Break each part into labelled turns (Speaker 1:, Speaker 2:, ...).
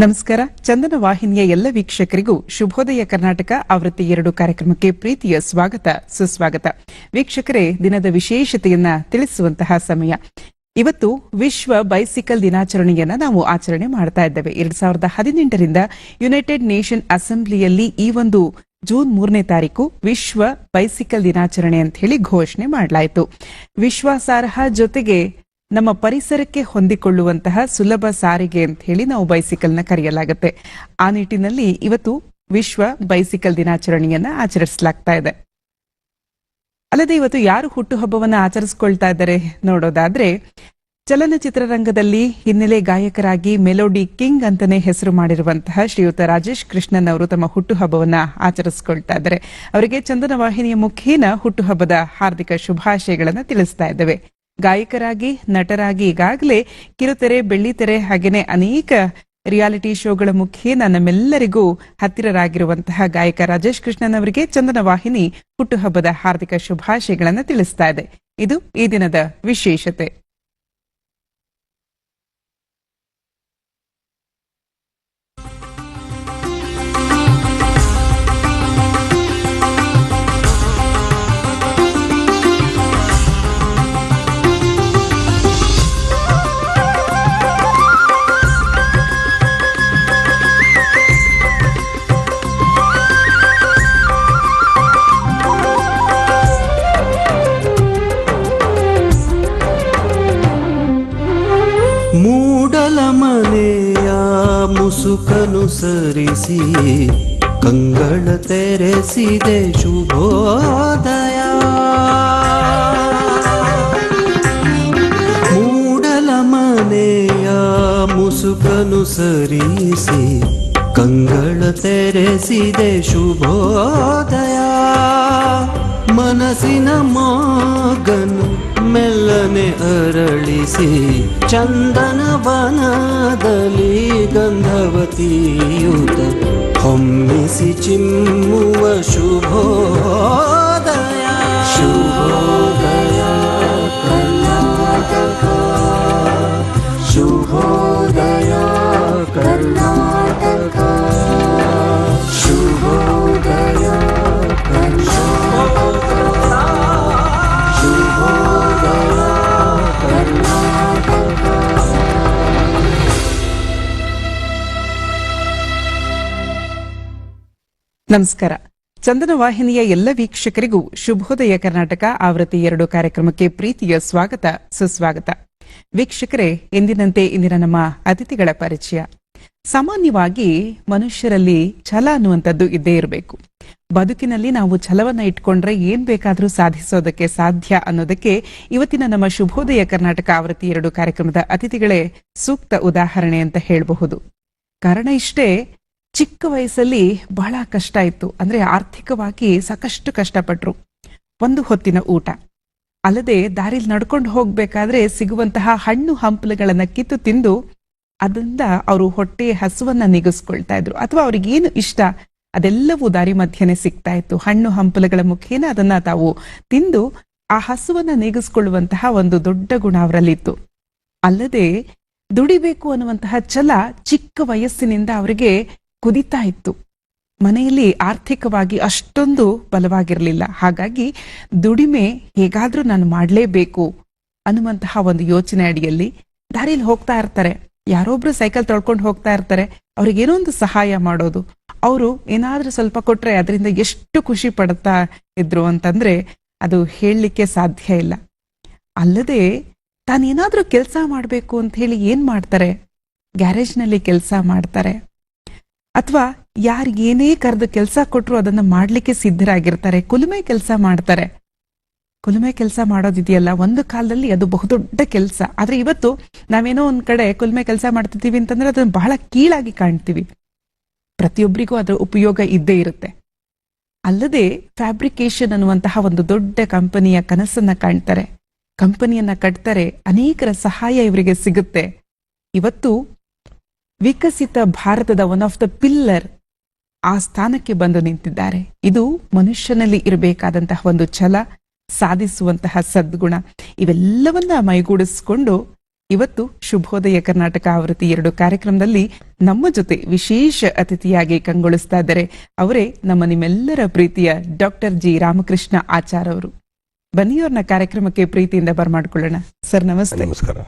Speaker 1: ನಮಸ್ಕಾರ. ಚಂದನ ವಾಹಿನಿಯ ಎಲ್ಲ ವೀಕ್ಷಕರಿಗೂ ಶುಭೋದಯ ಕರ್ನಾಟಕ ಆವೃತ್ತಿ 2 ಕಾರ್ಯಕ್ರಮಕ್ಕೆ ಪ್ರೀತಿಯ ಸ್ವಾಗತ ಸುಸ್ವಾಗತ. ವೀಕ್ಷಕರೇ, ದಿನದ ವಿಶೇಷತೆಯನ್ನ ತಿಳಿಸುವಂತಹ ಸಮಯ. ಇವತ್ತು ವಿಶ್ವ ಬೈಸಿಕಲ್ ದಿನಾಚರಣೆಯನ್ನ ನಾವು ಆಚರಣೆ ಮಾಡ್ತಾ ಇದ್ದೇವೆ. 2018ರಿಂದ ಯುನೈಟೆಡ್ ನೇಷನ್ ಅಸೆಂಬ್ಲಿಯಲ್ಲಿ ಈ ಒಂದು ಜೂನ್ 3ನೇ ತಾರೀಕು ವಿಶ್ವ ಬೈಸಿಕಲ್ ದಿನಾಚರಣೆ ಅಂತ ಹೇಳಿ ಘೋಷಣೆ ಮಾಡಲಾಯಿತು. ವಿಶ್ವಾಸಾರ್ಹ ಜೊತೆಗೆ ನಮ್ಮ ಪರಿಸರಕ್ಕೆ ಹೊಂದಿಕೊಳ್ಳುವಂತಹ ಸುಲಭ ಸಾರಿಗೆ ಅಂತ ಹೇಳಿ ನಾವು ಬೈಸಿಕಲ್ನ ಕರೆಯಲಾಗುತ್ತೆ. ಆ ನಿಟ್ಟಿನಲ್ಲಿ ಇವತ್ತು ವಿಶ್ವ ಬೈಸಿಕಲ್ ದಿನಾಚರಣೆಯನ್ನ ಆಚರಿಸಲಾಗ್ತಾ ಇದೆ. ಅಲ್ಲದೆ ಇವತ್ತು ಯಾರು ಹುಟ್ಟುಹಬ್ಬವನ್ನ ಆಚರಿಸಿಕೊಳ್ತಾ ಇದ್ದಾರೆ ನೋಡೋದಾದ್ರೆ, ಚಲನಚಿತ್ರರಂಗದಲ್ಲಿ ಹಿನ್ನೆಲೆ ಗಾಯಕರಾಗಿ ಮೆಲೋಡಿ ಕಿಂಗ್ ಅಂತಾನೆ ಹೆಸರು ಮಾಡಿರುವಂತಹ ಶ್ರೀಯುತ ರಾಜೇಶ್ ಕೃಷ್ಣನ್ ಅವರು ತಮ್ಮ ಹುಟ್ಟುಹಬ್ಬವನ್ನ ಆಚರಿಸಿಕೊಳ್ತಾ ಇದ್ದಾರೆ. ಅವರಿಗೆ ಚಂದನ ವಾಹಿನಿಯ ಮುಖೇನ ಹುಟ್ಟುಹಬ್ಬದ ಹಾರ್ದಿಕ ಶುಭಾಶಯಗಳನ್ನ ತಿಳಿಸ್ತಾ ಇದ್ದೇವೆ. ಗಾಯಕರಾಗಿ, ನಟರಾಗಿ ಈಗಾಗಲೇ ಕಿರುತೆರೆ, ಬೆಳ್ಳಿತೆರೆ ಹಾಗೇನೆ ಅನೇಕ ರಿಯಾಲಿಟಿ ಶೋಗಳ ಮುಖೇನ ನಮ್ಮೆಲ್ಲರಿಗೂ ಹತ್ತಿರರಾಗಿರುವಂತಹ ಗಾಯಕ ರಾಜೇಶ್ ಕೃಷ್ಣನ್ ಅವರಿಗೆ ಚಂದನ ವಾಹಿನಿ ಹುಟ್ಟುಹಬ್ಬದ ಹಾರ್ದಿಕ ಶುಭಾಶಯಗಳನ್ನು ತಿಳಿಸ್ತಾ ಇದೆ. ಇದು ಈ ದಿನದ ವಿಶೇಷತೆ.
Speaker 2: ಮನೆಯ ಮುಸುಕನು ಸರಿಸಿ ಕಂಗಳ ತೆರೆಸಿದೆ ಶುಭೋದಯ. ಮೂಡಲ ಮನೆಯ ಮುಸುಕನು ಸರಿಸಿ ಕಂಗಳ ತೆರೆಸಿದೆ ಶುಭೋದಯ. ಮನಸ್ಸಿನ ಮಗನು ಮೆಲ್ಲನೆ ಅರಳಿಸಿ ಚಂದನ ವನದಲ್ಲಿ ಗಂಧವತಿಯುತ ಹೊಮ್ಮಿಸಿ ಚಿಮ್ಮುವ ಶುಭೋದಯ. ಶುಭೋದಯ ಕರ್ನಾಟಕ, ಶುಭೋದಯ ಕರ್ನಾಟಕ, ಶುಭೋದಯ ಕರ್ನಾಟಕ, ಶುಭೋದಯ ಕರ್ನಾಟಕ.
Speaker 1: ನಮಸ್ಕಾರ. ಚಂದನ ವಾಹಿನಿಯ ಎಲ್ಲ ವೀಕ್ಷಕರಿಗೂ ಶುಭೋದಯ ಕರ್ನಾಟಕ ಆವೃತ್ತಿ 2 ಕಾರ್ಯಕ್ರಮಕ್ಕೆ ಪ್ರೀತಿಯ ಸ್ವಾಗತ ಸುಸ್ವಾಗತ. ವೀಕ್ಷಕರೇ, ಎಂದಿನಂತೆ ಇಂದಿನ ನಮ್ಮ ಅತಿಥಿಗಳ ಪರಿಚಯ. ಸಾಮಾನ್ಯವಾಗಿ ಮನುಷ್ಯರಲ್ಲಿ ಛಲ ಅನ್ನುವಂಥದ್ದು ಇದ್ದೇ ಇರಬೇಕು. ಬದುಕಿನಲ್ಲಿ ನಾವು ಛಲವನ್ನ ಇಟ್ಕೊಂಡ್ರೆ ಏನ್ ಬೇಕಾದ್ರೂ ಸಾಧಿಸೋದಕ್ಕೆ ಸಾಧ್ಯ ಅನ್ನೋದಕ್ಕೆ ಇವತ್ತಿನ ನಮ್ಮ ಶುಭೋದಯ ಕರ್ನಾಟಕ ಆವೃತ್ತಿ 2 ಕಾರ್ಯಕ್ರಮದ ಅತಿಥಿಗಳೇ ಸೂಕ್ತ ಉದಾಹರಣೆ ಅಂತ ಹೇಳಬಹುದು. ಕಾರಣ ಇಷ್ಟೇ, ಚಿಕ್ಕ ವಯಸ್ಸಲ್ಲಿ ಬಹಳ ಕಷ್ಟ ಇತ್ತು. ಅಂದ್ರೆ ಆರ್ಥಿಕವಾಗಿ ಸಾಕಷ್ಟು ಕಷ್ಟಪಟ್ರು. ಒಂದು ಹೊತ್ತಿನ ಊಟ ಅಲ್ಲದೆ ದಾರಿಲಿ ನಡ್ಕೊಂಡು ಹೋಗ್ಬೇಕಾದ್ರೆ ಸಿಗುವಂತಹ ಹಣ್ಣು ಹಂಪಲುಗಳನ್ನ ಕಿತ್ತು ತಿಂದು ಅದರಿಂದ ಅವರು ಹೊಟ್ಟೆಯ ಹಸುವನ್ನ ನೀಗಿಸ್ಕೊಳ್ತಾ ಇದ್ರು. ಅಥವಾ ಅವ್ರಿಗೇನು ಇಷ್ಟ ಅದೆಲ್ಲವೂ ದಾರಿ ಮಧ್ಯೆನೆ ಸಿಗ್ತಾ ಇತ್ತು. ಹಣ್ಣು ಹಂಪಲುಗಳ ಮುಖೇನ ಅದನ್ನ ತಾವು ತಿಂದು ಆ ಹಸುವನ್ನ ನೀಗಿಸ್ಕೊಳ್ಳುವಂತಹ ಒಂದು ದೊಡ್ಡ ಗುಣ ಅವರಲ್ಲಿತ್ತು. ಅಲ್ಲದೆ ದುಡಿಬೇಕು ಅನ್ನುವಂತಹ ಛಲ ಚಿಕ್ಕ ವಯಸ್ಸಿನಿಂದ ಅವರಿಗೆ ಕುದಿತಾ ಇತ್ತು. ಮನೆಯಲ್ಲಿ ಆರ್ಥಿಕವಾಗಿ ಅಷ್ಟೊಂದು ಬಲವಾಗಿರಲಿಲ್ಲ. ಹಾಗಾಗಿ ದುಡಿಮೆ ಹೇಗಾದ್ರೂ ನಾನು ಮಾಡಲೇಬೇಕು ಅನ್ನುವಂತಹ ಒಂದು ಯೋಚನೆ ಅಡಿಯಲ್ಲಿ ದಾರಿಲಿ ಹೋಗ್ತಾ ಇರ್ತಾರೆ. ಯಾರೊಬ್ರು ಸೈಕಲ್ ತೊಳ್ಕೊಂಡು ಹೋಗ್ತಾ ಇರ್ತಾರೆ. ಅವ್ರಿಗೇನೋ ಒಂದು ಸಹಾಯ ಮಾಡೋದು, ಅವರು ಏನಾದ್ರೂ ಸ್ವಲ್ಪ ಕೊಟ್ರೆ ಅದರಿಂದ ಎಷ್ಟು ಖುಷಿ ಪಡ್ತಾ ಇದ್ರು ಅಂತಂದ್ರೆ ಅದು ಹೇಳಲಿಕ್ಕೆ ಸಾಧ್ಯ ಇಲ್ಲ. ಅಲ್ಲದೆ ತಾನೇನಾದ್ರೂ ಕೆಲಸ ಮಾಡಬೇಕು ಅಂತ ಹೇಳಿ ಏನ್ ಮಾಡ್ತಾರೆ, ಗ್ಯಾರೇಜ್ನಲ್ಲಿ ಕೆಲಸ ಮಾಡ್ತಾರೆ. ಅಥವಾ ಯಾರಿಗೇನೇ ಕರೆದು ಕೆಲಸ ಕೊಟ್ರು ಅದನ್ನ ಮಾಡ್ಲಿಕ್ಕೆ ಸಿದ್ಧರಾಗಿರ್ತಾರೆ. ಕುಲುಮೆ ಕೆಲಸ ಮಾಡ್ತಾರೆ. ಕುಲುಮೆ ಕೆಲಸ ಮಾಡೋದಿದೆಯಲ್ಲ, ಒಂದು ಕಾಲದಲ್ಲಿ ಅದು ಬಹುದೊಡ್ಡ ಕೆಲಸ. ಆದ್ರೆ ಇವತ್ತು ನಾವೇನೋ ಒಂದ್ ಕಡೆ ಕುಲುಮೆ ಕೆಲಸ ಮಾಡ್ತಿದ್ದೀವಿ ಅಂತಂದ್ರೆ ಅದನ್ನ ಬಹಳ ಕೀಳಾಗಿ ಕಾಣ್ತೀವಿ. ಪ್ರತಿಯೊಬ್ಬರಿಗೂ ಅದರ ಉಪಯೋಗ ಇದ್ದೇ ಇರುತ್ತೆ. ಅಲ್ಲದೆ ಫ್ಯಾಬ್ರಿಕೇಶನ್ ಅನ್ನುವಂತಹ ಒಂದು ದೊಡ್ಡ ಕಂಪನಿಯ ಕನಸನ್ನ ಕಾಣ್ತಾರೆ. ಕಂಪನಿಯನ್ನ ಕಟ್ತಾರೆ. ಅನೇಕರ ಸಹಾಯ ಇವರಿಗೆ ಸಿಗುತ್ತೆ. ಇವತ್ತು ವಿಕಸಿತ ಭಾರತದ ಒನ್ ಆಫ್ ದ ಪಿಲ್ಲರ್ ಆ ಸ್ಥಾನಕ್ಕೆ ಬಂದು ನಿಂತಿದ್ದಾರೆ. ಇದು ಮನುಷ್ಯನಲ್ಲಿ ಇರಬೇಕಾದಂತಹ ಒಂದು ಛಲ, ಸಾಧಿಸುವಂತಹ ಸದ್ಗುಣ. ಇವೆಲ್ಲವನ್ನ ಮೈಗೂಡಿಸಿಕೊಂಡು ಇವತ್ತು ಶುಭೋದಯ ಕರ್ನಾಟಕ ಆವೃತ್ತಿ 2 ಕಾರ್ಯಕ್ರಮದಲ್ಲಿ ನಮ್ಮ ಜೊತೆ ವಿಶೇಷ ಅತಿಥಿಯಾಗಿ ಕಂಗೊಳಿಸ್ತಾ ಇದ್ದಾರೆ. ಅವರೇ ನಮ್ಮ ನಿಮ್ಮೆಲ್ಲರ ಪ್ರೀತಿಯ ಡಾಕ್ಟರ್ ಜಿ ರಾಮಕೃಷ್ಣ ಆಚಾರ್ ಅವರು. ಬನ್ನಿ ಅವ್ರನ್ನ ಕಾರ್ಯಕ್ರಮಕ್ಕೆ ಪ್ರೀತಿಯಿಂದ ಬರಮಾಡ್ಕೊಳ್ಳೋಣ. ಸರ್ ನಮಸ್ತೆ.
Speaker 3: ನಮಸ್ಕಾರ.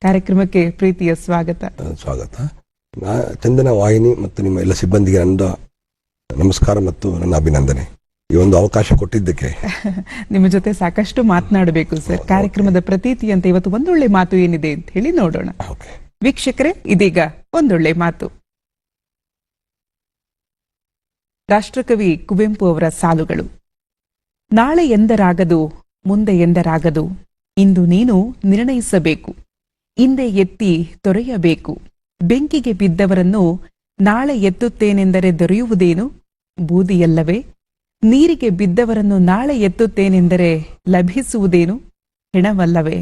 Speaker 1: ಕಾರ್ಯಕ್ರಮಕ್ಕೆ ಪ್ರೀತಿಯ ಸ್ವಾಗತ.
Speaker 3: ಸ್ವಾಗತ. ಚಂದನ ವಾಹಿನಿ ಮತ್ತು ನಿಮ್ಮ ಎಲ್ಲ ಸಿಬ್ಬಂದಿಗೆ ನನ್ನ ನಮಸ್ಕಾರ ಮತ್ತು ನನ್ನ ಅಭಿನಂದನೆ. ಈ ಒಂದು ಅವಕಾಶ ಕೊಟ್ಟಿದ್ದಕ್ಕೆ.
Speaker 1: ನಿಮ್ಮ ಜೊತೆ ಸಾಕಷ್ಟು ಮಾತನಾಡಬೇಕು ಸರ್. ಕಾರ್ಯಕ್ರಮದ ಪ್ರತೀತಿ ಅಂತ ಇವತ್ತು ಒಂದೊಳ್ಳೆ ಮಾತು ಏನಿದೆ ಅಂತ ಹೇಳಿ ನೋಡೋಣ. ವೀಕ್ಷಕರೇ, ಇದೀಗ ಒಂದೊಳ್ಳೆ ಮಾತು. ರಾಷ್ಟ್ರಕವಿ ಕುವೆಂಪು ಅವರ ಸಾಲುಗಳು. ನಾಳೆ ಎಂದರಾಗದು, ಮುಂದೆ ಎಂದರಾಗದು, ಇಂದು ನೀನು ನಿರ್ಣಯಿಸಬೇಕು. ಹಿಂದೆ ಎತ್ತಿ ತೊರೆಯಬೇಕು. ಬೆಂಕಿಗೆ ಬಿದ್ದವರನ್ನು ನಾಳೆ ಎತ್ತುತ್ತೇನೆಂದರೆ ದೊರೆಯುವುದೇನು? ಬೂದಿಯಲ್ಲವೇ? ನೀರಿಗೆ ಬಿದ್ದವರನ್ನು ನಾಳೆ ಎತ್ತುತ್ತೇನೆಂದರೆ ಲಭಿಸುವುದೇನು? ಹೆಣವಲ್ಲವೇ?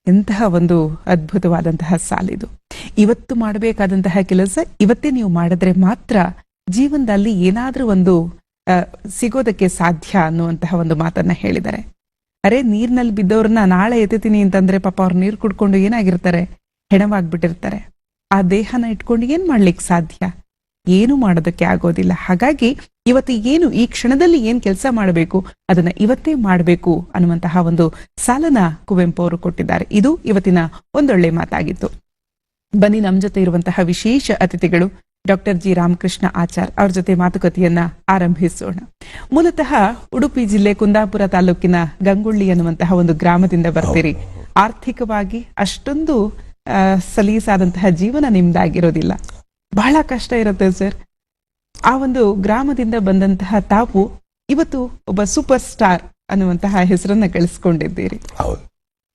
Speaker 1: ಎಂತಹ ಒಂದು ಅದ್ಭುತವಾದಂತಹ ಸಾಲಿದು. ಇವತ್ತು ಮಾಡಬೇಕಾದಂತಹ ಕೆಲಸ ಇವತ್ತೇ ನೀವು ಮಾಡಿದ್ರೆ ಮಾತ್ರ ಜೀವನದಲ್ಲಿ ಏನಾದ್ರೂ ಒಂದು ಸಿಗೋದಕ್ಕೆ ಸಾಧ್ಯ ಅನ್ನುವಂತಹ ಒಂದು ಮಾತನ್ನ ಹೇಳಿದ್ದಾರೆ. ಅರೆ, ನೀರ್ನಲ್ಲಿ ಬಿದ್ದವ್ರನ್ನ ನಾಳೆ ಎತ್ತುತ್ತೀನಿ ಅಂತಂದ್ರೆ ಪಾಪ ಅವ್ರು ನೀರು ಕುಡ್ಕೊಂಡು ಏನಾಗಿರ್ತಾರೆ? ಹೆಣವಾಗ್ಬಿಟ್ಟಿರ್ತಾರೆ. ಆ ದೇಹನ ಇಟ್ಕೊಂಡು ಏನ್ ಮಾಡ್ಲಿಕ್ಕೆ ಸಾಧ್ಯ? ಏನು ಮಾಡೋದಕ್ಕೆ ಆಗೋದಿಲ್ಲ. ಹಾಗಾಗಿ ಇವತ್ತು ಏನು ಈ ಕ್ಷಣದಲ್ಲಿ ಏನ್ ಕೆಲಸ ಮಾಡಬೇಕು ಅದನ್ನ ಇವತ್ತೇ ಮಾಡಬೇಕು ಅನ್ನುವಂತಹ ಒಂದು ಸಾಲನ ಕುವೆಂಪು ಅವರು ಕೊಟ್ಟಿದ್ದಾರೆ. ಇದು ಇವತ್ತಿನ ಒಂದೊಳ್ಳೆ ಮಾತಾಗಿತ್ತು. ಬನ್ನಿ, ನಮ್ಮ ಜೊತೆ ಇರುವಂತಹ ವಿಶೇಷ ಅತಿಥಿಗಳು ಡಾಕ್ಟರ್ ಜಿ ರಾಮಕೃಷ್ಣ ಆಚಾರ್. ಅವ್ರ ಜೊತೆ ಮಾತುಕತೆಯನ್ನ ಆರಂಭಿಸೋಣ. ಮೂಲತಃ ಉಡುಪಿ ಜಿಲ್ಲೆ ಕುಂದಾಪುರ ತಾಲೂಕಿನ ಗಂಗೊಳ್ಳಿ ಅನ್ನುವಂತಹ ಒಂದು ಗ್ರಾಮದಿಂದ ಬರ್ತೀರಿ. ಆರ್ಥಿಕವಾಗಿ ಅಷ್ಟೊಂದು ಸಲೀಸಾದಂತಹ ಜೀವನ ನಿಮ್ದಾಗಿರೋದಿಲ್ಲ. ಬಹಳ ಕಷ್ಟ ಇರುತ್ತೆ ಸರ್. ಆ ಒಂದು ಗ್ರಾಮದಿಂದ ಬಂದಂತಹ ತಾವು ಇವತ್ತು ಒಬ್ಬ ಸೂಪರ್ ಸ್ಟಾರ್ ಅನ್ನುವಂತಹ ಹೆಸರನ್ನ ಗಳಿಸ್ಕೊಂಡಿದ್ದೀರಿ.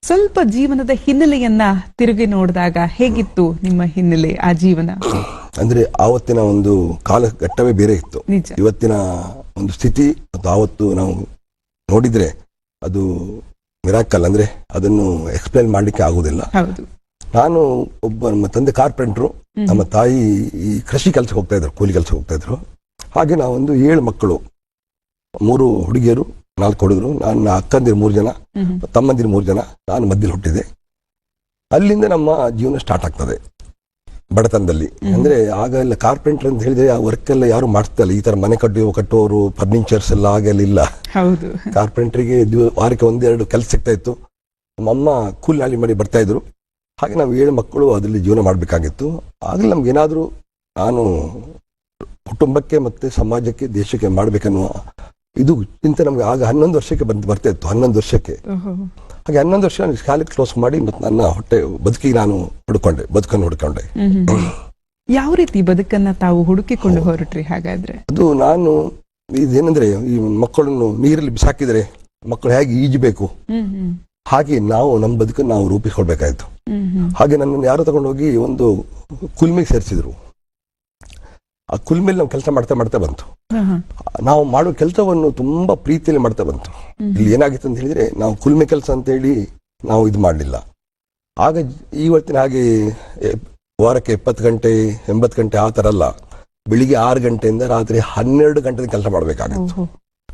Speaker 1: ಸ್ವಲ್ಪ ಜೀವನದ ಹಿನ್ನೆಲೆಯನ್ನ ತಿರುಗಿ ನೋಡಿದಾಗ ಹೇಗಿತ್ತು ನಿಮ್ಮ ಹಿನ್ನೆಲೆ, ಆ ಜೀವನ?
Speaker 3: ಅಂದ್ರೆ ಆವತ್ತಿನ ಒಂದು ಕಾಲಘಟ್ಟವೇ ಬೇರೆ ಇತ್ತು. ಇವತ್ತಿನ ಒಂದು ಸ್ಥಿತಿ ಮತ್ತು ಆವತ್ತು ನಾವು ನೋಡಿದ್ರೆ ಅದು ಮಿರಾಕಲ್. ಅಂದ್ರೆ ಅದನ್ನು ಎಕ್ಸ್ಪ್ಲೈನ್ ಮಾಡ್ಲಿಕ್ಕೆ ಆಗುದಿಲ್ಲ.
Speaker 1: ಹೌದು.
Speaker 3: ನಾನು ಒಬ್ಬ, ನಮ್ಮ ತಂದೆ ಕಾರ್ಪೆಂಟ್ರು, ನಮ್ಮ ತಾಯಿ ಈ ಕೃಷಿ ಕೆಲಸಕ್ಕೆ ಹೋಗ್ತಾ ಇದ್ರು, ಕೂಲಿ ಕೆಲಸಕ್ಕೆ ಹೋಗ್ತಾ ಇದ್ರು. ಹಾಗೆ ನಾವೊಂದು 7 ಮಕ್ಕಳು, 3 ಹುಡುಗಿಯರು, 4 ಹುಡುಗರು. ನನ್ನ ಅಕ್ಕಂದಿರು 3 ಜನ, ತಮ್ಮಂದಿರು 3 ಜನ, ನಾನು ಮಧ್ಯದಲ್ಲಿ ಹುಟ್ಟಿದೆ. ಅಲ್ಲಿಂದ ನಮ್ಮ ಜೀವನ ಸ್ಟಾರ್ಟ್ ಆಗ್ತದೆ ಬಡತನದಲ್ಲಿ. ಅಂದ್ರೆ ಆಗ ಎಲ್ಲ ಕಾರ್ಪೆಂಟರ್ ಅಂತ ಹೇಳಿದ್ರೆ ಆ ವರ್ಕ್ ಎಲ್ಲ ಯಾರು ಮಾಡ್ತಾ ಇಲ್ಲ. ಈ ತರ ಮನೆ ಕಟ್ಟುವವರು, ಫರ್ನಿಚರ್ಸ್ ಎಲ್ಲ ಆಗೆಲ್ಲ ಇಲ್ಲ. ಕಾರ್ಪೆಂಟ್ರಿಗೆ ವಾರಕ್ಕೆ 1-2 ಕೆಲಸ ಸಿಗ್ತಾ ಇತ್ತು. ನಮ್ಮಮ್ಮ ಕೂಲಿ ನಾಲಿ ಮಾಡಿ ಬರ್ತಾ ಇದ್ರು. ಹಾಗೆ ನಾವು 7 ಮಕ್ಕಳು ಅದರಲ್ಲಿ ಜೀವನ ಮಾಡಬೇಕಾಗಿತ್ತು. ಆಗಲಿ ನಮ್ಗೆ ಏನಾದರೂ ನಾನು ಕುಟುಂಬಕ್ಕೆ ಮತ್ತೆ ಸಮಾಜಕ್ಕೆ, ದೇಶಕ್ಕೆ ಮಾಡ್ಬೇಕನ್ನುವ ಇದು ಚಿಂತೆ ನಮ್ಗೆ ಆಗ 11 ವರ್ಷಕ್ಕೆ ಬರ್ತಾ ಇತ್ತು. 11 ವರ್ಷಕ್ಕೆ. ಹಾಗೆ 11 ವರ್ಷ ನಾನು ಶಾಲೆ ಕ್ಲೋಸ್ ಮಾಡಿ ಮತ್ತೆ ನನ್ನ ಹೊಟ್ಟೆ ಬದುಕಿಗೆ ನಾನು ಬದುಕನ್ನು ಹುಡ್ಕೊಂಡೆ.
Speaker 1: ಯಾವ ರೀತಿ ಬದುಕನ್ನ ತಾವು ಹುಡುಕಿಕೊಂಡು ಹೊರಟ್ರಿ ಹಾಗಾದ್ರೆ?
Speaker 3: ಅದು ನಾನು ಇದೇನಂದ್ರೆ, ಈ ಮಕ್ಕಳನ್ನು ನೀರಲ್ಲಿ ಬಿಸಾಕಿದ್ರೆ ಮಕ್ಕಳು ಹೇಗೆ ಈಜಬೇಕು ಹಾಗೆ ನಾವು ನಮ್ಮ ಬದುಕನ್ನು ನಾವು ರೂಪಿಸ್ಕೊಳ್ಬೇಕಾಯ್ತು. ಹಾಗೆ ನನ್ನನ್ನು ಯಾರು ತಗೊಂಡೋಗಿ ಒಂದು ಕುಲ್ಮೆಗೆ ಸೇರಿಸಿದ್ರು. ಆ ಕುಲ್ಮೆಲ್ಲಿ ನಾವು ಕೆಲಸ ಮಾಡ್ತಾ ಮಾಡ್ತಾ ಬಂತು. ನಾವು ಮಾಡುವ ಕೆಲಸವನ್ನು ತುಂಬಾ ಪ್ರೀತಿಯಲ್ಲಿ ಮಾಡ್ತಾ ಬಂತು. ಇಲ್ಲಿ ಏನಾಗಿತ್ತು ಅಂತ ಹೇಳಿದ್ರೆ, ನಾವು ಕುಲ್ಮೆ ಕೆಲಸ ಅಂತ ಹೇಳಿ ನಾವು ಇದು ಮಾಡಲಿಲ್ಲ. ಆಗ ಇವತ್ತಿನ ಹಾಗೆ ವಾರಕ್ಕೆ 70 ಗಂಟೆ 80 ಗಂಟೆ ಆ ಥರ ಅಲ್ಲ. ಬೆಳಿಗ್ಗೆ 6 ಗಂಟೆಯಿಂದ ರಾತ್ರಿ 12 ಗಂಟೆ ಕೆಲಸ ಮಾಡಬೇಕಾಗಿತ್ತು.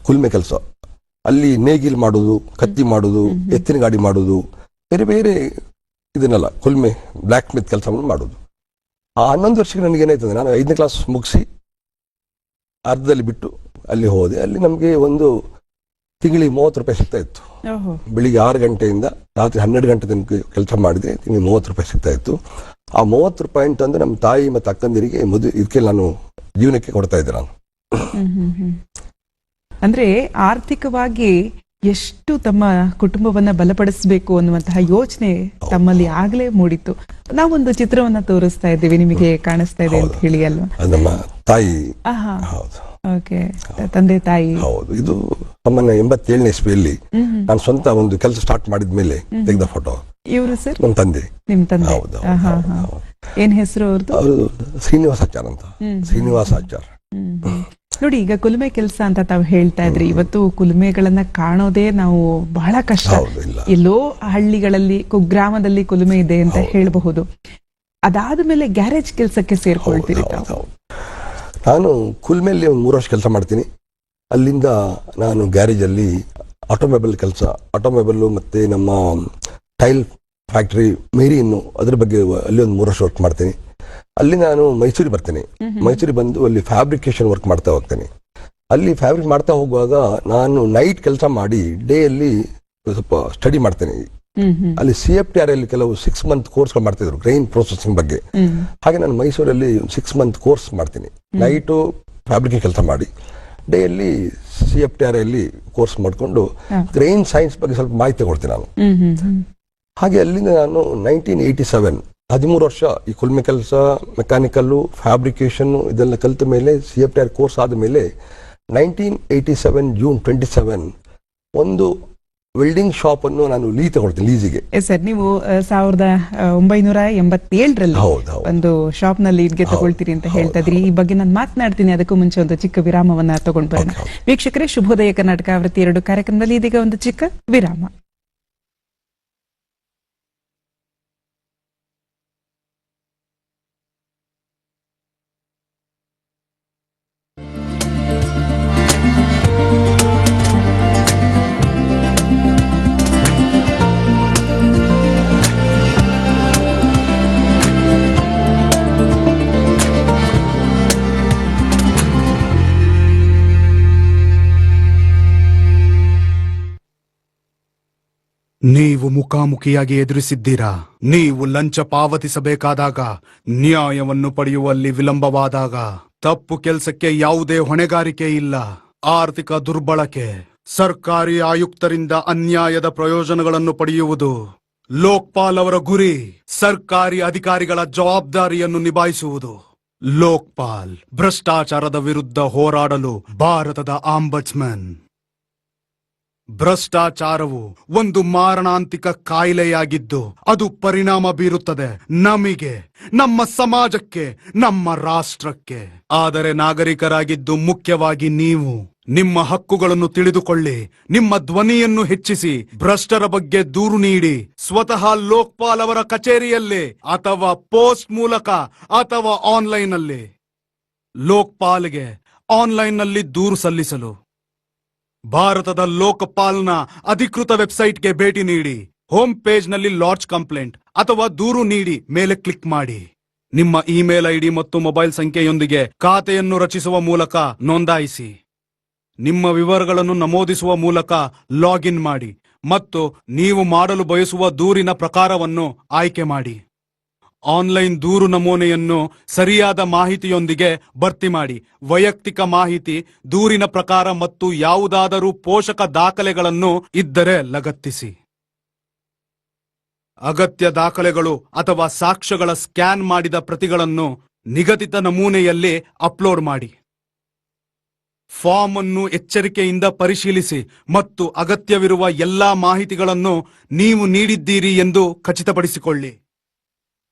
Speaker 3: ಕುಲ್ಮೆ ಕೆಲಸ. ಅಲ್ಲಿ ನೇಗಿಲ್ ಮಾಡೋದು, ಕತ್ತಿ ಮಾಡೋದು, ಎತ್ತಿನ ಗಾಡಿ ಮಾಡೋದು, ಬೇರೆ ಬೇರೆ ಇದನ್ನೆಲ್ಲ ಕುಲ್ಮೆ ಬ್ಲ್ಯಾಕ್ ಸ್ಮಿತ್ ಕೆಲಸವನ್ನು ಮಾಡೋದು. ಆ 11 ವರ್ಷಕ್ಕೆ ನನಗೆ ಏನಾಯ್ತದೆ, ನಾನು 5ನೇ ಕ್ಲಾಸ್ ಮುಗಿಸಿ ಅರ್ಧದಲ್ಲಿ ಬಿಟ್ಟು ಅಲ್ಲಿ ಹೋದೆ. ಅಲ್ಲಿ ನಮಗೆ ಒಂದು ತಿಂಗಳಿಗೆ 30 ರೂಪಾಯಿ ಸಿಗ್ತಾ ಇತ್ತು. ಬೆಳಿಗ್ಗೆ 6 ಗಂಟೆಯಿಂದ ರಾತ್ರಿ 12 ಗಂಟೆ ತನಕ ಕೆಲಸ ಮಾಡಿದ್ರೆ ತಿಂಗಳಿಗೆ 30 ರೂಪಾಯಿ ಸಿಗ್ತಾ ಇತ್ತು. ಆ 30 ರೂಪಾಯಿ ಅಂತಂದ್ರೆ ನಮ್ಮ ತಾಯಿ ಮತ್ತು ಅಕ್ಕಂದಿರಿಗೆ ಇದಕ್ಕೆ ನಾನು ಜೀವನಕ್ಕೆ ಕೊಡ್ತಾ ಇದ್ದೆ ನಾನು.
Speaker 1: ಅಂದ್ರೆ ಆರ್ಥಿಕವಾಗಿ ಎಷ್ಟು ತಮ್ಮ ಕುಟುಂಬವನ್ನ ಬಲಪಡಿಸಬೇಕು ಅನ್ನುವಂತಹ ಯೋಚನೆ ತಮ್ಮಲ್ಲಿ ಆಗ್ಲೇ ಮೂಡಿತ್ತು. ನಾವೊಂದು ಚಿತ್ರವನ್ನ ತೋರಿಸ್ತಾ ಇದ್ದೀವಿ, ನಿಮಗೆ ಕಾಣಿಸ್ತಾ ಇದೆ ಅಂತ ಹೇಳಿ ಅಲ್ವಾ?
Speaker 3: ನಮ್ಮ ತಾಯಿ.
Speaker 1: ಓಕೆ, ತಂದೆ ತಾಯಿ.
Speaker 3: ಹೌದು. ಇದು 87ನೇ ಇಸ್ವಿಯಲ್ಲಿ ನಾನು ಸ್ವಂತ ಒಂದು ಕೆಲಸ ಸ್ಟಾರ್ಟ್ ಮಾಡಿದ್ಮೇಲೆ ತೆಗೆದ ಫೋಟೋ.
Speaker 1: ಇವರು ಸರ್
Speaker 3: ನಮ್ಮ ತಂದೆ.
Speaker 1: ನಿಮ್ ತಂದೆ.
Speaker 3: ಹೌದು.
Speaker 1: ಏನ್ ಹೆಸರು ಅವ್ರದ್ದು?
Speaker 3: ಅವರು ಶ್ರೀನಿವಾಸಾಚಾರ್ ಅಂತ. ಶ್ರೀನಿವಾಸಾಚಾರ್.
Speaker 1: ನೋಡಿ, ಈಗ ಕುಲುಮೆ ಕೆಲಸ ಅಂತ ತಾವು ಹೇಳ್ತಾ ಇದ್ರಿ. ಇವತ್ತು ಕುಲುಮೆಗಳನ್ನ ಕಾಣೋದೇ ನಾವು ಬಹಳ ಕಷ್ಟ. ಎಲ್ಲೋ ಹಳ್ಳಿಗಳಲ್ಲಿ, ಕುಗ್ರಾಮದಲ್ಲಿ ಕುಲುಮೆ ಇದೆ ಅಂತ ಹೇಳಬಹುದು. ಅದಾದ ಮೇಲೆ ಗ್ಯಾರೇಜ್ ಕೆಲಸಕ್ಕೆ ಸೇರ್ಕೊಳ್ತೀರಿ ತಾವು?
Speaker 3: ನಾನು ಕುಲ್ಮೆಯಲ್ಲಿ ಒಂದು 3 ವರ್ಷ ಕೆಲಸ ಮಾಡ್ತೀನಿ. ಅಲ್ಲಿಂದ ನಾನು ಗ್ಯಾರೇಜ್ ಅಲ್ಲಿ ಆಟೋಮೊಬೈಲ್ ಕೆಲಸ, ಆಟೋಮೊಬೈಲ್ ಮತ್ತೆ ನಮ್ಮ ಟೈಲ್ ಫ್ಯಾಕ್ಟ್ರಿ ಮೇರಿ ಇನ್ನು ಅದ್ರ ಬಗ್ಗೆ ಅಲ್ಲಿ ಒಂದು 3 ವರ್ಷ ವರ್ಕ್ ಮಾಡ್ತೀನಿ. ಅಲ್ಲಿ ನಾನು ಮೈಸೂರಿಗೆ ಬರ್ತೇನೆ. ಮೈಸೂರಿಗೆ ಬಂದು ಅಲ್ಲಿ ಫ್ಯಾಬ್ರಿಕೇಶನ್ ವರ್ಕ್ ಮಾಡ್ತಾ ಹೋಗ್ತೇನೆ. ಅಲ್ಲಿ ಫ್ಯಾಬ್ರಿಕ್ ಮಾಡ್ತಾ ಹೋಗುವಾಗ ನಾನು ನೈಟ್ ಕೆಲಸ ಮಾಡಿ ಡೇ ಅಲ್ಲಿ ಸ್ವಲ್ಪ ಸ್ಟಡಿ ಮಾಡ್ತೇನೆ. ಅಲ್ಲಿ CFTR ಅಲ್ಲಿ ಕೆಲವು 6 ಮಂತ್ ಕೋರ್ಸ್ಗಳು ಮಾಡ್ತಿದ್ರು ಗ್ರೈನ್ ಪ್ರೊಸೆಸಿಂಗ್ ಬಗ್ಗೆ. ಹಾಗೆ ನಾನು ಮೈಸೂರಲ್ಲಿ 6 ಮಂತ್ ಕೋರ್ಸ್ ಮಾಡ್ತೀನಿ. ನೈಟು ಫ್ಯಾಬ್ರಿಕ್ ಕೆಲಸ ಮಾಡಿ ಡೇ ಅಲ್ಲಿ CFTR ಅಲ್ಲಿ ಕೋರ್ಸ್ ಮಾಡಿಕೊಂಡು ಗ್ರೈನ್ ಸೈನ್ಸ್ ಬಗ್ಗೆ ಸ್ವಲ್ಪ ಮಾಹಿತಿ ತಗೊಳ್ತೀನಿ ನಾನು. ಹಾಗೆ ಅಲ್ಲಿಂದ ನಾನು 1987 13 ವರ್ಷ ಈ ಕುಲ್ಮೆ ಕೆಲಸ, ಮೆಕ್ಯಾನಿಕಲ್ಲು, ಫ್ಯಾಬ್ರಿಕೇಶನ್ ಇದೆಲ್ಲ ಕಲಿತ ಮೇಲೆ CFTR ಕೋರ್ಸ್ ಆದ ಮೇಲೆ 1987 ಜೂನ್ 27 ಒಂದು ವೆಲ್ಡಿಂಗ್ ಶಾಪ್ ಅನ್ನು ನಾನು ತಗೊಳ್ತೀನಿ ಲೀಸಿಗೆ.
Speaker 1: ಸರ್, ನೀವು 1987ರಲ್ಲಿ ಒಂದು ಶಾಪ್ ನಲ್ಲಿ ಲೀಡ್ಗೆ ತಗೊಳ್ತೀರಿ ಅಂತ ಹೇಳ್ತಾ ಇದ್ರಿ. ಈ ಬಗ್ಗೆ ನಾನು ಮಾತನಾಡ್ತೀನಿ. ಅದಕ್ಕೂ ಮುಂಚೆ ಒಂದು ಚಿಕ್ಕ ವಿರಾಮವನ್ನ ತಗೊಂಡು ಬರೋಣ. ವೀಕ್ಷಕರೇ, ಶುಭೋದಯ ಕರ್ನಾಟಕ ಆವೃತ್ತಿ 2 ಕಾರ್ಯಕ್ರಮದಲ್ಲಿ ಇದೀಗ ಒಂದು ಚಿಕ್ಕ ವಿರಾಮ.
Speaker 4: ನೀವು ಮುಖಾಮುಖಿಯಾಗಿ ಎದುರಿಸಿದ್ದೀರಾ? ನೀವು ಲಂಚ ಪಾವತಿಸಬೇಕಾದಾಗ, ನ್ಯಾಯವನ್ನು ಪಡೆಯುವಲ್ಲಿ ವಿಳಂಬವಾದಾಗ, ತಪ್ಪು ಕೆಲಸಕ್ಕೆ ಯಾವುದೇ ಹೊಣೆಗಾರಿಕೆ ಇಲ್ಲ, ಆರ್ಥಿಕ ದುರ್ಬಳಕೆ, ಸರ್ಕಾರಿ ಆಯುಕ್ತರಿಂದ ಅನ್ಯಾಯದ ಪ್ರಯೋಜನಗಳನ್ನು ಪಡೆಯುವುದು. ಲೋಕ್ಪಾಲ್ ಅವರ ಗುರಿ ಸರ್ಕಾರಿ ಅಧಿಕಾರಿಗಳ ಜವಾಬ್ದಾರಿಯನ್ನು ನಿಭಾಯಿಸುವುದು. ಲೋಕ್ಪಾಲ್ ಭ್ರಷ್ಟಾಚಾರದ ವಿರುದ್ಧ ಹೋರಾಡಲು ಭಾರತದ ಆಂಬಡ್ಸ್ಮನ್. ಭ್ರಷ್ಟಾಚಾರವು ಒಂದು ಮಾರಣಾಂತಿಕ ಕಾಯಿಲೆಯಾಗಿದ್ದು ಅದು ಪರಿಣಾಮ ಬೀರುತ್ತದೆ ನಮಗೆ, ನಮ್ಮ ಸಮಾಜಕ್ಕೆ, ನಮ್ಮ ರಾಷ್ಟ್ರಕ್ಕೆ. ಆದರೆ ನಾಗರಿಕರಾಗಿದ್ದು ಮುಖ್ಯವಾಗಿ ನೀವು ನಿಮ್ಮ ಹಕ್ಕುಗಳನ್ನು ತಿಳಿದುಕೊಳ್ಳಿ, ನಿಮ್ಮ ಧ್ವನಿಯನ್ನು ಹೆಚ್ಚಿಸಿ, ಭ್ರಷ್ಟರ ಬಗ್ಗೆ ದೂರು ನೀಡಿ, ಸ್ವತಃ ಲೋಕ್ಪಾಲ್ ಅವರ ಕಚೇರಿಯಲ್ಲಿ ಅಥವಾ ಪೋಸ್ಟ್ ಮೂಲಕ ಅಥವಾ ಆನ್ಲೈನ್ ನಲ್ಲಿ. ಲೋಕ್ಪಾಲ್ಗೆ ಆನ್ಲೈನ್ ನಲ್ಲಿ ದೂರು ಸಲ್ಲಿಸಲು ಭಾರತದ ಲೋಕಪಾಲ್ನ ಅಧಿಕೃತ ವೆಬ್ಸೈಟ್ಗೆ ಭೇಟಿ ನೀಡಿ. ಹೋಮ್ ಪೇಜ್ ನಲ್ಲಿ ಲಾಡ್ಜ್ ಕಂಪ್ಲೇಂಟ್ ಅಥವಾ ದೂರು ನೀಡಿ ಮೇಲೆ ಕ್ಲಿಕ್ ಮಾಡಿ. ನಿಮ್ಮ ಇಮೇಲ್ ಐಡಿ ಮತ್ತು ಮೊಬೈಲ್ ಸಂಖ್ಯೆಯೊಂದಿಗೆ ಖಾತೆಯನ್ನು ರಚಿಸುವ ಮೂಲಕ ನೋಂದಾಯಿಸಿ. ನಿಮ್ಮ ವಿವರಗಳನ್ನು ನಮೂದಿಸುವ ಮೂಲಕ ಲಾಗಿನ್ ಮಾಡಿ ಮತ್ತು ನೀವು ಮಾಡಲು ಬಯಸುವ ದೂರಿನ ಪ್ರಕಾರವನ್ನು ಆಯ್ಕೆ ಮಾಡಿ. ಆನ್ಲೈನ್ ದೂರು ನಮೂನೆಯನ್ನು ಸರಿಯಾದ ಮಾಹಿತಿಯೊಂದಿಗೆ ಭರ್ತಿ ಮಾಡಿ. ವೈಯಕ್ತಿಕ ಮಾಹಿತಿ, ದೂರಿನ ಪ್ರಕಾರ ಮತ್ತು ಯಾವುದಾದರೂ ಪೋಷಕ ದಾಖಲೆಗಳನ್ನು ಇದ್ದರೆ ಲಗತ್ತಿಸಿ. ಅಗತ್ಯ ದಾಖಲೆಗಳು ಅಥವಾ ಸಾಕ್ಷ್ಯಗಳ ಸ್ಕ್ಯಾನ್ ಮಾಡಿದ ಪ್ರತಿಗಳನ್ನು ನಿಗದಿತ ನಮೂನೆಯಲ್ಲಿ ಅಪ್ಲೋಡ್ ಮಾಡಿ. ಫಾರ್ಮ್ ಅನ್ನು ಎಚ್ಚರಿಕೆಯಿಂದ ಪರಿಶೀಲಿಸಿ ಮತ್ತು ಅಗತ್ಯವಿರುವ ಎಲ್ಲಾ ಮಾಹಿತಿಗಳನ್ನು ನೀವು ನೀಡಿದ್ದೀರಿ ಎಂದು ಖಚಿತಪಡಿಸಿಕೊಳ್ಳಿ.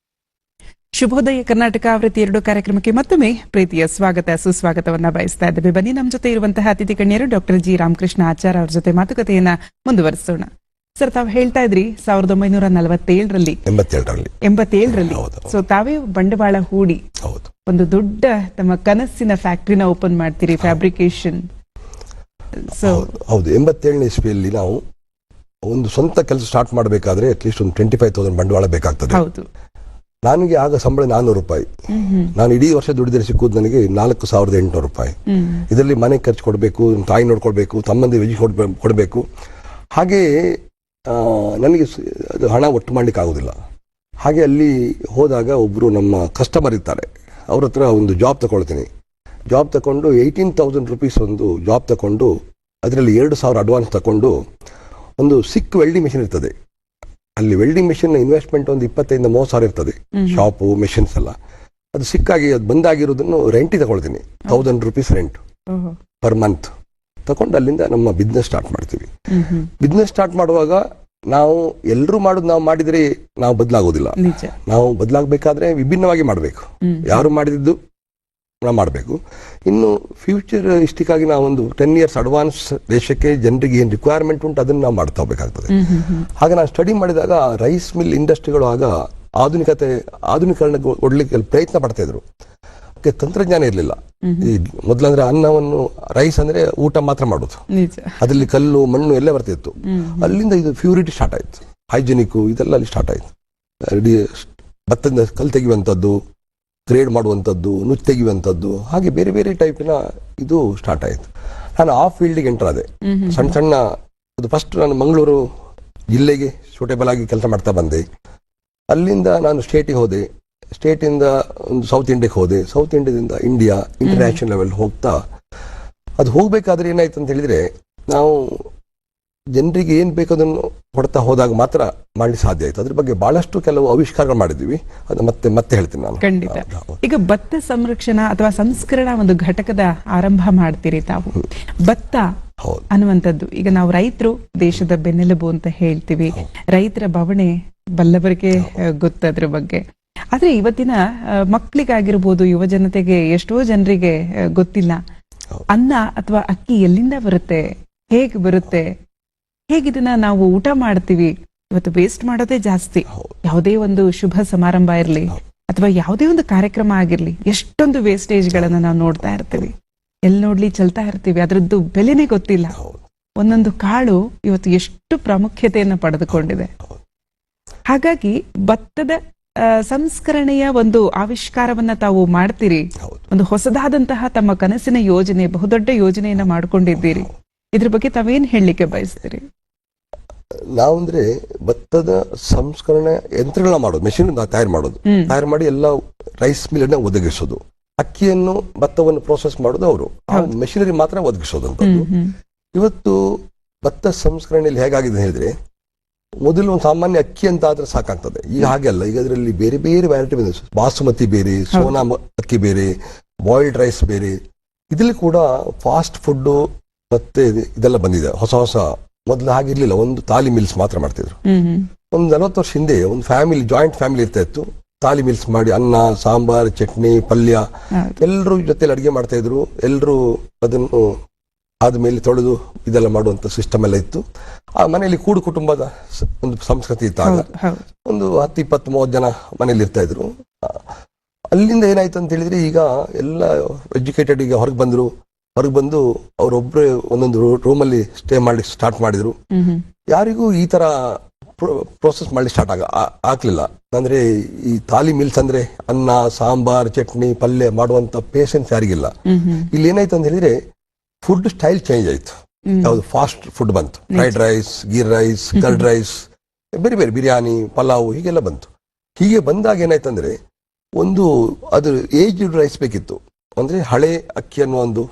Speaker 1: ಶುಭೋದಯ ಕರ್ನಾಟಕ ಆವೃತ್ತಿ 2 ಕಾರ್ಯಕ್ರಮಕ್ಕೆ ಮತ್ತೊಮ್ಮೆ ಪ್ರೀತಿಯ ಸ್ವಾಗತ ಸುಸ್ವಾಗತವನ್ನ ಬಯಸ್ತಾ ಇದ್ದೇವೆ. ಬನ್ನಿ, ನಮ್ಮ ಜೊತೆ ಇರುವಂತಹ ಅತಿಥಿ ಗಣ್ಯರು ಡಾಕ್ಟರ್ ಜಿ ರಾಮಕೃಷ್ಣ ಆಚಾರ್ ಅವ್ರ ಜೊತೆ ಮಾತುಕತೆಯನ್ನ ಮುಂದುವರಿಸೋಣ. ಸರ್, ತಾವು ಹೇಳ್ತಾ ಇದ್ರಿ 1947ರಲ್ಲಿ 87ರಲ್ಲಿ ಸೊ ತಾವೇ ಬಂಡವಾಳ ಹೂಡಿ ಒಂದು ದೊಡ್ಡ ತಮ್ಮ ಕನಸಿನ ಫ್ಯಾಕ್ಟರಿನ ಓಪನ್ ಮಾಡ್ತೀರಿ, ಫ್ಯಾಬ್ರಿಕೇಶನ್.
Speaker 3: ಹೌದು, 87ನೇ ಇಸ್ವಿಯಲ್ಲಿ ನಾವು ಒಂದು ಸ್ವಂತ ಕೆಲಸ ಸ್ಟಾರ್ಟ್ ಮಾಡಬೇಕಾದ್ರೆ ಅಟ್ಲೀಸ್ಟ್ ಒಂದು 25,000 ಬಂಡವಾಳ ಬೇಕಾಗ್ತದೆ.
Speaker 1: ಹೌದು.
Speaker 3: ನನಗೆ ಆಗ ಸಂಬಳ 400 ರೂಪಾಯಿ. ನಾನು ಇಡೀ ವರ್ಷ ದುಡಿದರೆ ಸಿಕ್ಕುದು ನನಗೆ 4,800 ರೂಪಾಯಿ. ಇದರಲ್ಲಿ ಮನೆ ಖರ್ಚು ಕೊಡಬೇಕು, ತಾಯಿ ನೋಡ್ಕೊಳ್ಬೇಕು, ತಮ್ಮಂದಿ ವೆಜಿ ಕೊಡಬೇಕು. ಹಾಗೆ ನನಗೆ ಅದು ಹಣ ಒಟ್ಟು ಮಾಡ್ಲಿಕ್ಕೆ ಆಗುದಿಲ್ಲ. ಹಾಗೆ ಅಲ್ಲಿ ಹೋದಾಗ ಒಬ್ರು ನಮ್ಮ ಕಸ್ಟಮರ್ ಇರ್ತಾರೆ, ಅವ್ರ ಹತ್ರ ಒಂದು ಜಾಬ್ ತಗೊಳ್ತೀನಿ. ಜಾಬ್ ತಗೊಂಡು 18,000 ರೂಪೀಸ್ ಒಂದು ಜಾಬ್ ತಗೊಂಡು ಅದರಲ್ಲಿ 2,000 ಅಡ್ವಾನ್ಸ್ ತಗೊಂಡು ಒಂದು ಸಿಕ್ ವೆಲ್ಡಿಂಗ್ ಮೆಷಿನ್ ಇರ್ತದೆ. ಅಲ್ಲಿ ವೆಲ್ಡಿಂಗ್ ಮೆಷಿನ್ ಇನ್ವೆಸ್ಟ್ಮೆಂಟ್ ಒಂದು 25,000 30,000 ಇರ್ತದೆ. ಶಾಪು ಮೆಷಿನ್ಸ್ ಎಲ್ಲ ಅದು ಸಿಕ್ಕಾಗಿ ಅದು ಬಂದಾಗಿರೋದನ್ನು ರೆಂಟಿಗೆ ತಗೊಳ್ತೀನಿ. 1,000 ರೂಪೀಸ್ ರೆಂಟ್ ಪರ್ ಮಂತ್ ತಗೊಂಡು ಅಲ್ಲಿಂದ ನಮ್ಮ ಬಿಸ್ನೆಸ್ ಸ್ಟಾರ್ಟ್ ಮಾಡ್ತೀವಿ. ಬಿಸ್ನೆಸ್ ಸ್ಟಾರ್ಟ್ ಮಾಡುವಾಗ ನಾವು ಎಲ್ಲರೂ ಮಾಡೋದು ನಾವು ಮಾಡಿದ್ರೆ ನಾವು ಬದಲಾಗೋದಿಲ್ಲ. ನಾವು ಬದಲಾಗಬೇಕಾದ್ರೆ ವಿಭಿನ್ನವಾಗಿ ಮಾಡಬೇಕು. ಯಾರು ಮಾಡಿದ್ದು ನಾವು ಮಾಡಬೇಕು. ಇನ್ನು ಫ್ಯೂಚರ್ ಇಷ್ಟಿಕ್ಕಾಗಿ ನಾವು ಒಂದು 10 years ಅಡ್ವಾನ್ಸ್ ದೇಶಕ್ಕೆ ಜನರಿಗೆ ಏನು ರಿಕ್ವೈರ್ಮೆಂಟ್ ಉಂಟು ಅದನ್ನು ನಾವು ಮಾಡ್ತಾ ಹೋಗ್ಬೇಕಾಗ್ತದೆ. ಹಾಗೆ ನಾನು ಸ್ಟಡಿ ಮಾಡಿದಾಗ ರೈಸ್ ಮಿಲ್ ಇಂಡಸ್ಟ್ರಿಗಳು ಆಗ ಆಧುನೀಕರಣಗೊಳ್ಳಿಕ್ಕೆ ಪ್ರಯತ್ನ ಪಡ್ತಾ ಇದ್ರು. ತಂತ್ರಜ್ಞಾನ ಇರಲಿಲ್ಲ. ಈ ಮೊದಲಂದ್ರೆ ಅನ್ನವನ್ನು ರೈಸ್ ಅಂದ್ರೆ ಊಟ ಮಾತ್ರ ಮಾಡೋದು, ಅದರಲ್ಲಿ ಕಲ್ಲು ಮಣ್ಣು ಎಲ್ಲ ಬರ್ತಿತ್ತು. ಅಲ್ಲಿಂದ ಇದು ಪ್ಯೂರಿಟಿ ಸ್ಟಾರ್ಟ್ ಆಯ್ತು. ಹೈಜಿನಿಕ್ಕು ಇದೆಲ್ಲ ಅಲ್ಲಿ ಸ್ಟಾರ್ಟ್ ಆಯಿತು. ಭತ್ತದಿಂದ ಕಲ್ ತೆಗೆಯುವಂಥದ್ದು, ಗ್ರೇಡ್ ಮಾಡುವಂಥದ್ದು, ನುಚ್ಚು ತೆಗೆಯುವಂಥದ್ದು, ಹಾಗೆ ಬೇರೆ ಬೇರೆ ಟೈಪಿನ ಇದು ಸ್ಟಾರ್ಟ್ ಆಯಿತು. ನಾನು ಆ ಫೀಲ್ಡಿಗೆ ಎಂಟರ್ ಆದೆ. ಸಣ್ಣ ಸಣ್ಣ ಅದು ಫಸ್ಟ್ ನಾನು ಮಂಗಳೂರು ಜಿಲ್ಲೆಗೆ ಸೂಟೇಬಲ್ ಆಗಿ ಕೆಲಸ ಮಾಡ್ತಾ ಬಂದೆ. ಅಲ್ಲಿಂದ ನಾನು ಸ್ಟೇಟಿಗೆ ಹೋದೆ, ಸ್ಟೇಟಿಂದ ಒಂದು ಸೌತ್ ಇಂಡಿಯಾಕ್ಕೆ ಹೋದೆ, ಸೌತ್ ಇಂಡಿಯಾದಿಂದ ಇಂಡಿಯಾ ಇಂಟರ್ನ್ಯಾಷನಲ್ ಲೆವೆಲ್ ಹೋಗ್ತಾ ಅದು ಹೋಗ್ಬೇಕಾದ್ರೆ ಏನಾಯ್ತು ಅಂತ ಹೇಳಿದ್ರೆ, ನಾವು ಜನರಿಗೆ ಏನ್ ಬೇಕದನ್ನು ಕೊಡ್ತಾ ಹೋದಾಗ ಮಾತ್ರ ಮಾಡಲಿಕ್ಕೆ ಸಾಧ್ಯ ಆಯ್ತು. ಅದ್ರ ಬಗ್ಗೆ ಬಹಳಷ್ಟು ಕೆಲವು ಆವಿಷ್ಕಾರಗಳು ಮಾಡಿದ್ವಿ, ಅದು ಮತ್ತೆ ಹೇಳ್ತೀನಿ ನಾನು.
Speaker 1: ಖಂಡಿತ. ಈಗ ಭತ್ತ ಸಂರಕ್ಷಣಾ ಅಥವಾ ಸಂಸ್ಕರಣಾ ಒಂದು ಘಟಕದ ಆರಂಭ ಮಾಡ್ತೀರಿ ತಾವು. ಭತ್ತ ಅನ್ನುವಂಥದ್ದು ಈಗ ನಾವು ರೈತರು ದೇಶದ ಬೆನ್ನೆಲುಬು ಅಂತ ಹೇಳ್ತೀವಿ. ರೈತರ ಬವಣೆ ಬಲ್ಲವರಿಗೆ ಗೊತ್ತದ್ರ ಬಗ್ಗೆ. ಆದ್ರೆ ಇವತ್ತಿನ ಮಕ್ಕಳಿಗಾಗಿರ್ಬೋದು, ಯುವ ಜನತೆಗೆ, ಎಷ್ಟೋ ಜನರಿಗೆ ಗೊತ್ತಿಲ್ಲ ಅನ್ನ ಅಥವಾ ಅಕ್ಕಿ ಎಲ್ಲಿಂದ ಬರುತ್ತೆ, ಹೇಗೆ ಬರುತ್ತೆ, ಹೇಗಿದನ್ನ ನಾವು ಊಟ ಮಾಡ್ತೀವಿ. ಇವತ್ತು ವೇಸ್ಟ್ ಮಾಡೋದೇ ಜಾಸ್ತಿ. ಯಾವುದೇ ಒಂದು ಶುಭ ಸಮಾರಂಭ ಇರಲಿ ಅಥವಾ ಯಾವುದೇ ಒಂದು ಕಾರ್ಯಕ್ರಮ ಆಗಿರ್ಲಿ, ಎಷ್ಟೊಂದು ವೇಸ್ಟೇಜ್ ಗಳನ್ನ ನಾವು ನೋಡ್ತಾ ಇರ್ತೀವಿ, ಎಲ್ಲಿ ನೋಡ್ಲಿ ಚಲ್ತಾ ಇರ್ತೀವಿ, ಅದ್ರದ್ದು ಬೆಲೆನೇ ಗೊತ್ತಿಲ್ಲ. ಒಂದೊಂದು ಕಾಳು ಇವತ್ತು ಎಷ್ಟು ಪ್ರಾಮುಖ್ಯತೆಯನ್ನ ಪಡೆದುಕೊಂಡಿದೆ. ಹಾಗಾಗಿ ಭತ್ತದ ಸಂಸ್ಕರಣೆಯ ಒಂದು ಆವಿಷ್ಕಾರವನ್ನ ತಾವು ಮಾಡ್ತೀರಿ. ಒಂದು ಹೊಸದಾದಂತಹ ತಮ್ಮ ಕನಸಿನ ಯೋಜನೆ, ಬಹುದೊಡ್ಡ ಯೋಜನೆಯನ್ನ ಮಾಡ್ಕೊಂಡಿದ್ದೀರಿ. ಇದ್ರ ಬಗ್ಗೆ ತಾವೇನ್ ಹೇಳಲಿಕ್ಕೆ ಬಯಸ್ತೀರಿ?
Speaker 3: ನಾವಂದ್ರೆ ಭತ್ತದ ಸಂಸ್ಕರಣೆ ಯಂತ್ರಗಳನ್ನ ಮಾಡೋದು, ಮೆಷಿನ್ ತಯಾರು ಮಾಡಿ ಎಲ್ಲ ರೈಸ್ ಮಿಲ್ ಅನ್ನ ಒದಗಿಸೋದು. ಅಕ್ಕಿಯನ್ನು ಭತ್ತವನ್ನು ಪ್ರೋಸೆಸ್ ಮಾಡೋದು ಅವರು, ಮೆಷಿನರಿ ಮಾತ್ರ ಒದಗಿಸೋದಂಥದ್ದು. ಇವತ್ತು ಭತ್ತ ಸಂಸ್ಕರಣೆಯಲ್ಲಿ ಹೇಗಾಗಿದೆ ಹೇಳಿದ್ರೆ, ಮೊದಲು ಒಂದು ಸಾಮಾನ್ಯ ಅಕ್ಕಿ ಅಂತ ಆದ್ರೆ ಸಾಕಾಗ್ತದೆ. ಈಗ ಹಾಗೆ ಅಲ್ಲ. ಈಗ ಅದರಲ್ಲಿ ಬೇರೆ ಬೇರೆ ವ್ಯಾರೈಟಿ ಬಂದಿದೆ. ಬಾಸುಮತಿ ಬೇರೆ, ಸೋನಾ ಅಕ್ಕಿ ಬೇರೆ, ಬಾಯ್ಲ್ಡ್ ರೈಸ್ ಬೇರೆ. ಇದ್ರಲ್ಲಿ ಕೂಡ ಫಾಸ್ಟ್ ಫುಡ್ ಮತ್ತೆ ಇದೆಲ್ಲ ಬಂದಿದೆ ಹೊಸ ಹೊಸ. ಮೊದಲು ಹಾಗಿರ್ಲಿಲ್ಲ, ಒಂದು ತಾಲಿ ಮಿಲ್ಸ್ ಮಾತ್ರ ಮಾಡ್ತಿದ್ರು. ಒಂದು 40 ವರ್ಷ ಹಿಂದೆ ಒಂದು ಫ್ಯಾಮಿಲಿ, ಜಾಯಿಂಟ್ ಫ್ಯಾಮಿಲಿ ಇರ್ತಾ ಇತ್ತು. ತಾಲಿ ಮಿಲ್ಸ್ ಮಾಡಿ ಅನ್ನ, ಸಾಂಬಾರ್, ಚಟ್ನಿ, ಪಲ್ಯ ಎಲ್ಲರೂ ಜೊತೆಲಿ ಅಡಿಗೆ ಮಾಡ್ತಾ ಇದ್ರು. ಎಲ್ಲರೂ ಅದನ್ನು ಆದ್ಮೇಲೆ ತೊಳೆದು ಇದೆಲ್ಲ ಮಾಡುವಂತ ಸಿಸ್ಟಮ್ ಎಲ್ಲ ಇತ್ತು. ಆ ಮನೆಯಲ್ಲಿ ಕೂಡು ಕುಟುಂಬದ ಒಂದು ಸಂಸ್ಕೃತಿ ಇದ್ದಾಗ ಒಂದು 10, 20, 30 ಜನ ಮನೇಲಿ ಇರ್ತಾ ಇದ್ರು. ಅಲ್ಲಿಂದ ಏನಾಯ್ತು ಅಂತ ಹೇಳಿದ್ರೆ, ಈಗ ಎಲ್ಲ ಎಜುಕೇಟೆಡ್ ಈಗ ಹೊರಗೆ ಬಂದು ಅವರೊಬ್ಬರೇ ಒಂದೊಂದು ರೂಮಲ್ಲಿ ಸ್ಟೇ ಮಾಡಿ ಸ್ಟಾರ್ಟ್ ಮಾಡಿದ್ರು. ಯಾರಿಗೂ ಈ ತರ ಪ್ರೋಸೆಸ್ ಮಾಡಿ ಸ್ಟಾರ್ಟ್ ಆಗ್ಲಿಲ್ಲ. ಅಂದ್ರೆ ಈ ತಾಲಿ ಮಿಲ್ಸ್ ಅಂದ್ರೆ ಅನ್ನ, ಸಾಂಬಾರ್, ಚಟ್ನಿ, ಪಲ್ಯ ಮಾಡುವಂತ ಪೇಷನ್ಸ್ ಯಾರಿಗಿಲ್ಲ. ಇಲ್ಲಿ ಏನಾಯ್ತು ಅಂತ ಹೇಳಿದ್ರೆ, ಫುಡ್ ಸ್ಟೈಲ್ ಚೇಂಜ್ ಆಯ್ತು. ಯಾವ್ದು ಫಾಸ್ಟ್ ಫುಡ್ ಬಂತು, ಫ್ರೈಡ್ ರೈಸ್, ಗೀರ್ ರೈಸ್, ಕರ್ಡ್ ರೈಸ್, ಬೇರೆ ಬೇರೆ ಬಿರಿಯಾನಿ, ಪಲಾವ್ ಹೀಗೆಲ್ಲ ಬಂತು. ಹೀಗೆ ಬಂದಾಗ ಏನಾಯ್ತಂದ್ರೆ, ಒಂದು ಅದ್ರ ಏಜ್ ರೈಸ್ ಬೇಕಿತ್ತು. ಅಂದ್ರೆ ಹಳೆ ಅಕ್ಕಿ ಅನ್ನೋ ಒಂದು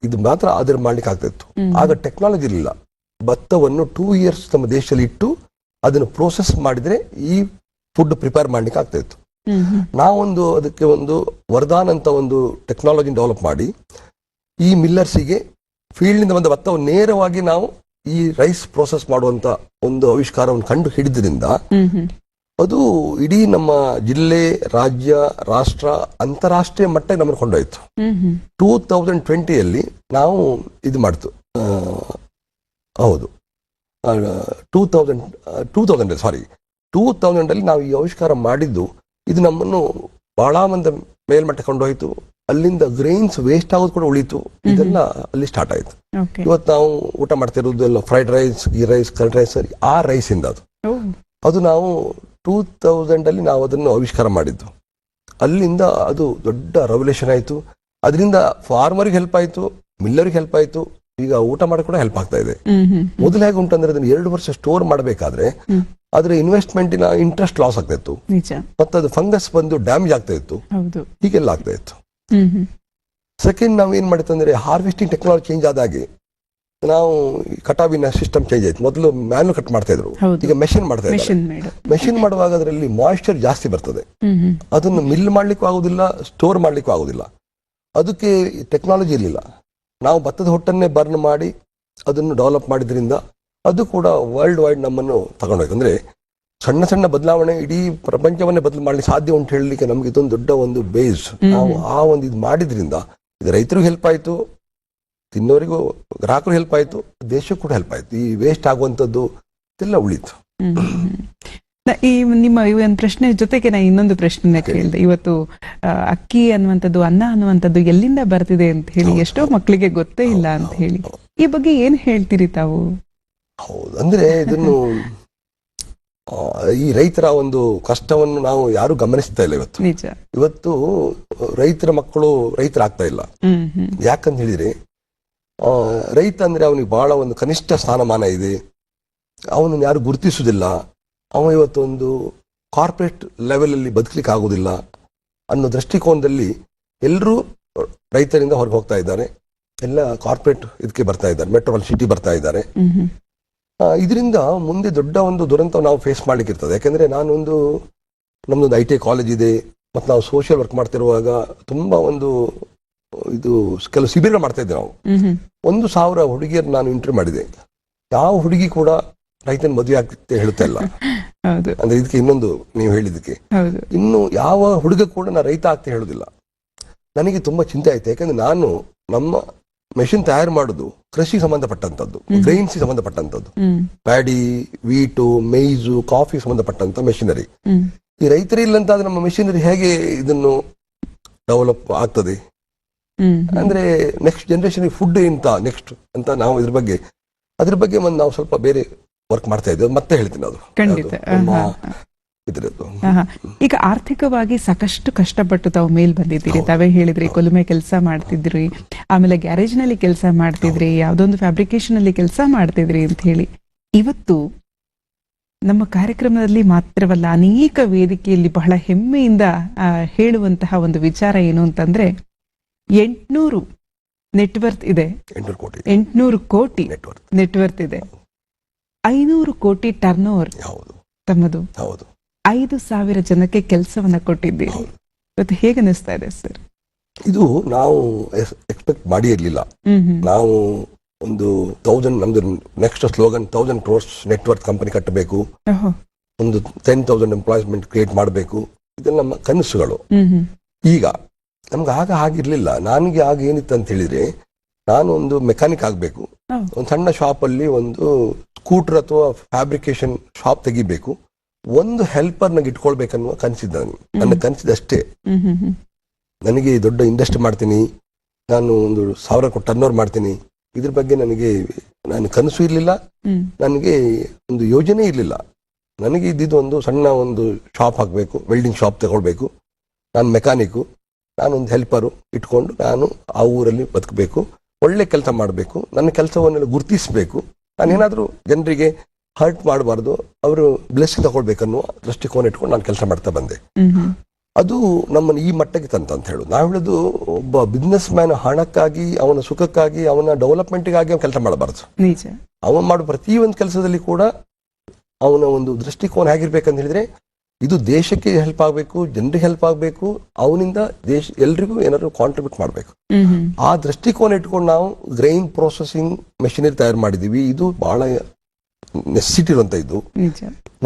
Speaker 3: ಇದು ಮಾತ್ರ ಅದ್ರ ಮಾಡ್ಲಿಕ್ಕೆ ಆಗ್ತಾ ಇತ್ತು. ಆಗ ಟೆಕ್ನಾಲಜಿ ಇರಲಿಲ್ಲ. ಭತ್ತವನ್ನು 2 years ನಮ್ಮ ದೇಶದಲ್ಲಿ ಇಟ್ಟು ಅದನ್ನು ಪ್ರೋಸೆಸ್ ಮಾಡಿದ್ರೆ ಈ ಫುಡ್ ಪ್ರಿಪೇರ್ ಮಾಡ್ಲಿಕ್ಕೆ ಆಗ್ತಾ ಇತ್ತು. ನಾವೊಂದು ಅದಕ್ಕೆ ಒಂದು ವರದಾನ್ ಅಂತ ಒಂದು ಟೆಕ್ನಾಲಜಿ ಡೆವಲಪ್ ಮಾಡಿ, ಈ ಮಿಲ್ಲರ್ಸಿಗೆ ಫೀಲ್ಡ್ ನಿಂದ ಬಂದ ಭತ್ತವನ್ನು ನೇರವಾಗಿ ನಾವು ಈ ರೈಸ್ ಪ್ರೋಸೆಸ್ ಮಾಡುವಂತ ಒಂದು ಆವಿಷ್ಕಾರವನ್ನು ಕಂಡು ಹಿಡಿದ್ರಿಂದ ಅದು ಇಡೀ ನಮ್ಮ ಜಿಲ್ಲೆ, ರಾಜ್ಯ, ರಾಷ್ಟ್ರ, ಅಂತಾರಾಷ್ಟ್ರೀಯ ಮಟ್ಟಕ್ಕೆ ನಮ್ಮನ್ನು ಕೊಂಡೊಯ್ತು. 2020ಯಲ್ಲಿ ನಾವು ಇದು ಮಾಡ್ತು. ಹೌದು, 2000 ನಾವು ಈ ಆವಿಷ್ಕಾರ ಮಾಡಿದ್ದು, ಇದು ನಮ್ಮನ್ನು ಬಹಳ ಮಂದಿ ಮೇಲ್ಮಟ್ಟ ಕೊಂಡೋಯ್ತು. ಅಲ್ಲಿಂದ ಗ್ರೈನ್ಸ್ ವೇಸ್ಟ್ ಆಗೋದು ಕೂಡ ಉಳಿತು. ಇದೆಲ್ಲ ಅಲ್ಲಿ ಸ್ಟಾರ್ಟ್ ಆಯ್ತು. ಇವತ್ತು ನಾವು ಊಟ ಮಾಡ್ತಿರೋದು ಎಲ್ಲ fried rice, ghee rice, curd rice, ಆ ರೈಸ್ ಇಂದ ಅದು ನಾವು 2000 ನಾವು ಅದನ್ನು ಆವಿಷ್ಕಾರ ಮಾಡಿದ್ದು. ಅಲ್ಲಿಂದ ಅದು ದೊಡ್ಡ ರೆವಲ್ಯೂಷನ್ ಆಯ್ತು. ಅದರಿಂದ ಫಾರ್ಮರ್ಗೆ ಹೆಲ್ಪ್ ಆಯ್ತು, ಮಿಲ್ಲರ್ಗೆ ಹೆಲ್ಪ್ ಆಯ್ತು. ಈಗ ಊಟ ಮಾಡಿ ಕೂಡ ಹೆಲ್ಪ್ ಆಗ್ತಾ ಇದೆ. ಮೊದಲು ಹೇಗೆ ಉಂಟಂದ್ರೆ, ಅದನ್ನು 2 ವರ್ಷ ಸ್ಟೋರ್ ಮಾಡಬೇಕಾದ್ರೆ ಅದ್ರ ಇನ್ವೆಸ್ಟ್ಮೆಂಟಿನ ಇಂಟ್ರೆಸ್ಟ್ ಲಾಸ್ ಆಗ್ತಾ ಇತ್ತು, ಮತ್ತೆ ಅದು ಫಂಗಸ್ ಬಂದು ಡ್ಯಾಮೇಜ್ ಆಗ್ತಾ ಇತ್ತು, ಹೀಗೆಲ್ಲ ಆಗ್ತಾ ಇತ್ತು. ಸೆಕೆಂಡ್ ನಾವು ಏನ್ ಮಾಡಿತ್ತಂದ್ರೆ, ಹಾರ್ವೆಸ್ಟಿಂಗ್ ಟೆಕ್ನಾಲಜಿ ಚೇಂಜ್ ಆದಾಗೆ ನಾವು ಕಟಾವಿನ ಸಿಸ್ಟಮ್ ಚೇಂಜ್ ಆಯ್ತು. ಮೊದಲು ಮ್ಯಾನ್ಯಲ್ ಕಟ್ ಮಾಡ್ತಾ ಇದ್ರು, ಈಗ ಮೆಷಿನ್ ಮಾಡ್ತಾ ಇದ್ದಾರೆ. ಮೆಷಿನ್ ಮಾಡುವಾಗ ಅದರಲ್ಲಿ ಮಾಯಿಶ್ಚರ್ ಜಾಸ್ತಿ ಬರ್ತದೆ. ಅದನ್ನು ಮಿಲ್ ಮಾಡ್ಲಿಕ್ಕೂ ಆಗುದಿಲ್ಲ, ಸ್ಟೋರ್ ಮಾಡ್ಲಿಕ್ಕೂ ಆಗುದಿಲ್ಲ. ಅದಕ್ಕೆ ಟೆಕ್ನಾಲಜಿ ಇರಲಿಲ್ಲ. ನಾವು ಭತ್ತದ ಹೊಟ್ಟನ್ನೇ ಬರ್ನ್ ಮಾಡಿ ಅದನ್ನು ಡೆವಲಪ್ ಮಾಡಿದ್ರಿಂದ ಅದು ಕೂಡ ವರ್ಲ್ಡ್ ವೈಡ್ ನಮ್ಮನ್ನು ತಗೊಂಡೋಯ್ತು. ಅಂದ್ರೆ ಸಣ್ಣ ಸಣ್ಣ ಬದಲಾವಣೆ ಇಡೀ ಪ್ರಪಂಚವನ್ನೇ ಬದಲು ಮಾಡ್ಲಿಕ್ಕೆ ಸಾಧ್ಯ ಉಂಟು ಹೇಳಲಿಕ್ಕೆ ನಮ್ಗೆ ಇದೊಂದು ದೊಡ್ಡ ಒಂದು ಬೇಸ್. ನಾವು ಆ ಒಂದು ಇದು ಮಾಡಿದ್ರಿಂದ ಇದು ರೈತರಿಗೂ ಹೆಲ್ಪ್ ಆಯ್ತು, ತಿನ್ನೋರಿಗೂ ಗ್ರಾಹಕರು ಹೆಲ್ಪ್ ಆಯ್ತು, ದೇಶಕ್ಕೂ ಕೂಡ ಹೆಲ್ಪ್ ಆಯ್ತು. ಈ ವೇಸ್ಟ್ ಆಗುವಂತದ್ದು ಇದೆಲ್ಲ ಉಳಿತು.
Speaker 1: ಈ ನಿಮ್ಮ ಒಂದು ಪ್ರಶ್ನೆ ಜೊತೆಗೆ ನಾ ಇನ್ನೊಂದು ಪ್ರಶ್ನೆ ಕೇಳಿದೆ. ಇವತ್ತು ಅಕ್ಕಿ ಅನ್ನುವಂಥದ್ದು, ಅನ್ನ ಅನ್ನುವಂಥದ್ದು ಎಲ್ಲಿಂದ ಬರ್ತಿದೆ ಅಂತ ಹೇಳಿ ಎಷ್ಟೋ ಮಕ್ಕಳಿಗೆ ಗೊತ್ತೇ ಇಲ್ಲ ಅಂತ ಹೇಳಿ, ಈ ಬಗ್ಗೆ ಏನ್ ಹೇಳ್ತೀರಿ ತಾವು?
Speaker 3: ಹೌದು, ಅಂದ್ರೆ ಇದನ್ನು ಈ ರೈತರ ಒಂದು ಕಷ್ಟವನ್ನು ನಾವು ಯಾರು ಗಮನಿಸ್ತಾ ಇಲ್ಲ ಇವತ್ತು.
Speaker 1: ನಿಜ.
Speaker 3: ಇವತ್ತು ರೈತರ ಮಕ್ಕಳು ರೈತರಾಗ್ತಾ ಇಲ್ಲ. ಯಾಕಂತ ಹೇಳಿದ್ರೆ ರೈತ ಅಂದ್ರೆ ಅವನಿಗೆ ಬಹಳ ಒಂದು ಕನಿಷ್ಠ ಸ್ಥಾನಮಾನ ಇದೆ, ಅವನನ್ನು ಯಾರು ಗುರುತಿಸುವುದಿಲ್ಲ, ಅವ ಇವತ್ತೊಂದು ಕಾರ್ಪೊರೇಟ್ ಲೆವೆಲ್ ಅಲ್ಲಿ ಬದುಕಲಿಕ್ಕೆ ಆಗುದಿಲ್ಲ ಅನ್ನೋ ದೃಷ್ಟಿಕೋನದಲ್ಲಿ ಎಲ್ಲರೂ ರೈತರಿಂದ ಹೊರಗೆ ಹೋಗ್ತಾ ಇದ್ದಾರೆ. ಎಲ್ಲ ಕಾರ್ಪೊರೇಟ್ ಇದಕ್ಕೆ ಬರ್ತಾ ಇದ್ದಾರೆ, ಮೆಟ್ರೋಪಾಲಿಟನ್ ಸಿಟಿ ಬರ್ತಾ ಇದ್ದಾರೆ. ಇದರಿಂದ ಮುಂದೆ ದೊಡ್ಡ ಒಂದು ದುರಂತ ನಾವು ಫೇಸ್ ಮಾಡ್ಲಿಕ್ಕೆ ಇರ್ತದೆ. ಯಾಕಂದ್ರೆ ನಮ್ದೊಂದು ITI ಕಾಲೇಜ್ ಇದೆ, ಮತ್ತು ನಾವು ಸೋಷಿಯಲ್ ವರ್ಕ್ ಮಾಡ್ತಿರುವಾಗ ತುಂಬಾ ಇದು ಕೆಲವು ಶಿಬಿರ ಮಾಡ್ತಾ ಇದ್ದೆ ನಾವು. 1,000 ಹುಡುಗಿಯರು ನಾನು ಇಂಟರ್ವ್ಯೂ ಮಾಡಿದೆ. ಯಾವ ಹುಡುಗಿ ಕೂಡ ರೈತನ ಮದುವೆ ಆಗ್ತಿತ್ತೆ ಹೇಳ್ತಾ ಇಲ್ಲ. ಅಂದ್ರೆ ಇದಕ್ಕೆ ಇನ್ನೊಂದು ನೀವು ಹೇಳಿದಕ್ಕೆ ಇನ್ನು ಯಾವ ಹುಡುಗ ಕೂಡ ನಾ ರೈತ ಆಗ್ತಾ ಹೇಳುದಿಲ್ಲ. ನನಗೆ ತುಂಬಾ ಚಿಂತೆ ಆಯ್ತು. ಯಾಕಂದ್ರೆ ನಮ್ಮ ಮೆಷಿನ್ ತಯಾರು ಮಾಡುದು ಕೃಷಿ ಸಂಬಂಧಪಟ್ಟಂತದ್ದು, ಗ್ರೈನ್ಸ್ ಸಂಬಂಧಪಟ್ಟಂತದ್ದು, ಪ್ಯಾಡಿ, ವೀಟು, ಮೇಯ್ಸು, ಕಾಫಿ ಸಂಬಂಧಪಟ್ಟಂತ ಮೆಷಿನರಿ. ಈ ರೈತರು ಇಲ್ಲ ಅಂತ ನಮ್ಮ ಮೆಷಿನರಿ ಹೇಗೆ ಇದನ್ನು ಡೆವಲಪ್ ಆಗ್ತದೆ? ಅಂದ್ರೆ ನೆಕ್ಸ್ಟ್ ಜನರೇಷನ್ ಫುಡ್ ಎಂತ ನೆಕ್ಸ್ಟ್ ಅಂತ ನಾವು ಅದ್ರ ಬಗ್ಗೆ ನಾವು ಸ್ವಲ್ಪ ಬೇರೆ ವರ್ಕ್ ಮಾಡ್ತಾ ಇದ್ದೇವೆ. ಮತ್ತೆ ಹೇಳ್ತೀನಿ ಅದು
Speaker 1: ಖಂಡಿತ. ಈಗ ಆರ್ಥಿಕವಾಗಿ ಸಾಕಷ್ಟು ಕಷ್ಟಪಟ್ಟು ತಾವು ಮೇಲ್ ಬಂದಿದ್ದೀರಿ. ತಾವೇ ಹೇಳಿದ್ರಿ ಕೊಲುಮೆ ಕೆಲಸ ಮಾಡ್ತಿದ್ರಿ, ಆಮೇಲೆ ಗ್ಯಾರೇಜ್ ನಲ್ಲಿ ಕೆಲಸ ಮಾಡ್ತಿದ್ರಿ, ಯಾವ್ದೊಂದು ಫ್ಯಾಬ್ರಿಕೇಶನ್ ಅಲ್ಲಿ ಕೆಲಸ ಮಾಡ್ತಿದ್ರಿ ಅಂತ ಹೇಳಿ ಇವತ್ತು ನಮ್ಮ ಕಾರ್ಯಕ್ರಮದಲ್ಲಿ ಮಾತ್ರವಲ್ಲ ಅನೇಕ ವೇದಿಕೆಯಲ್ಲಿ ಬಹಳ ಹೆಮ್ಮೆಯಿಂದ ಹೇಳುವಂತಹ ಒಂದು ವಿಚಾರ ಏನು ಅಂತಂದ್ರೆ 800 ನೆಟ್ವರ್ತ್ ಇದೆ, 800 ಕೋಟಿ ನೆಟ್ವರ್ತ್ ಇದೆ, 500 ಕೋಟಿ ಟರ್ನ್ ಓವರ್ ತಮ್ಮದು, 5,000 ಜನಕ್ಕೆ ಕೆಲಸವನ್ನ ಕೊಟ್ಟಿದ್ದೀರಿ. ಇವತ್ತು ಹೇಗೆ ಅನಿಸ್ತಾ ಇದೆ ಸರ್?
Speaker 3: ಇದು ನಾವು ಎಕ್ಸ್ಪೆಕ್ಟ್ ಮಾಡಿ ಇರ್ಲಿಲ್ಲ. ನಾವು ಒಂದು 1000 ನಮ್ದು next slogan 1000 crores network company ಕಟ್ಟಬೇಕು, ಒಂದು 10,000 ಎಂಪ್ಲಾಯ್ಮೆಂಟ್ ಕ್ರಿಯೇಟ್ ಮಾಡಬೇಕು, ಇದೆಲ್ಲ ನಮ್ಮ ಕನಸುಗಳು. ಈಗ ನಮ್ಗೆ ಆಗಿರ್ಲಿಲ್ಲ. ನನಗೆ ಆಗ ಏನಿತ್ತು ಅಂತ ಹೇಳಿದ್ರೆ, ನಾನು ಒಂದು ಮೆಕ್ಯಾನಿಕ್ ಆಗ್ಬೇಕು, ಒಂದು ಸಣ್ಣ ಶಾಪ್ ಅಲ್ಲಿ ಒಂದು ಸ್ಕೂಟರ್ ಅಥವಾ ಫ್ಯಾಬ್ರಿಕೇಶನ್ ಶಾಪ್ ತೆಗಿಬೇಕು, ಒಂದು ಹೆಲ್ಪರ್ ನಂಗೆ ಇಟ್ಕೊಳ್ಬೇಕನ್ನುವ ಕನಸಿದ್ದ ನನ್ನ ಕನಸಿದಷ್ಟೇ. ನನಗೆ ದೊಡ್ಡ ಇಂಡಸ್ಟ್ರಿ ಮಾಡ್ತೀನಿ, ನಾನು ಒಂದು 1,000 ಟರ್ನ್ ಓವರ್ ಮಾಡ್ತೀನಿ, ಇದ್ರ ಬಗ್ಗೆ ನಾನು ಕನಸು ಇರ್ಲಿಲ್ಲ, ನನಗೆ ಒಂದು ಯೋಜನೆ ಇರ್ಲಿಲ್ಲ. ನನಗೆ ಇದ್ದಿದ್ದು ಒಂದು ಸಣ್ಣ ಒಂದು ಶಾಪ್ ಹಾಕಬೇಕು, ವೆಲ್ಡಿಂಗ್ ಶಾಪ್ ತಗೊಳ್ಬೇಕು, ನಾನು ಮೆಕ್ಯಾನಿಕ್ಕು, ನಾನೊಂದು ಹೆಲ್ಪರು ಇಟ್ಕೊಂಡು ನಾನು ಆ ಊರಲ್ಲಿ ಬದುಕಬೇಕು, ಒಳ್ಳೆ ಕೆಲಸ ಮಾಡಬೇಕು, ನನ್ನ ಕೆಲಸವನ್ನೆಲ್ಲ ಗುರುತಿಸಬೇಕು, ನಾನೇನಾದ್ರೂ ಜನರಿಗೆ ಹರ್ಟ್ ಮಾಡಬಾರ್ದು, ಅವರು ಬ್ಲೆಸ್ಸಿಂಗ್ ತಗೊಳ್ಬೇಕನ್ನುವ ದೃಷ್ಟಿಕೋನ ಇಟ್ಕೊಂಡು ನಾನು ಕೆಲಸ ಮಾಡ್ತಾ ಬಂದೆ. ಅದು ನಮ್ಮನ್ನು ಈ ಮಟ್ಟಕ್ಕೆ ತಂತ ಹೇಳುದು. ನಾವು ಹೇಳುದು, ಒಬ್ಬ ಬಿಸ್ನೆಸ್ ಮ್ಯಾನ್ ಹಣಕ್ಕಾಗಿ, ಅವನ ಸುಖಕ್ಕಾಗಿ, ಅವನ ಡೆವಲಪ್ಮೆಂಟ್ಗಾಗಿ ಅವನು ಕೆಲಸ ಮಾಡಬಾರ್ದು. ಅವನು ಮಾಡುವ ಪ್ರತಿಯೊಂದು ಕೆಲಸದಲ್ಲಿ ಕೂಡ ಅವನ ಒಂದು ದೃಷ್ಟಿಕೋನ ಹೇಗಿರ್ಬೇಕಂತ ಹೇಳಿದ್ರೆ, ಇದು ದೇಶಕ್ಕೆ ಹೆಲ್ಪ್ ಆಗಬೇಕು, ಜನರಿಗೆ ಹೆಲ್ಪ್ ಆಗಬೇಕು, ಅವನಿಂದ ಎಲ್ರಿಗೂ ಏನಾದ್ರು ಕಾಂಟ್ರಿಬ್ಯೂಟ್ ಮಾಡಬೇಕು. ಆ ದೃಷ್ಟಿಕೋನ ಇಟ್ಕೊಂಡು ನಾವು ಗ್ರೈನ್ ಪ್ರೊಸೆಸಿಂಗ್ ಮೆಷಿನರಿ ತಯಾರು ಮಾಡಿದೀವಿ. ಇದು ಬಹಳ ನೆಸೆಸಿಟಿ ಇರುವಂತ ಇದು.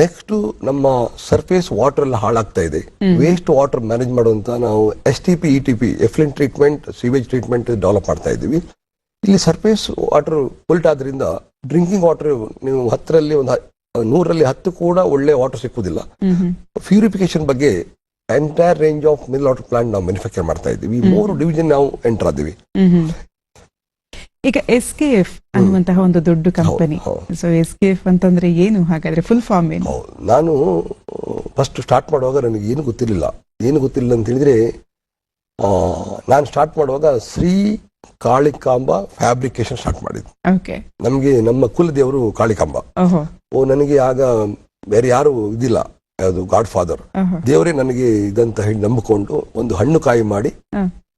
Speaker 3: ನೆಕ್ಸ್ಟ್ ನಮ್ಮ ಸರ್ಫೇಸ್ ವಾಟರ್ ಎಲ್ಲ ಹಾಳಾಗ್ತಾ ಇದೆ, ವೇಸ್ಟ್ ವಾಟರ್ ಮ್ಯಾನೇಜ್ ಮಾಡುವಂತ ನಾವು STP ETP effluent treatment, sewage treatment develop ಮಾಡ್ತಾ ಇದ್ದೀವಿ. ಇಲ್ಲಿ ಸರ್ಫೇಸ್ ವಾಟರ್ ಪೊಲ್ಟ್ ಆದ್ರಿಂದ ಡ್ರಿಂಕಿಂಗ್ ವಾಟರ್ ನೀವು 10ರಲ್ಲಿ ಒಂದು 100ರಲ್ಲಿ 10 ಕೂಡ ಒಳ್ಳೆ ವಾಟರ್ ಸಿಕ್ಕುದಿಲ್ಲ. ಪ್ಯೂರಿಫಿಕೇಶನ್ ಬಗ್ಗೆ entire range of mineral water plant ನಾವು ಮ್ಯಾನುಫ್ಯಾಕ್ಚರ್ ಮಾಡ್ತಾ ಇದ್ದೀವಿ. 3 ಡಿವಿಷನ್ ನಾವು ಎಂಟರ್ ಆದ್ದೀವಿ.
Speaker 1: ಈಗ SKF ಅನ್ನುವಂತಹ ಒಂದು ದೊಡ್ಡ ಕಂಪನಿ. ಸೊ SKF ಅಂತಂದ್ರೆ ಏನು ಹಾಗಾದ್ರೆ ಫುಲ್ ಫಾರ್ಮ್ ಏನು?
Speaker 3: ನಾನು ಫಸ್ಟ್ ಸ್ಟಾರ್ಟ್ ಮಾಡುವಾಗ ನನಗೆ ಏನು ಗೊತ್ತಿರಲಿಲ್ಲ ಅಂತ ಹೇಳಿದ್ರೆ, ನಾನು ಸ್ಟಾರ್ಟ್ ಮಾಡುವಾಗ ಶ್ರೀ ಕಾಳಿಕಾಂಬ ಫ್ಯಾಬ್ರಿಕೇಶನ್ ಸ್ಟಾರ್ಟ್ ಮಾಡಿದ್ವಿ. ನಮ್ಗೆ ನಮ್ಮ ಕುಲದೇವರು ಕಾಳಿಕಾಂಬ. ನನಗೆ ಆಗ ಬೇರೆ ಯಾರು ಇದಿಲ್ಲ, ಯಾವುದು ಗಾಡ್ ಫಾದರ್ ದೇವರೇ ನನಗೆ ಇದಂತ ಹೇಳಿ ನಂಬಿಕೊಂಡು ಒಂದು ಹಣ್ಣು ಕಾಯಿ ಮಾಡಿ,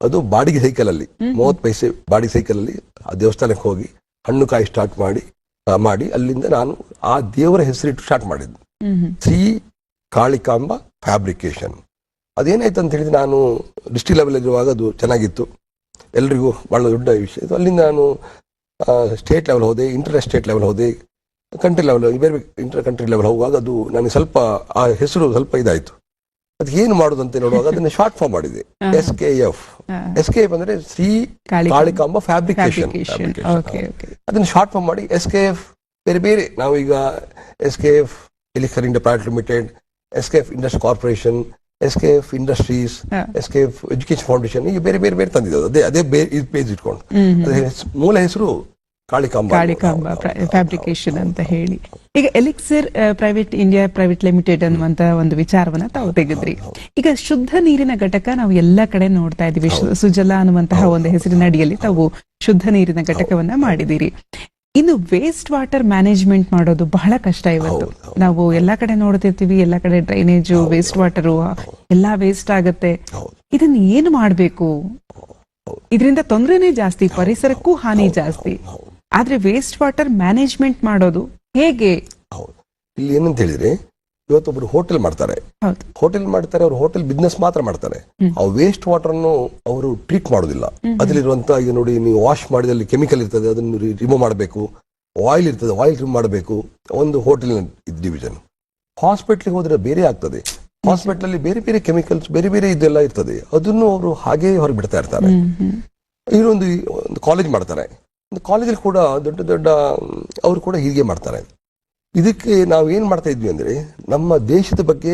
Speaker 3: ಅದು ಬಾಡಿಗೆ ಸೈಕಲ್ ಅಲ್ಲಿ 30 ಪೈಸೆ ಬಾಡಿಗೆ ಸೈಕಲ್ ಅಲ್ಲಿ ಆ ದೇವಸ್ಥಾನಕ್ಕೆ ಹೋಗಿ ಹಣ್ಣು ಕಾಯಿ ಸ್ಟಾರ್ಟ್ ಮಾಡಿ ಅಲ್ಲಿಂದ ನಾನು ಆ ದೇವರ ಹೆಸರಿಟ್ಟು ಸ್ಟಾರ್ಟ್ ಮಾಡಿದ್ದು, ಶ್ರೀ ಕಾಳಿಕಾಂಬ ಫ್ಯಾಬ್ರಿಕೇಶನ್. ಅದೇನಾಯ್ತು ಅಂತ ಹೇಳಿದ್ರೆ, ನಾನು ಡಿಸ್ಟ್ರಿಕ್ಟ್ ಲೆವೆಲ್ ಇರುವಾಗ ಅದು ಚೆನ್ನಾಗಿತ್ತು, ಎಲ್ರಿಗೂ ಬಹಳ ದೊಡ್ಡ ವಿಷಯ. ಅಲ್ಲಿಂದ ನಾನು ಸ್ಟೇಟ್ ಲೆವೆಲ್ ಹೋದೆ, ಇಂಟರ್ ಸ್ಟೇಟ್ ಲೆವೆಲ್ ಹೋದೆ, ಕಂಟ್ರಿ ಲೆವೆಲ್, ಬೇರೆ ಇಂಟರ್ ಕಂಟ್ರಿ ಲೆವೆಲ್ ಹೋಗುವಾಗ ಅದು ನನಗೆ ಸ್ವಲ್ಪ ಆ ಹೆಸರು ಸ್ವಲ್ಪ ಇದಾಯ್ತು. ಅದಕ್ಕೆ ಏನು ಮಾಡುದು ಅಂತ ನೋಡುವಾಗ ಅದನ್ನ ಶಾರ್ಟ್ ಫಾರ್ಮ್ ಮಾಡಿದೆ, SKF ಅಂದ್ರೆ ಶ್ರೀ ಕಾಳಿಕಾಂಬ ಫ್ಯಾಬ್ರಿಕೇಶನ್. ಅದನ್ನ ಶಾರ್ಟ್ ಫಾರ್ಮ್ ಮಾಡಿ SKF ಬೇರೆ ಬೇರೆ, ನಾವೀಗ SKF elixir India private limited, SKF industry corporation, SKF industries, SKF education foundation, ಈಗ ಬೇರೆ ಬೇರೆ ಬೇರೆ ತಂದಿದ್ದು. ಅದೇ ಪೇಜ್ ಇಟ್ಕೊಂಡು ಮೂಲ ಹೆಸರು
Speaker 1: ಕಾಳಿಕಾಂಬ ಫ್ಯಾಬ್ರಿಕೇಶನ್ ಅಂತ ಹೇಳಿ. ಈಗ elixir private India private limited ಅನ್ನುವಂತ ಒಂದು ವಿಚಾರವನ್ನ ತಾವು ತೆಗೆದ್ರಿ. ಈಗ ಶುದ್ಧ ನೀರಿನ ಘಟಕ ನಾವು ಎಲ್ಲ ಕಡೆ ನೋಡ್ತಾ ಇದೀವಿ. ಸುಜಲ ಅನ್ನುವಂತಹ ಒಂದು ಹೆಸರಿನ ಅಡಿಯಲ್ಲಿ ತಾವು ಶುದ್ಧ ನೀರಿನ ಘಟಕವನ್ನ ಮಾಡಿದಿರಿ. ಇನ್ನು ವೇಸ್ಟ್ ವಾಟರ್ ಮ್ಯಾನೇಜ್ಮೆಂಟ್ ಮಾಡೋದು ಬಹಳ ಕಷ್ಟ ಇವತ್ತು. ನಾವು ಎಲ್ಲಾ ಕಡೆ ನೋಡ್ತಿರ್ತೀವಿ, ಎಲ್ಲಾ ಕಡೆ ಡ್ರೈನೇಜು, ವೇಸ್ಟ್ ವಾಟರ್ ಎಲ್ಲಾ ವೇಸ್ಟ್ ಆಗತ್ತೆ. ಇದನ್ನ ಏನು ಮಾಡ್ಬೇಕು? ಇದರಿಂದ ತೊಂದರೆನೇ ಜಾಸ್ತಿ, ಪರಿಸರಕ್ಕೂ ಹಾನಿ ಜಾಸ್ತಿ. ಆದ್ರೆ ವೇಸ್ಟ್ ವಾಟರ್ ಮ್ಯಾನೇಜ್ಮೆಂಟ್ ಮಾಡೋದು ಹೇಗೆ?
Speaker 3: ಇಲ್ಲಿ ಏನಂತ ಹೇಳಿದ್ರೆ, ಇವತ್ತೊಬ್ರು ಹೋಟೆಲ್ ಮಾಡ್ತಾರೆ, ಅವ್ರು ಹೋಟೆಲ್ ಬಿಸ್ನೆಸ್ ಮಾತ್ರ ಮಾಡ್ತಾರೆ. ಆ ವೇಸ್ಟ್ ವಾಟರ್ ಅನ್ನು ಅವರು ಟ್ರೀಟ್ ಮಾಡೋದಿಲ್ಲ. ಅದ್ರಲ್ಲಿರುವಂತ ಈಗ ನೋಡಿ, ನೀವು ವಾಶ್ ಮಾಡಿದಲ್ಲಿ ಕೆಮಿಕಲ್ ಇರ್ತದೆ, ಅದನ್ನು ರಿಮೂವ್ ಮಾಡಬೇಕು. ಆಯಿಲ್ ಇರ್ತದೆ, ಆಯಿಲ್ ರಿಮೂವ್ ಮಾಡಬೇಕು. ಒಂದು ಹೋಟೆಲ್ ಡಿವಿಷನ್. ಹಾಸ್ಪಿಟ್ಲಿಗೆ ಹೋದ್ರೆ ಬೇರೆ ಆಗ್ತದೆ. ಹಾಸ್ಪಿಟಲ್ ಅಲ್ಲಿ ಬೇರೆ ಬೇರೆ ಕೆಮಿಕಲ್ಸ್, ಬೇರೆ ಬೇರೆ ಇದೆಲ್ಲ ಇರ್ತದೆ. ಅದನ್ನು ಅವರು ಹಾಗೆ ಹೊರಗೆ ಬಿಡ್ತಾ ಇರ್ತಾರೆ. ಇನ್ನೊಂದು ಕಾಲೇಜ್ ಮಾಡ್ತಾರೆ, ಒಂದು ಕಾಲೇಜಲ್ಲಿ ಕೂಡ ದೊಡ್ಡ ದೊಡ್ಡ ಅವರು ಕೂಡ ಹೀಗೆ ಮಾಡ್ತಾರೆ. ಇದಕ್ಕೆ ನಾವು ಏನ್ ಮಾಡ್ತಾ ಇದ್ವಿ ಅಂದ್ರೆ, ನಮ್ಮ ದೇಶದ ಬಗ್ಗೆ,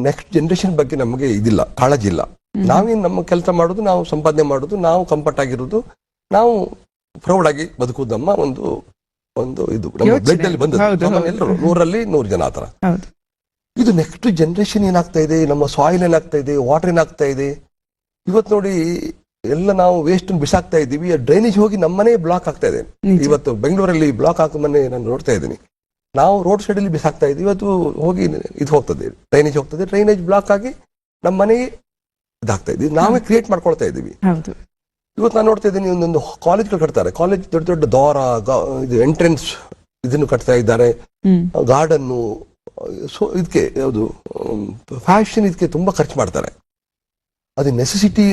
Speaker 3: ನೆಕ್ಸ್ಟ್ ಜನರೇಷನ್ ಬಗ್ಗೆ ನಮಗೆ ಇದಿಲ್ಲ, ಕಾಳಜಿ ಇಲ್ಲ. ನಾವೇನ್ ನಮ್ಮ ಕೆಲಸ ಮಾಡೋದು, ನಾವು ಸಂಪಾದನೆ ಮಾಡೋದು, ನಾವು ಕಂಫರ್ಟ್ ಆಗಿರೋದು, ನಾವು ಪ್ರೌಡ್ ಆಗಿ ಬದುಕುವುದು ನಮ್ಮ ಒಂದು ಒಂದು ಇದು ನಮ್ಮ ಬ್ಲಡ್ ಅಲ್ಲಿ ಬಂದದ್ದು. ಎಲ್ಲರೂ 100ರಲ್ಲಿ 100 ಜನ ಆತರ. ಇದು ನೆಕ್ಸ್ಟ್ ಜನರೇಷನ್ ಏನಾಗ್ತಾ ಇದೆ, ನಮ್ಮ ಸಾಯಿಲ್ ಏನಾಗ್ತಾ ಇದೆ, ವಾಟರ್ ಏನಾಗ್ತಾ ಇದೆ. ಇವತ್ತು ನೋಡಿ, ಎಲ್ಲ ನಾವು ವೇಸ್ಟ್ ಬಿಸಾಕ್ತಾ ಇದ್ದೀವಿ. ಡ್ರೈನೇಜ್ ಹೋಗಿ ನಮ್ಮನೆ ಬ್ಲಾಕ್ ಆಗ್ತಾ ಇದೆ. ಇವತ್ತು ಬೆಂಗಳೂರಲ್ಲಿ ಬ್ಲಾಕ್ ಹಾಕೋ ಮನೆ ನಾನು ನೋಡ್ತಾ ಇದ್ದೀನಿ. ನಾವು ರೋಡ್ ಸೈಡ್ ಅಲ್ಲಿ ಬಿಸಾಕ್ತಾ ಇದ್ದೀವಿ, ಇವತ್ತು ಹೋಗಿ ಇದು ಹೋಗ್ತದೆ, ಡ್ರೈನೇಜ್ ಹೋಗ್ತದೆ. ಡ್ರೈನೇಜ್ ಬ್ಲಾಕ್ ಆಗಿ ನಮ್ಮ ಮನೆಗೆ ಇದಾಗ್ತಾ ಇದ್ದೀವಿ. ನಾವೇ ಕ್ರಿಯೇಟ್ ಮಾಡ್ಕೊಳ್ತಾ ಇದ್ದೀವಿ. ಇವತ್ತು ನಾನು ನೋಡ್ತಾ ಇದ್ದೀನಿ, ಒಂದೊಂದು ಕಾಲೇಜ್ಗಳು ಕಟ್ತಾರೆ. ಕಾಲೇಜ್ ದೊಡ್ಡ ದೊಡ್ಡ ದ್ವಾರ, ಇದು ಎಂಟ್ರೆನ್ಸ್ ಇದನ್ನು ಕಟ್ತಾ ಇದ್ದಾರೆ. ಗಾರ್ಡನ್ನು, ಸೊ ಇದಕ್ಕೆ ಯಾವುದು ಫ್ಯಾಷನ್, ಇದಕ್ಕೆ ತುಂಬಾ ಖರ್ಚು ಮಾಡ್ತಾರೆ. ಅದು ನೆಸೆಸಿಟಿ.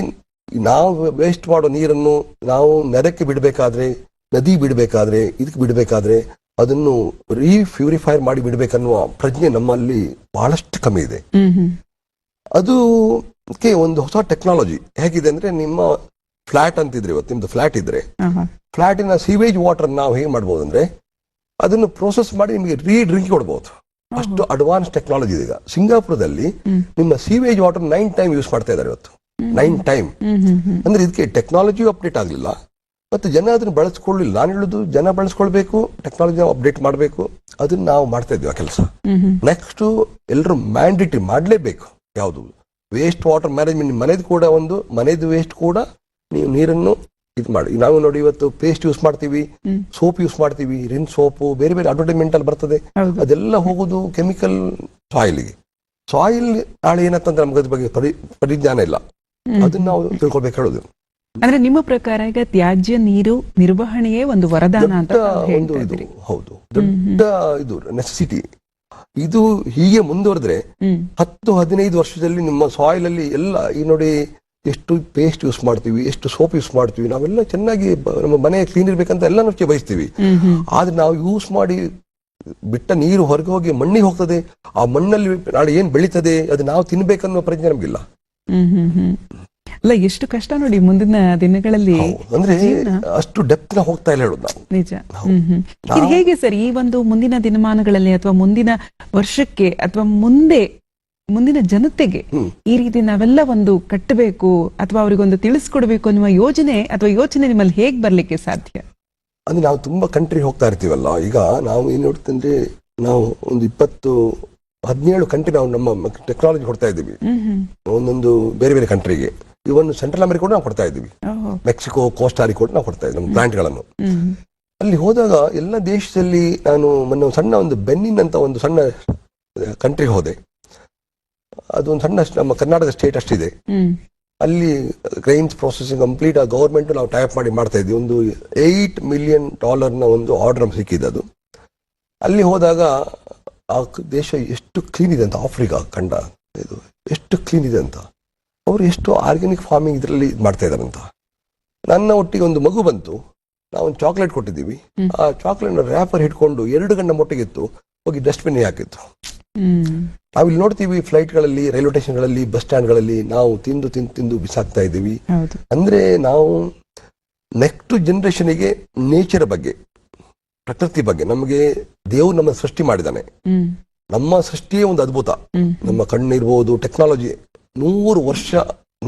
Speaker 3: ನಾವು ವೇಸ್ಟ್ ಮಾಡೋ ನೀರನ್ನು ನಾವು ನೆಲಕ್ಕೆ ಬಿಡಬೇಕಾದ್ರೆ, ನದಿ ಬಿಡಬೇಕಾದ್ರೆ, ಇದಕ್ಕೆ ಬಿಡಬೇಕಾದ್ರೆ ಅದನ್ನು ರೀಪ್ಯೂರಿಫೈರ್ ಮಾಡಿ ಬಿಡಬೇಕನ್ನುವ ಪ್ರಜ್ಞೆ ನಮ್ಮಲ್ಲಿ ಬಹಳಷ್ಟು ಕಮ್ಮಿ ಇದೆ. ಅದಕ್ಕೆ ಒಂದು ಹೊಸ ಟೆಕ್ನಾಲಜಿ ಹೇಗಿದೆ ಅಂದ್ರೆ, ನಿಮ್ಮ ಫ್ಲಾಟ್ ಅಂತಿದ್ರೆ, ಇವತ್ತು ನಿಮ್ದು ಫ್ಲಾಟ್ ಇದ್ರೆ, ಫ್ಲಾಟಿನ ಸೀವೇಜ್ ವಾಟರ್ ನಾವು ಹೇಗೆ ಮಾಡ್ಬೋದು ಅಂದ್ರೆ, ಅದನ್ನು ಪ್ರೋಸೆಸ್ ಮಾಡಿ ನಿಮಗೆ ಡ್ರಿಂಕ್ ಕೊಡ್ಬೋದು. ಅಷ್ಟು ಅಡ್ವಾನ್ಸ್ ಟೆಕ್ನಾಲಜಿ ಇದೆ ಈಗ. ಸಿಂಗಾಪುರದಲ್ಲಿ ನಿಮ್ಮ ಸೀವೇಜ್ ವಾಟರ್ 9 ಟೈಮ್ ಯೂಸ್ ಮಾಡ್ತಾ ಇದ್ದಾರೆ ಇವತ್ತು. 9 ಟೈಮ್ ಅಂದ್ರೆ ಇದಕ್ಕೆ ಟೆಕ್ನಾಲಜಿ ಅಪ್ಡೇಟ್ ಆಗಲಿಲ್ಲ, ಮತ್ತು ಜನ ಅದನ್ನು ಬಳಸ್ಕೊಳ್ಳಿಲ್ಲ. ನಾನು ಹೇಳುದು, ಜನ ಬಳಸ್ಕೊಳ್ಬೇಕು, ಟೆಕ್ನಾಲಜಿ ಅಪ್ಡೇಟ್ ಮಾಡಬೇಕು. ಅದನ್ನ ನಾವು ಮಾಡ್ತಾ ಇದ್ದೀವಿ ಆ ಕೆಲಸ. ನೆಕ್ಸ್ಟ್ ಎಲ್ಲರೂ ಮ್ಯಾಂಡೇಟರಿ ಮಾಡಲೇಬೇಕು. ಯಾವುದು ವೇಸ್ಟ್ ವಾಟರ್ ಮ್ಯಾನೇಜ್ಮೆಂಟ್, ಮನೆದು ವೇಸ್ಟ್ ಕೂಡ ನೀವು ನೀರನ್ನು ಇದು ಮಾಡಿ. ನಾವು ನೋಡಿ, ಇವತ್ತು ಪೇಸ್ಟ್ ಯೂಸ್ ಮಾಡ್ತೀವಿ, ಸೋಪ್ ಯೂಸ್ ಮಾಡ್ತೀವಿ, ರಿನ್ ಸೋಪು, ಬೇರೆ ಬೇರೆ ಅಡ್ವರ್ಟೈಸ್ಮೆಂಟ್ ಅಲ್ಲಿ ಬರ್ತದೆ. ಅದೆಲ್ಲ ಹೋಗುದು ಕೆಮಿಕಲ್ ಸಾಯಿಲ್ಗೆ. ಸಾಯಿಲ್ ನಾಳೆ ಏನಂತಂದ್ರೆ ನಮ್ಗೆ ಅದ್ರ ಬಗ್ಗೆ ಪರಿಜ್ಞಾನ ಇಲ್ಲ. ಅದನ್ನ ನಾವು ತಿಳ್ಕೊಳ್ಬೇಕು ಹೇಳೋದು.
Speaker 1: ಅಂದ್ರೆ ನಿಮ್ಮ ಪ್ರಕಾರ ಈಗ ತ್ಯಾಜ್ಯ ನೀರು ನಿರ್ವಹಣೆಯೇ ಒಂದು ವರದಾನ ಅಂತ
Speaker 3: ಒಂದು ಇದು. ಹೌದು, ದೊಡ್ಡ ಇದು ನೆಸೆಸಿಟಿ. ಇದು ಹೀಗೆ ಮುಂದುವರೆದ್ರೆ 10-15 ವರ್ಷದಲ್ಲಿ ನಿಮ್ಮ ಸಾಯಿಲ್ ಅಲ್ಲಿ ಎಲ್ಲ, ಈ ನೋಡಿ, ಎಷ್ಟು ಪೇಸ್ಟ್ ಯೂಸ್ ಮಾಡ್ತೀವಿ, ಎಷ್ಟು ಸೋಪ್ ಯೂಸ್ ಮಾಡ್ತೀವಿ, ನಾವೆಲ್ಲ ಚೆನ್ನಾಗಿ ನಮ್ಮ ಮನೆ ಕ್ಲೀನ್ ಇರ್ಬೇಕಂತ ಎಲ್ಲ ನಾವು ಬಯಸ್ತೀವಿ. ಆದ್ರೆ ನಾವು ಯೂಸ್ ಮಾಡಿ ಬಿಟ್ಟ ನೀರು ಹೊರಗೆ ಹೋಗಿ ಮಣ್ಣಿಗೆ ಹೋಗ್ತದೆ. ಆ ಮಣ್ಣಲ್ಲಿ ನಾಳೆ ಏನ್ ಬೆಳೀತದೆ ಅದು ನಾವು ತಿನ್ಬೇಕನ್ನೋ ಪ್ರಜ್ಞೆ ನಮ್ಗಿಲ್ಲ.
Speaker 1: ಅಲ್ಲ, ಎಷ್ಟು ಕಷ್ಟ ನೋಡಿ ಮುಂದಿನ ದಿನಗಳಲ್ಲಿ.
Speaker 3: ಅಂದ್ರೆ ಅಷ್ಟು ಡೆಪ್ತ್ ನ ಹೋಗ್ತಾ ಇಲ್ಲ ಹೇಳೋದು ನಾವು.
Speaker 1: ನಿಜ. ಇದು ಹೇಗೆ ಸರ್ ಈ ಒಂದು ಮುಂದಿನ ದಿನಮಾನಗಳಲ್ಲಿ, ಅಥವಾ ಮುಂದಿನ ವರ್ಷಕ್ಕೆ, ಅಥವಾ ಮುಂದಿನ ಜನತೆಗೆ ಈ ರೀತಿ ನಾವೆಲ್ಲ ಒಂದು ಕಟ್ಟಬೇಕು, ಅಥವಾ ಅವರಿಗೊಂದು ತಿಳಿಸ್ಕೊಡ್ಬೇಕು ಅನ್ನುವ ಯೋಚನೆ ನಿಮ್ಮಲ್ಲಿ ಹೇಗ್ ಬರ್ಲಿಕ್ಕೆ ಸಾಧ್ಯ?
Speaker 3: ಅಂದ್ರೆ ನಾವು ತುಂಬಾ ಕಂಟ್ರಿ ಹೋಗ್ತಾ ಇರ್ತೀವಲ್ಲ. ಈಗ ನಾವು ಏನ್ ನೋಡ್ತಂದ್ರೆ, ನಾವು ಒಂದು 17 ಕಂಟ್ರಿ ನಾವು ನಮ್ಮ ಟೆಕ್ನಾಲಜಿ ಕೊಡ್ತಾ ಇದ್ದೀವಿ. ಒಂದೊಂದು ಬೇರೆ ಬೇರೆ ಕಂಟ್ರಿಗೆ. ಇವನ್ ಸೆಂಟ್ರಲ್ ಅಮೆರಿಕ ಕೂಡ ನಾವು ಕೊಡ್ತಾ ಇದ್ದೀವಿ. ಮೆಕ್ಸಿಕೋ, ಕೋಸ್ಟಾರಿಕಾ ಕೂಡ ನಾವು ಕೊಡ್ತಾ ಇದ್ದೀವಿ ನಮ್ಮ ಪ್ಲಾಂಟ್ಗಳನ್ನು. ಅಲ್ಲಿ ಹೋದಾಗ ಎಲ್ಲ ದೇಶದಲ್ಲಿ ನಾನು ಮೊನ್ನೆ ಒಂದು ಬೆನ್ನಿನ್ ಅಂತ ಒಂದು ಸಣ್ಣ ಕಂಟ್ರಿಗೆ ಹೋದೆ. ಅದೊಂದು ಸಣ್ಣ, ನಮ್ಮ ಕರ್ನಾಟಕ ಸ್ಟೇಟ್ ಅಷ್ಟಿದೆ. ಅಲ್ಲಿ ಗ್ರೈನ್ಸ್ ಪ್ರೊಸೆಸಿಂಗ್ ಕಂಪ್ಲೀಟ್ ಗವರ್ಮೆಂಟ್ ನಾವು ಟೈಪ್ ಮಾಡಿ ಮಾಡ್ತಾ ಇದ್ವಿ. ಒಂದು $8 ಮಿಲಿಯನ್ ಒಂದು ಆರ್ಡರ್ ನಮ್ಗೆ ಸಿಕ್ಕಿದೆ. ಅದು ಅಲ್ಲಿ ಹೋದಾಗ ಆ ದೇಶ ಎಷ್ಟು ಕ್ಲೀನ್ ಇದೆ ಅಂತ, ಆಫ್ರಿಕಾ ಖಂಡ ಇದು ಎಷ್ಟು ಕ್ಲೀನ್ ಇದೆ ಅಂತ, ಅವರು ಎಷ್ಟು ಆರ್ಗ್ಯಾನಿಕ್ ಫಾರ್ಮಿಂಗ್ ಇದರಲ್ಲಿ ಮಾಡ್ತಾ ಇದಾರಂತ. ನನ್ನ ಒಟ್ಟಿಗೆ ಒಂದು ಮಗು ಬಂತು, ನಾವು ಒಂದು ಚಾಕ್ಲೇಟ್ ಕೊಟ್ಟಿದ್ದೀವಿ. ಆ ಚಾಕ್ಲೇಟ್ ರ್ಯಾಪರ್ ಹಿಡ್ಕೊಂಡು 2 ಗಂಟೆ ಮೊಟ್ಟೆಗಿತ್ತು, ಹೋಗಿ ಡಸ್ಟ್ಬಿನ್ ಹಾಕಿತ್ತು. ನಾವಿಲ್ಲಿ ನೋಡ್ತೀವಿ ಫ್ಲೈಟ್ಗಳಲ್ಲಿ, ರೈಲ್ವೆ ಸ್ಟೇಷನ್ಗಳಲ್ಲಿ, ಬಸ್ ಸ್ಟ್ಯಾಂಡ್ಗಳಲ್ಲಿ ನಾವು ತಿಂದು ಬಿಸಾಕ್ತಾ ಇದ್ದೀವಿ. ಅಂದ್ರೆ ನಾವು ನೆಕ್ಸ್ಟ್ ಜನರೇಷನ್ಗೆ ನೇಚರ್ ಬಗ್ಗೆ, ಪ್ರಕೃತಿ ಬಗ್ಗೆ, ನಮಗೆ ದೇವ್ರು ನಮ್ಮ ಸೃಷ್ಟಿ ಮಾಡಿದಾನೆ. ನಮ್ಮ ಸೃಷ್ಟಿಯೇ ಒಂದು ಅದ್ಭುತ. ನಮ್ಮ ಕಣ್ಣಿರ್ಬೋದು, ಟೆಕ್ನಾಲಜಿ 100 ವರ್ಷ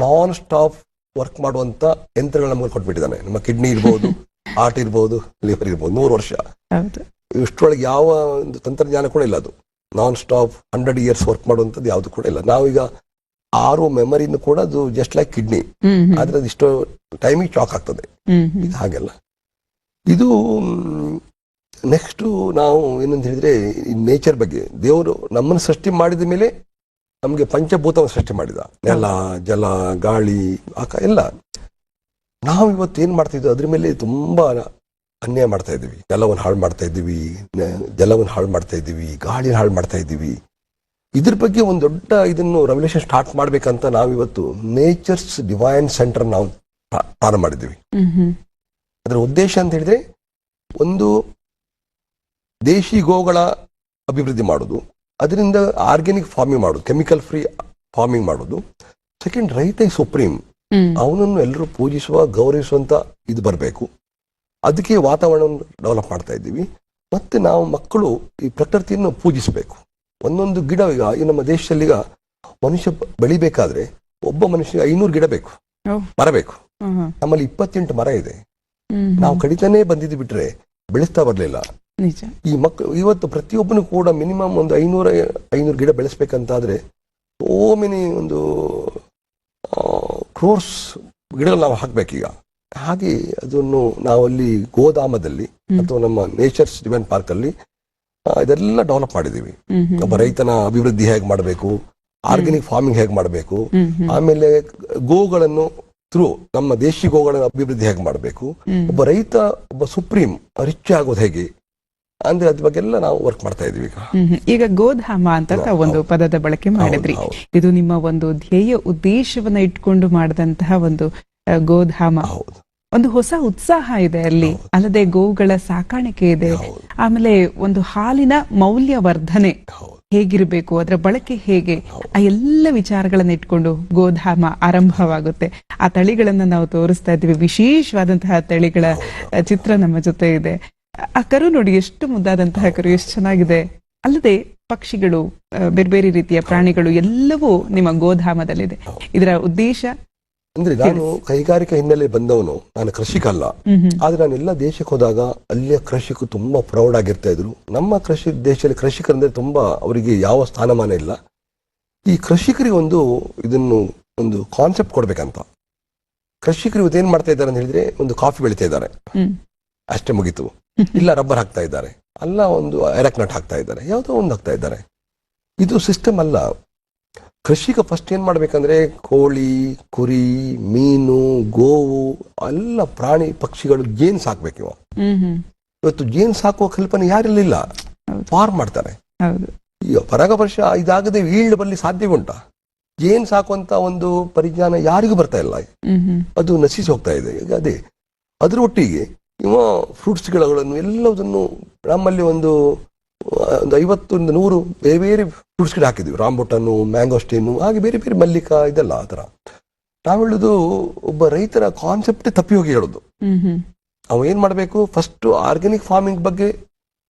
Speaker 3: ನಾನ್ ಸ್ಟಾಪ್ ವರ್ಕ್ ಮಾಡುವಂತ ಯಂತ್ರಗಳು ನಮಗೆ ಕೊಟ್ಬಿಟ್ಟಿದ್ದಾನೆ. ನಮ್ಮ ಕಿಡ್ನಿ ಇರ್ಬೋದು, ಹಾರ್ಟ್ ಇರ್ಬೋದು, ಲಿವರ್ ಇರ್ಬೋದು, 100 ವರ್ಷ.
Speaker 1: ಹೌದು.
Speaker 3: ಇಷ್ಟರೊಳಗೆ ಯಾವ ಒಂದು ತಂತ್ರಜ್ಞಾನ ಕೂಡ ಇಲ್ಲ. ಅದು ನಾನ್ ಸ್ಟಾಪ್ 100 years ವರ್ಕ್ ಮಾಡುವಂಥದ್ದು ಯಾವುದು ಕೂಡ ಇಲ್ಲ. ನಾವೀಗ ಮೆಮರಿನೂ ಕೂಡ ಅದು ಜಸ್ಟ್ ಲೈಕ್ ಕಿಡ್ನಿ, ಆದ್ರೆ ಅದು ಇಷ್ಟೋ ಟೈಮಿಗೆ ಶಾಕ್ ಆಗ್ತದೆ. ಇದು ಹಾಗೆಲ್ಲ. ಇದು ನೆಕ್ಸ್ಟ್ ನಾವು ಏನಂತ ಹೇಳಿದ್ರೆ ನೇಚರ್ ಬಗ್ಗೆ. ದೇವರು ನಮ್ಮನ್ನು ಸೃಷ್ಟಿ ಮಾಡಿದ ಮೇಲೆ ನಮಗೆ ಪಂಚಭೂತವನ್ನು ಸೃಷ್ಟಿ ಮಾಡಿದ, ನೆಲ, ಜಲ, ಗಾಳಿ, ಎಲ್ಲ. ನಾವು ಇವತ್ತು ಏನ್ ಮಾಡ್ತಾ ಇದ್ವಿ, ಅದ್ರ ಮೇಲೆ ತುಂಬಾ ಅನ್ಯಾಯ ಮಾಡ್ತಾ ಇದ್ದೀವಿ. ನೆಲವನ್ನು ಹಾಳು ಮಾಡ್ತಾ ಇದ್ದೀವಿ, ಜಲವನ್ನು ಹಾಳು ಮಾಡ್ತಾ ಇದ್ದೀವಿ, ಗಾಳಿನ ಹಾಳು ಮಾಡ್ತಾ ಇದ್ದೀವಿ. ಇದ್ರ ಬಗ್ಗೆ ಒಂದು ದೊಡ್ಡ ಇದನ್ನು ರೆವಲ್ಯೂಷನ್ ಸ್ಟಾರ್ಟ್ ಮಾಡ್ಬೇಕಂತ ನಾವಿವತ್ತು ನೇಚರ್ಸ್ ಡಿವೈನ್ ಸೆಂಟರ್ ನಾವು ಪ್ರಾರಂಭ ಮಾಡಿದ್ದೀವಿ. ಅದರ ಉದ್ದೇಶ ಅಂತ ಹೇಳಿದ್ರೆ, ಒಂದು ದೇಶಿ ಗೋಗಳ ಅಭಿವೃದ್ಧಿ ಮಾಡೋದು, ಅದರಿಂದ ಆರ್ಗ್ಯಾನಿಕ್ ಫಾರ್ಮಿಂಗ್ ಮಾಡೋದು, ಕೆಮಿಕಲ್ ಫ್ರೀ ಫಾರ್ಮಿಂಗ್ ಮಾಡೋದು. ಸೆಕೆಂಡ್, ರೈತ ಸುಪ್ರೀಂ, ಅವನನ್ನು ಎಲ್ಲರೂ ಪೂಜಿಸುವ, ಗೌರವಿಸುವಂತ ಇದು ಬರಬೇಕು. ಅದಕ್ಕೆ ವಾತಾವರಣವನ್ನು ಡೆವಲಪ್ ಮಾಡ್ತಾ ಇದ್ದೀವಿ. ಮತ್ತೆ ನಾವು ಮಕ್ಕಳು ಈ ಪ್ರಕೃತಿಯನ್ನು ಪೂಜಿಸಬೇಕು. ಒಂದೊಂದು ಗಿಡ, ಈಗ ನಮ್ಮ ದೇಶದಲ್ಲಿ ಈಗ ಮನುಷ್ಯ ಬೆಳಿಬೇಕಾದ್ರೆ ಒಬ್ಬ ಮನುಷ್ಯ 500 ಗಿಡ ಬೇಕು, ಮರ ಬೇಕು. ನಮ್ಮಲ್ಲಿ 28 ಮರ ಇದೆ. ನಾವು ಕಡಿತಾನೇ ಬಂದಿದ್ದು ಬಿಟ್ರೆ ಬೆಳೆಸ್ತಾ ಬರ್ಲಿಲ್ಲ. ಈ ಮಕ್ಕಳು ಇವತ್ತು ಪ್ರತಿಯೊಬ್ಬನು ಕೂಡ ಮಿನಿಮಮ್ ಒಂದು 500 ಗಿಡ ಬೆಳೆಸ್ಬೇಕಂತಾದ್ರೆ ಸೋ ಮೆನಿ ಒಂದು ಕ್ರೋರ್ಸ್ ಗಿಡಗಳು ನಾವು ಹಾಕ್ಬೇಕೀಗ. ಹಾಗೆ ಅದನ್ನು ನಾವಲ್ಲಿ ಗೋಧಾಮದಲ್ಲಿ ಅಥವಾ ನಮ್ಮ ನೇಚರ್ಸ್ ಡಿವೈನ್ ಪಾರ್ಕ್ ಅಲ್ಲಿ ಇದೆಲ್ಲ ಡೆವಲಪ್ ಮಾಡಿದೀವಿ. ಒಬ್ಬ ರೈತನ ಅಭಿವೃದ್ಧಿ ಹೇಗೆ ಮಾಡಬೇಕು, ಆರ್ಗ್ಯಾನಿಕ್ ಫಾರ್ಮಿಂಗ್ ಹೇಗೆ ಮಾಡಬೇಕು, ಆಮೇಲೆ ಗೋಗಳನ್ನು ಥ್ರೂ ನಮ್ಮ ದೇಶಿ ಗೋಗಳ ಅಭಿವೃದ್ಧಿ ಹೇಗೆ ಮಾಡಬೇಕು, ಒಬ್ಬ ರೈತ ಒಬ್ಬ ಸುಪ್ರೀಂ ರಿಚ್ ಆಗೋದು ಹೇಗೆ ಅಂದ್ರೆ ಅದ್ರ ಬಗ್ಗೆ ಎಲ್ಲ ನಾವು ವರ್ಕ್ ಮಾಡ್ತಾ ಇದೀವಿ.
Speaker 1: ಈಗ ಗೋಧಾಮ ಅಂತ ಒಂದು ಪದದ ಬಳಕೆ ಮಾಡಿದ್ರಿ. ಇದು ನಿಮ್ಮ ಒಂದು ಧ್ಯೇಯ ಉದ್ದೇಶವನ್ನ ಇಟ್ಕೊಂಡು ಮಾಡಿದಂತಹ ಒಂದು ಗೋಧಾಮ. ಒಂದು ಹೊಸ ಉತ್ಸಾಹ ಇದೆ ಅಲ್ಲಿ. ಅಲ್ಲದೆ ಗೋವುಗಳ ಸಾಕಾಣಿಕೆ ಇದೆ. ಆಮೇಲೆ ಒಂದು ಹಾಲಿನ ಮೌಲ್ಯವರ್ಧನೆ ಹೇಗಿರಬೇಕು, ಅದರ ಬಳಕೆ ಹೇಗೆ, ಆ ಎಲ್ಲ ವಿಚಾರಗಳನ್ನ ಇಟ್ಕೊಂಡು ಗೋಧಾಮ ಆರಂಭವಾಗುತ್ತೆ. ಆ ತಳಿಗಳನ್ನ ನಾವು ತೋರಿಸ್ತಾ ಇದ್ದೀವಿ. ವಿಶೇಷವಾದಂತಹ ತಳಿಗಳ ಚಿತ್ರ ನಮ್ಮ ಜೊತೆ ಇದೆ. ಆ ಕರು ನೋಡಿ, ಎಷ್ಟು ಮುದ್ದಾದಂತಹ ಕರು, ಎಷ್ಟು ಚೆನ್ನಾಗಿದೆ. ಅಲ್ಲದೆ ಪಕ್ಷಿಗಳು, ಬೇರೆ ಬೇರೆ ರೀತಿಯ ಪ್ರಾಣಿಗಳು ಎಲ್ಲವೂ ನಿಮ್ಮ ಗೋಧಾಮದಲ್ಲಿದೆ. ಇದರ ಉದ್ದೇಶ
Speaker 3: ಅಂದ್ರೆ, ನಾನು ಕೈಗಾರಿಕಾ ಹಿನ್ನೆಲೆ ಬಂದವನು, ನಾನು ಕೃಷಿಕ ಅಲ್ಲ. ಆದ್ರೆ ನಾನು ಎಲ್ಲ ದೇಶಕ್ಕೆ ಹೋದಾಗ ಅಲ್ಲಿಯ ಕೃಷಿಕರು ತುಂಬಾ ಪ್ರೌಡ್ ಆಗಿರ್ತಾ ಇದ್ರು. ನಮ್ಮ ದೇಶದಲ್ಲಿ ಕೃಷಿಕರಂದ್ರೆ ತುಂಬಾ ಅವರಿಗೆ ಯಾವ ಸ್ಥಾನಮಾನ ಇಲ್ಲ. ಈ ಕೃಷಿಕರಿಗೆ ಒಂದು ಕಾನ್ಸೆಪ್ಟ್ ಕೊಡ್ಬೇಕಂತ. ಕೃಷಿಕರು ಇವತ್ತೇನ್ ಮಾಡ್ತಾ ಇದ್ದಾರೆ ಅಂತ ಹೇಳಿದ್ರೆ, ಒಂದು ಕಾಫಿ ಬೆಳಿತಾ ಇದ್ದಾರೆ, ಅಷ್ಟೇ ಮುಗೀತು. ಇಲ್ಲ ರಬ್ಬರ್ ಹಾಕ್ತಾ ಇದ್ದಾರೆ, ಅಲ್ಲ ಒಂದು ಐರಕ್ ನಟ್ ಹಾಕ್ತಾ ಇದ್ದಾರೆ, ಯಾವುದೋ ಒಂದು ಹಾಕ್ತಾ ಇದ್ದಾರೆ. ಇದು ಸಿಸ್ಟಮ್ ಅಲ್ಲ. ಕೃಷಿಕ ಫಸ್ಟ್ ಏನ್ ಮಾಡ್ಬೇಕಂದ್ರೆ, ಕೋಳಿ, ಕುರಿ, ಮೀನು, ಗೋವು, ಎಲ್ಲ ಪ್ರಾಣಿ ಪಕ್ಷಿಗಳು, ಜೇನ್ ಸಾಕ್ಬೇಕು. ಇವತ್ತು ಜೇನ್ ಸಾಕುವ ಕಲ್ಪನೆ ಯಾರಿಲ್ಲ. ಫಾರ್ಮ್ ಮಾಡ್ತಾರೆ. ಈಗ ಪರಾಗಸ್ಪರ್ಶ ಇದಾಗದೆ ಈಲ್ಡ್ ಬರಲಿ ಸಾಧ್ಯ ಉಂಟಾ? ಜೇನ್ ಸಾಕುವಂತ ಒಂದು ಪರಿಜ್ಞಾನ ಯಾರಿಗೂ ಬರ್ತಾ ಇಲ್ಲ. ಅದು ನಶಿಸಿ ಹೋಗ್ತಾ ಇದೆ. ಈಗ ಅದ್ರ ಒಟ್ಟಿಗೆ ಫ್ರೂಟ್ಸ್ ಗಿಡಗಳನ್ನು ಎಲ್ಲದನ್ನು ನಮ್ಮಲ್ಲಿ ಒಂದು 50-100 ಬೇರೆ ಬೇರೆ ಫ್ರೂಟ್ಸ್ ಗಿಡ ಹಾಕಿದ್ವಿ. ರಾಂಬುಟನ್ನು, ಮ್ಯಾಂಗೋಸ್ಟೀನು, ಹಾಗೆ ಬೇರೆ ಬೇರೆ ಮಲ್ಲಿಕ, ಇದೆಲ್ಲ ಆ ಥರ. ನಾವು ಹೇಳುದು, ಒಬ್ಬ ರೈತರ ಕಾನ್ಸೆಪ್ಟ್ ತಪ್ಪಿ ಹೋಗಿ ಹೇಳುದು. ಅವ ಏನ್ ಮಾಡಬೇಕು, ಫಸ್ಟ್ ಆರ್ಗ್ಯಾನಿಕ್ ಫಾರ್ಮಿಂಗ್ ಬಗ್ಗೆ,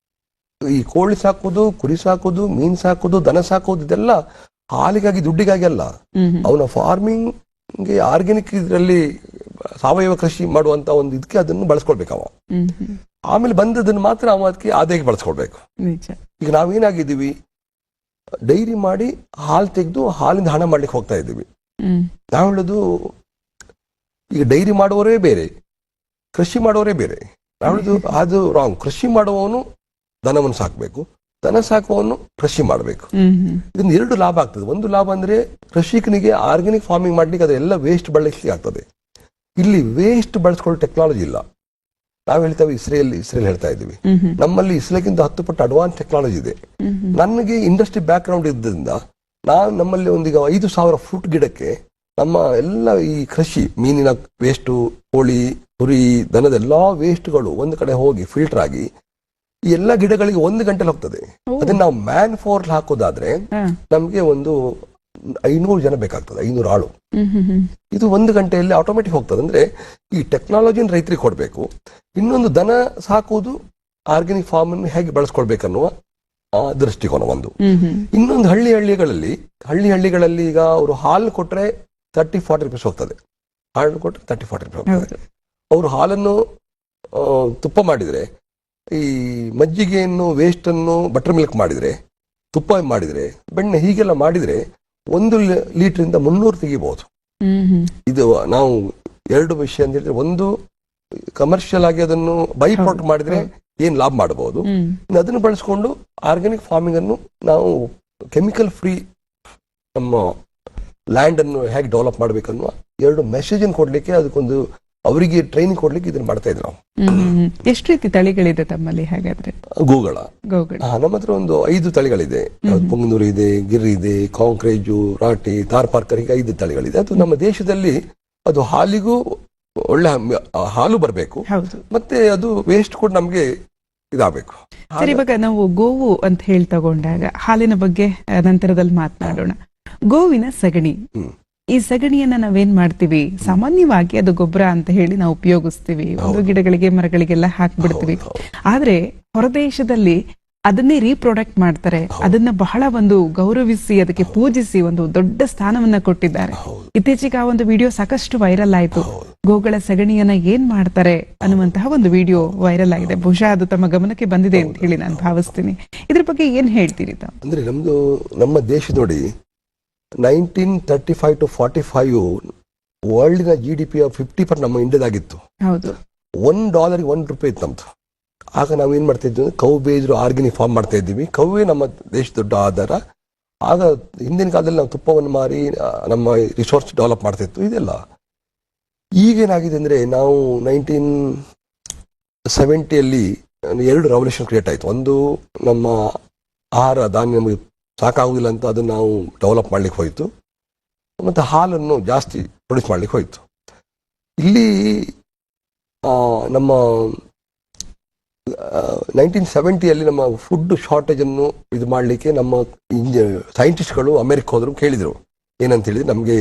Speaker 3: ಈ ಕೋಳಿ ಸಾಕೋದು, ಕುರಿ ಸಾಕೋದು, ಮೀನ್ ಸಾಕೋದು, ದನ ಸಾಕೋದು, ಇದೆಲ್ಲ ಹಾಲಿಗಾಗಿ ದುಡ್ಡಿಗಾಗಿ ಅಲ್ಲ. ಅವನ ಫಾರ್ಮಿಂಗ್ಗೆ ಆರ್ಗ್ಯಾನಿಕ್ ಇದರಲ್ಲಿ ಸಾವಯವ ಕೃಷಿ ಮಾಡುವಂತ ಒಂದು ಇದಕ್ಕೆ ಅದನ್ನು ಬಳಸ್ಕೊಳ್ಬೇಕು ಅವ. ಆಮೇಲೆ ಬಂದದನ್ನು ಮಾತ್ರ ಅವ ಅದಕ್ಕೆ ಆದಾಯಕ್ಕೆ ಬಳಸ್ಕೊಳ್ಬೇಕು. ಈಗ ನಾವೇನಾಗಿದ್ದೀವಿ, ಡೈರಿ ಮಾಡಿ ಹಾಲು ತೆಗೆದು ಹಾಲಿಂದ ಹಣ ಮಾಡ್ಲಿಕ್ಕೆ ಹೋಗ್ತಾ ಇದ್ದೀವಿ. ನಾವು ಹೇಳೋದು, ಈಗ ಡೈರಿ ಮಾಡುವವರೇ ಬೇರೆ, ಕೃಷಿ ಮಾಡುವವರೇ ಬೇರೆ. ನಾವು ಹೇಳೋದು ಅದು ರಾಂಗ್. ಕೃಷಿ ಮಾಡುವವನು ದನವನ್ನು ಸಾಕಬೇಕು, ದನ ಸಾಕುವವನು ಕೃಷಿ ಮಾಡಬೇಕು. ಇದರಿಂದ 2 ಲಾಭ ಆಗ್ತದೆ. ಒಂದು ಲಾಭ ಅಂದ್ರೆ ಕೃಷಿಕನಿಗೆ ಆರ್ಗ್ಯಾನಿಕ್ ಫಾರ್ಮಿಂಗ್ ಮಾಡ್ಲಿಕ್ಕೆ ಅದೆಲ್ಲ ವೇಸ್ಟ್ ಬಳಸಲಿಕ್ಕೆ ಆಗ್ತದೆ. ಇಲ್ಲಿ ವೇಸ್ಟ್ ಬಳಸ್ಕೊಳ್ಳೋ ಟೆಕ್ನಾಲಜಿ ಇಲ್ಲ. ನಾವು ಹೇಳ್ತೇವೆ ಇಸ್ರೇಲ್ ಹೇಳ್ತಾ ಇದ್ದೀವಿ. ನಮ್ಮಲ್ಲಿ ಇಸ್ರೇಲ್ಗಿಂತ 10 ಪಟ್ಟು ಅಡ್ವಾನ್ಸ್ ಟೆಕ್ನಾಲಜಿ ಇದೆ. ನನಗೆ ಇಂಡಸ್ಟ್ರಿ ಬ್ಯಾಕ್ ಗ್ರೌಂಡ್ ಇದ್ದರಿಂದ ನಮ್ಮಲ್ಲಿ ಒಂದೀಗ 5,000 ಫ್ರೂಟ್ ಗಿಡಕ್ಕೆ ನಮ್ಮ ಎಲ್ಲ ಈ ಕೃಷಿ, ಮೀನಿನ ವೇಸ್ಟು, ಕೋಳಿ, ಕುರಿ, ದನದ ಎಲ್ಲಾ ವೇಸ್ಟ್ಗಳು ಒಂದು ಕಡೆ ಹೋಗಿ ಫಿಲ್ಟರ್ ಆಗಿ ಈ ಎಲ್ಲ ಗಿಡಗಳಿಗೆ 1 ಗಂಟೆಲಿ ಹೋಗ್ತದೆ. ಅದನ್ನ ನಾವು ಮ್ಯಾನ್ ಫೋರ್ ಹಾಕೋದಾದ್ರೆ ನಮ್ಗೆ ಒಂದು 500 ಜನ ಬೇಕಾಗ್ತದೆ, 500 ಆಳು. ಇದು 1 ಗಂಟೆಯಲ್ಲಿ ಆಟೋಮೆಟಿಕ್ ಹೋಗ್ತದೆ. ಅಂದ್ರೆ ಈ ಟೆಕ್ನಾಲಜಿನ ರೈತರಿಗೆ ಕೊಡ್ಬೇಕು. ಇನ್ನೊಂದು, ದನ ಸಾಕುವುದು, ಆರ್ಗ್ಯಾನಿಕ್ ಫಾರ್ಮ್ ಅನ್ನು ಹೇಗೆ ಬಳಸ್ಕೊಳ್ಬೇಕನ್ನುವ ದೃಷ್ಟಿಕೋನ ಒಂದು. ಇನ್ನೊಂದು, ಹಳ್ಳಿಗಳಲ್ಲಿ ಈಗ ಅವರು ಹಾಲು ಕೊಟ್ರೆ 30-40 ರೂಪೀಸ್ ಹೋಗ್ತದೆ. ಹಾಲು ಕೊಟ್ರೆ 30-40 ರೂಪೀಸ್ ಹೋಗ್ತದೆ. ಅವರು ಹಾಲನ್ನು ತುಪ್ಪ ಮಾಡಿದ್ರೆ, ಈ ಮಜ್ಜಿಗೆಯನ್ನು ವೇಸ್ಟ್ ಅನ್ನು ಬಟರ್ ಮಿಲ್ಕ್ ಮಾಡಿದ್ರೆ, ತುಪ್ಪ ಮಾಡಿದ್ರೆ, ಬೆಣ್ಣೆ ಹೀಗೆಲ್ಲ ಮಾಡಿದ್ರೆ 1 ಲೀಟರ್ 300 ತೆಗಿಬಹುದು. ಇದು ನಾವು 2 ವಿಷಯ ಅಂತ ಹೇಳಿದ್ರೆ, ಒಂದು ಕಮರ್ಷಿಯಲ್ ಆಗಿ ಅದನ್ನು ಬೈ ಪ್ರಾಡಕ್ಟ್ ಮಾಡಿದ್ರೆ ಏನ್ ಲಾಭ ಮಾಡಬಹುದು, ಅದನ್ನು ಬಳಸ್ಕೊಂಡು ಆರ್ಗ್ಯಾನಿಕ್ ಫಾರ್ಮಿಂಗ್ ಅನ್ನು ನಾವು ಕೆಮಿಕಲ್ ಫ್ರೀ ನಮ್ಮ ಲ್ಯಾಂಡ್ ಅನ್ನು ಹೇಗೆ ಡೆವಲಪ್ ಮಾಡ್ಬೇಕನ್ನುವ 2 ಮೆಸೇಜ್ ಅನ್ನು ಕೊಡ್ಲಿಕ್ಕೆ, ಅದಕ್ಕೊಂದು ಅವರಿಗೆ ಟ್ರೈನಿಂಗ್ ಕೊಡ್ಲಿಕ್ಕೆ ಇದನ್ನ ಮಾಡ್ತಾ ಇದ್ರು ನಾವು.
Speaker 1: ಎಷ್ಟು ರೀತಿ ತಳಿಗಳಿದೆ ತಮ್ಮಲ್ಲಿ ಹಾಗಾದ್ರೆ?
Speaker 3: ಗೋಗಳ
Speaker 1: ಗೋಗಳು
Speaker 3: ನಮ್ಮ ಹತ್ರ ಒಂದು 5 ತಳಿಗಳಿದೆ. ಪುಂಗನೂರು ಇದೆ, ಗಿರ್ ಇದೆ, ಕಾಂಕ್ರೇಜು, ರಾಟಿ, ತಾರ್ಪಾರ್ಕರ್, ಹೀಗೆ 5 ತಳಿಗಳಿದೆ. ಅದು ನಮ್ಮ ದೇಶದಲ್ಲಿ ಅದು ಹಾಲಿಗೂ ಒಳ್ಳೆ ಹಾಲು ಬರಬೇಕು, ಮತ್ತೆ ಅದು ವೇಸ್ಟ್ ಕೂಡ ನಮ್ಗೆ ಇದಾಗಬೇಕು.
Speaker 1: ಸರಿ, ಇವಾಗ ನಾವು ಗೋವು ಅಂತ ಹೇಳಿ ತಗೊಂಡಾಗ ಹಾಲಿನ ಬಗ್ಗೆ ನಂತರದಲ್ಲಿ ಮಾತನಾಡೋಣ. ಗೋವಿನ ಸಗಣಿ, ಈ ಸಗಣಿಯನ್ನ ನಾವೇನ್ ಮಾಡ್ತೀವಿ, ಸಾಮಾನ್ಯವಾಗಿ ಅದು ಗೊಬ್ಬರ ಅಂತ ಹೇಳಿ ನಾವು ಉಪಯೋಗಿಸ್ತೀವಿ, ಒಂದು ಗಿಡಗಳಿಗೆ ಮರಗಳಿಗೆಲ್ಲ ಹಾಕ್ಬಿಡ್ತೀವಿ. ಆದ್ರೆ ಹೊರದೇಶದಲ್ಲಿ ಅದನ್ನೇ ರೀಪ್ರೊಡಕ್ಟ್ ಮಾಡ್ತಾರೆ, ಅದನ್ನ ಬಹಳ ಒಂದು ಗೌರವಿಸಿ ಅದಕ್ಕೆ ಪೂಜಿಸಿ ಒಂದು ದೊಡ್ಡ ಸ್ಥಾನವನ್ನ ಕೊಟ್ಟಿದ್ದಾರೆ. ಇತ್ತೀಚೆಗೆ ಆ ಒಂದು ವಿಡಿಯೋ ಸಾಕಷ್ಟು ವೈರಲ್ ಆಯ್ತು. ಗೋಗಳ ಸಗಣಿಯನ್ನ ಏನ್ ಮಾಡ್ತಾರೆ ಅನ್ನುವಂತಹ ಒಂದು ವಿಡಿಯೋ ವೈರಲ್ ಆಗಿದೆ. ಬಹುಶಃ ಅದು ತಮ್ಮ ಗಮನಕ್ಕೆ ಬಂದಿದೆ ಅಂತ ಹೇಳಿ ನಾನು ಭಾವಿಸ್ತೀನಿ. ಇದ್ರ ಬಗ್ಗೆ ಏನ್ ಹೇಳ್ತೀರಿ ತಾವು?
Speaker 3: ಅಂದ್ರೆ ನಮ್ಮ ದೇಶ ನೋಡಿ, 1935 to 45 ವರ್ಲ್ಡಿನ GDP 50% ನಮ್ಮ ಇಂಡಿಯಾದಾಗಿತ್ತು.
Speaker 1: ಹೌದು,
Speaker 3: $1 ₹1 ಇತ್ತು ನಮ್ದು. ಆಗ ನಾವು ಏನ್ ಮಾಡ್ತಾ ಇದ್ವಿ, ಕೌ ಬೇಜರು ಆರ್ಗ್ಯಾನಿಕ್ ಫಾರ್ಮ್ ಮಾಡ್ತಾ ಇದ್ದೀವಿ. ಕೌವೇ ನಮ್ಮ ದೇಶ ದೊಡ್ಡ ಆಧಾರ. ಆಗ ಹಿಂದಿನ ಕಾಲದಲ್ಲಿ ನಾವು ತುಪ್ಪವನ್ನು ಮಾರಿ ನಮ್ಮ ರಿಸೋರ್ಸ್ ಡೆವಲಪ್ ಮಾಡ್ತಾ ಇತ್ತು. ಇದೆಲ್ಲ ಈಗೇನಾಗಿದೆ ಅಂದ್ರೆ, ನಾವು 1970 2 ರೆವಲ್ಯೂಷನ್ ಕ್ರಿಯೇಟ್ ಆಯ್ತು. ಒಂದು, ನಮ್ಮ ಆಹಾರ ಧಾನ್ಯ ನಮಗೆ ಸಾಕಾಗುದಿಲ್ಲ ಅಂತ ಅದನ್ನು ನಾವು ಡೆವಲಪ್ ಮಾಡ್ಲಿಕ್ಕೆ ಹೋಯ್ತು, ಮತ್ತೆ ಹಾಲನ್ನು ಜಾಸ್ತಿ ಪ್ರೊಡ್ಯೂಸ್ ಮಾಡ್ಲಿಕ್ಕೆ ಹೋಯ್ತು. ಇಲ್ಲಿ ನಮ್ಮ 1970 ನಮ್ಮ ಫುಡ್ ಶಾರ್ಟೇಜ್ ಅನ್ನು ಇದು ಮಾಡಲಿಕ್ಕೆ ನಮ್ಮ ಸೈಂಟಿಸ್ಟ್ಗಳು ಅಮೆರಿಕ ಹೋದ್ರು, ಕೇಳಿದ್ರು ಏನಂತ ಹೇಳಿದ್ರೆ, ನಮಗೆ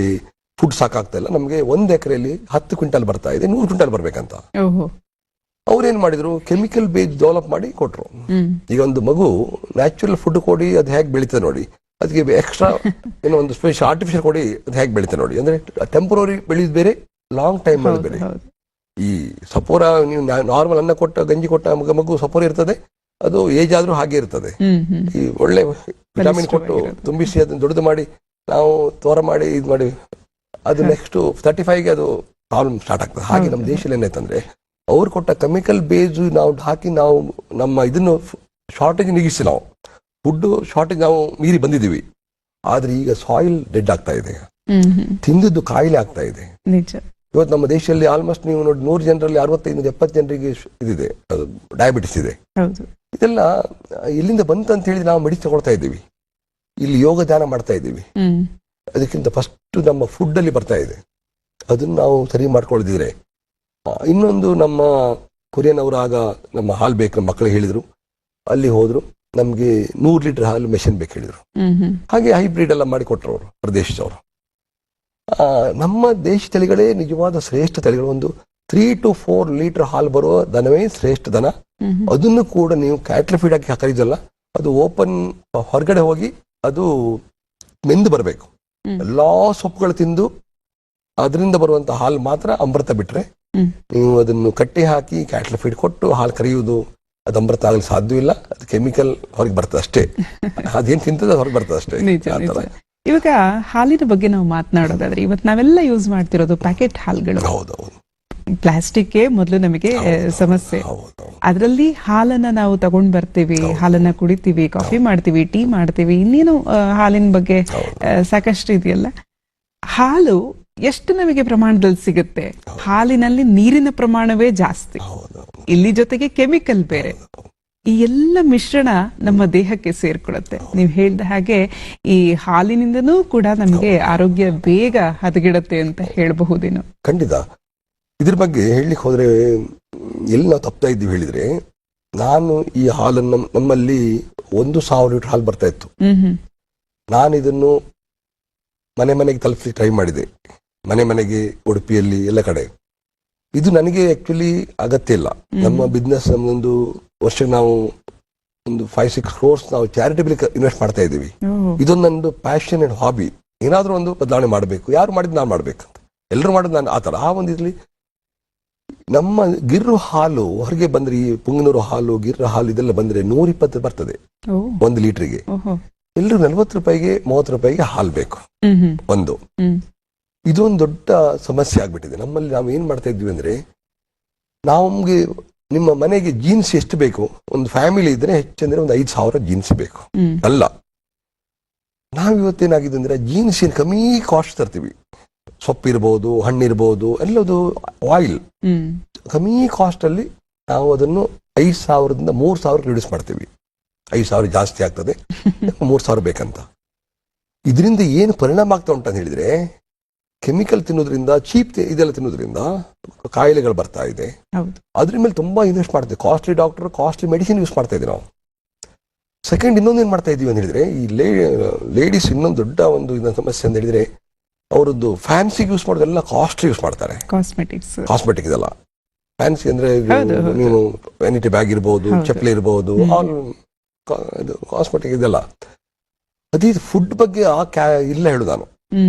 Speaker 3: ಫುಡ್ ಸಾಕಾಗ್ತಾ ಇಲ್ಲ, ನಮಗೆ 1 ಎಕರೆಯಲ್ಲಿ 10 ಕ್ವಿಂಟಲ್ ಬರ್ತಾ ಇದೆ, 100 ಕ್ವಿಂಟಲ್ ಬರ್ಬೇಕಂತ. ಅವ್ರೇನ್ ಮಾಡಿದ್ರು, ಕೆಮಿಕಲ್ ಬೇಸ್ ಡೆವಲಪ್ ಮಾಡಿ ಕೊಟ್ರು. ಈಗ ಒಂದು ಮಗು ನ್ಯಾಚುರಲ್ ಫುಡ್ ಕೊಡಿ, ಅದು ಹೇಗೆ ಬೆಳೀತದೆ ನೋಡಿ, ಅದಕ್ಕೆ ಎಕ್ಸ್ಟ್ರಾ ಏನೋ ಒಂದು ಸ್ಪೆಷಲ್ ಆರ್ಟಿಫಿಷಿಯಲ್ ಕೊಡಿ, ಅದು ಹೇಗೆ ಬೆಳೀತದೆ ನೋಡಿ. ಅಂದ್ರೆ ಟೆಂಪರರಿ ಬೆಳೆಯೋದು ಬೇರೆ, ಲಾಂಗ್ ಟೈಮ್ ಬೆಳೆದು ಬೇರೆ. ಈ ಸಪೋರ, ನೀವು ನಾರ್ಮಲ್ ಅನ್ನ ಕೊಟ್ಟ ಗಂಜಿ ಕೊಟ್ಟ ಮಗು ಸಪೋರ ಇರ್ತದೆ, ಅದು ಏಜ್ ಆದ್ರೂ ಹಾಗೆ ಇರ್ತದೆ. ಈ ಒಳ್ಳೆ ವಿಟಮಿನ್ ಕೊಟ್ಟು ತುಂಬಿಸಿ ಅದನ್ನ ದೊಡ್ಡದು ಮಾಡಿ ನಾವು ತೋರ ಮಾಡಿ ಇದು ಮಾಡಿ, ಅದು ನೆಕ್ಸ್ಟ್ 35ಗೆ ಅದು ಪ್ರಾಬ್ಲಮ್ ಸ್ಟಾರ್ಟ್ ಆಗ್ತದೆ. ಹಾಗೆ ನಮ್ಮ ದೇಶದಲ್ಲಿ ಏನಾಯ್ತಂದ್ರೆ, ಅವ್ರು ಕೊಟ್ಟ ಕೆಮಿಕಲ್ ಬೇಸ್ ನಾವು ಹಾಕಿ ನಾವು ನಮ್ಮ ಇದನ್ನು ಶಾರ್ಟೇಜ್ ನೀಗಿಸಿ, ನಾವು ಫುಡ್ ಶಾರ್ಟೇಜ್ ನಾವು ಮೀರಿ ಬಂದಿದ್ದೀವಿ. ಆದ್ರೆ ಈಗ ಸಾಯಿಲ್ ಡೆಡ್ ಆಗ್ತಾ ಇದೆ, ತಿಂದದ್ದು ಕಾಯಿಲೆ ಆಗ್ತಾ ಇದೆ. ಇವತ್ತು ನಮ್ಮ ದೇಶದಲ್ಲಿ ಆಲ್ಮೋಸ್ಟ್ ನೀವು ನೋಡಿ 100 ಜನರಲ್ಲಿ 65-70 ಜನರಿಗೆ ಇದಿದೆ, ಡಯಾಬಿಟಿಸ್ ಇದೆ. ಇದೆಲ್ಲ ಇಲ್ಲಿಂದ ಬಂತು ಅಂತ ಹೇಳಿ ನಾವು ಮೆಡಿಸಿನ್ ತಗೊಳ್ತಾ ಇದ್ದೀವಿ, ಇಲ್ಲಿ ಯೋಗ ಧ್ಯಾನ ಮಾಡ್ತಾ ಇದ್ದೀವಿ. ಅದಕ್ಕಿಂತ ಫಸ್ಟ್ ನಮ್ಮ ಫುಡ್ ಅಲ್ಲಿ ಬರ್ತಾ ಇದೆ, ಅದನ್ನು ನಾವು ಸರಿ ಮಾಡ್ಕೊಳ್ದಿದ್ರೆ. ಇನ್ನೊಂದು, ನಮ್ಮ ಕೊರಿಯನ್ ಅವರು ಆಗ ನಮ್ಮ ಹಾಲು ಬೇಕು ಮಕ್ಕಳಿಗೆ ಹೇಳಿದ್ರು, ಅಲ್ಲಿ ಹೋದ್ರು, ನಮ್ಗೆ 100 ಲೀಟರ್ ಹಾಲು ಮೆಷಿನ್ ಬೇಕು ಹೇಳಿದ್ರು. ಹಾಗೆ ಹೈಬ್ರಿಡ್ ಎಲ್ಲ ಮಾಡಿ ಕೊಟ್ಟರು ಅವರು, ಪ್ರದೇಶದವರು. ನಮ್ಮ ದೇಶ ತಳಿಗಳೇ ನಿಜವಾದ ಶ್ರೇಷ್ಠ ತಳಿಗಳು. ಒಂದು 3 to 4 ಲೀಟರ್ ಹಾಲು ಬರುವ ದನವೇ ಶ್ರೇಷ್ಠ ದನ. ಅದನ್ನು ಕೂಡ ನೀವು ಕ್ಯಾಟ್ಲ್ ಫೀಡ್ ಆಗಿ ಖರೀದಲ್ಲ, ಅದು ಓಪನ್ ಹೊರಗಡೆ ಹೋಗಿ ಅದು ಮೆಂದು ಬರಬೇಕು. ಎಲ್ಲಾ ಸೊಪ್ಪುಗಳು ತಿಂದು ಅದರಿಂದ ಬರುವಂತ ಹಾಲು ಮಾತ್ರ ಅಮೃತ. ಬಿಟ್ರೆ ನೀವು ಅದನ್ನು ಕಟ್ಟಿ ಹಾಕಿ ಕ್ಯಾಟ್ಲ್ ಫೀಡ್ ಕೊಟ್ಟು ಹಾಲು ಕರೆಯುವುದು, ಅದು ಅಮೃತ ಆಗಲಿ ಸಾಧ್ಯವಿಲ್ಲ. ಅದು ಕೆಮಿಕಲ್ ಹೊರಗೆ ಬರ್ತದೆ ಅಷ್ಟೇ, ಅದೇನ್ ತಿಂತದ ಹೊರಗೆ ಬರ್ತದೆ ಅಷ್ಟೇ.
Speaker 1: ಇವಾಗ ಹಾಲಿನ ಬಗ್ಗೆ ನಾವು ಮಾತನಾಡೋದಾದ್ರೆ, ಇವತ್ತು ನಾವೆಲ್ಲ ಯೂಸ್ ಮಾಡ್ತಿರೋದು ಪ್ಯಾಕೆಟ್ ಹಾಲುಗಳು. ಪ್ಲಾಸ್ಟಿಕ್ ಮೊದಲು ನಮಗೆ ಸಮಸ್ಯೆ. ಅದರಲ್ಲಿ ಹಾಲನ್ನ ನಾವು ತಗೊಂಡ್ ಬರ್ತೀವಿ, ಹಾಲನ್ನ ಕುಡಿತೀವಿ, ಕಾಫಿ ಮಾಡ್ತೀವಿ, ಟೀ ಮಾಡ್ತೀವಿ, ಇನ್ನೇನು ಹಾಲಿನ ಬಗ್ಗೆ ಸಾಕಷ್ಟು ಇದೆಯಲ್ಲ. ಹಾಲು ಎಷ್ಟು ನಮಗೆ ಪ್ರಮಾಣದಲ್ಲಿ ಸಿಗುತ್ತೆ? ಹಾಲಿನಲ್ಲಿ ನೀರಿನ ಪ್ರಮಾಣವೇ ಜಾಸ್ತಿ, ಇಲ್ಲಿ ಜೊತೆಗೆ ಕೆಮಿಕಲ್ ಬೇರೆ. ಈ ಎಲ್ಲ ಮಿಶ್ರಣ ನಮ್ಮ ದೇಹಕ್ಕೆ ಸೇರ್ಕೊಳ್ಳುತ್ತೆ. ನೀವು ಹೇಳಿದ ಹಾಗೆ ಈ ಹಾಲಿನಿಂದನೂ ಕೂಡ ನಮಗೆ ಆರೋಗ್ಯ ಬೇಗ ಹದಗೆಡುತ್ತೆ ಅಂತ ಹೇಳಬಹುದೇನು?
Speaker 3: ಖಂಡಿತ. ಇದ್ರ ಬಗ್ಗೆ ಹೇಳಲಿಕ್ಕೆ ಹೋದ್ರೆ ಎಲ್ಲಿ ನಾವು ತಪ್ತಾ ಇದ್ದೀವಿ ಹೇಳಿದ್ರೆ, ನಾನು ಈ ಹಾಲನ್ನು ನಮ್ಮಲ್ಲಿ 1,000 ಲೀಟರ್ ಹಾಲು ಬರ್ತಾ ಇತ್ತು. ನಾನು ಇದನ್ನು ಮನೆಗೆ ತಲುಪಿಸಿ ಟ್ರೈ ಮಾಡಿದೆ, ಮನೆಗೆ, ಉಡುಪಿಯಲ್ಲಿ ಎಲ್ಲ ಕಡೆ. ಇದು ನನಗೆ ಆಕ್ಚುಲಿ ಅಗತ್ಯ ಇಲ್ಲ. ನಮ್ಮ ಬಿಸ್ನೆಸ್, ನಮ್ಮದೊಂದು ವರ್ಷಕ್ಕೆ ನಾವು ಒಂದು 5-6 crores ನಾವು ಚಾರಿಟಬಲ್ ಇನ್ವೆಸ್ಟ್ ಮಾಡ್ತಾ ಇದ್ದೀವಿ. ಇದೊಂದು ನಂದು ಪ್ಯಾಷನ್ ಅಂಡ್ ಹಾಬಿ. ಏನಾದ್ರೂ ಒಂದು ಬದಲಾವಣೆ ಮಾಡಬೇಕು, ಯಾರು ಮಾಡಿದ್ ನಾನು ಮಾಡ್ಬೇಕಂತ, ಎಲ್ಲರೂ ಮಾಡಿದ್ ನಾನು ಆತರ. ಆ ಒಂದು ಇದ್ರಲ್ಲಿ ನಮ್ಮ ಗಿರ್ರು ಹಾಲು ಹೊರಗೆ ಬಂದ್ರೆ ಈ ಪುಂಗನೂರು ಹಾಲು ಗಿರ್ರು ಹಾಲು ಇದೆಲ್ಲ ಬಂದ್ರೆ 120 ಬರ್ತದೆ
Speaker 1: ಓ
Speaker 3: 1 ಲೀಟರ್ಗೆ.
Speaker 1: ಓಹೋ
Speaker 3: ಎಲ್ಲರೂ 40 ರೂಪಾಯಿಗೆ 30 ರೂಪಾಯಿಗೆ ಹಾಲು ಬೇಕು ಒಂದು. ಇದೊಂದು ದೊಡ್ಡ ಸಮಸ್ಯೆ ಆಗ್ಬಿಟ್ಟಿದೆ ನಮ್ಮಲ್ಲಿ. ನಾವು ಏನ್ ಮಾಡ್ತಾ ಇದ್ವಿ ಅಂದ್ರೆ, ನಮ್ಗೆ ನಿಮ್ಮ ಮನೆಗೆ ಜೀನ್ಸ್ ಎಷ್ಟು ಬೇಕು, ಒಂದು ಫ್ಯಾಮಿಲಿ ಇದ್ರೆ ಹೆಚ್ಚಂದ್ರೆ ಒಂದು 5,000 ಜೀನ್ಸ್ ಬೇಕು ಅಲ್ಲ. ನಾವ್ ಇವತ್ತೇನಾಗಿದೆ ಅಂದ್ರೆ ಜೀನ್ಸ್ ಏನ್ ಕಮ್ಮಿ ಕಾಸ್ಟ್ ತರ್ತೀವಿ. ಸೊಪ್ಪಿರ್ಬೋದು, ಹಣ್ಣಿರ್ಬೋದು, ಎಲ್ಲದು ಆಯಿಲ್ ಕಮ್ಮಿ ಕಾಸ್ಟ್ ಅಲ್ಲಿ ನಾವು ಅದನ್ನು 5,000ದಿಂದ 3,000 ರಿಡ್ಯೂಸ್ ಮಾಡ್ತೀವಿ. 5,000 ಜಾಸ್ತಿ ಆಗ್ತದೆ, 3,000 ಬೇಕಂತ. ಇದರಿಂದ ಏನು ಪರಿಣಾಮ ಆಗ್ತಾ ಉಂಟು ಅಂತ ಹೇಳಿದ್ರೆ, ಕೆಮಿಕಲ್ ತಿನ್ನೋದ್ರಿಂದ, ಚೀಪ್ ಇದೆಲ್ಲ ತಿನ್ನೋದ್ರಿಂದ ಕಾಯಿಲೆಗಳು ಬರ್ತಾ ಇದೆ. ಅದ್ರ ಮೇಲೆ ತುಂಬಾ ಇನ್ವೆಸ್ಟ್ ಮಾಡ್ತೀವಿ. Costly doctor, costly medicine use ಮಾಡ್ತಾ ಇದ್ದೀವಿ ನಾವು. ಸೆಕೆಂಡ್ ಇನ್ನೊಂದು ಏನ್ ಮಾಡ್ತಾ ಇದೀವಿ ಅಂತ ಹೇಳಿದ್ರೆ, ಈ ಲೇಡೀಸ್ ಇನ್ನೊಂದು ದೊಡ್ಡ ಒಂದು ಸಮಸ್ಯೆ ಅಂತ ಹೇಳಿದ್ರೆ, ಅವರದ್ದು ಫ್ಯಾನ್ಸಿಗೆ ಯೂಸ್ ಮಾಡೋದೆಲ್ಲ ಕಾಸ್ಟ್ಲಿ ಯೂಸ್ ಮಾಡ್ತಾರೆ. ಕಾಸ್ಮೆಟಿಕ್ ಇದೆಲ್ಲ ಫ್ಯಾನ್ಸಿ ಅಂದ್ರೆ ನೀವು ವ್ಯಾನಿಟಿ ಬ್ಯಾಗ್ ಇರ್ಬೋದು, ಚಪ್ಪಲಿ ಇರ್ಬೋದು, ಆಲ್ ಕಾಸ್ಮೆಟಿಕ್ ಇದೆಲ್ಲ. ಅದೇ ಫುಡ್ ಬಗ್ಗೆ ಇಲ್ಲ ಹೇಳು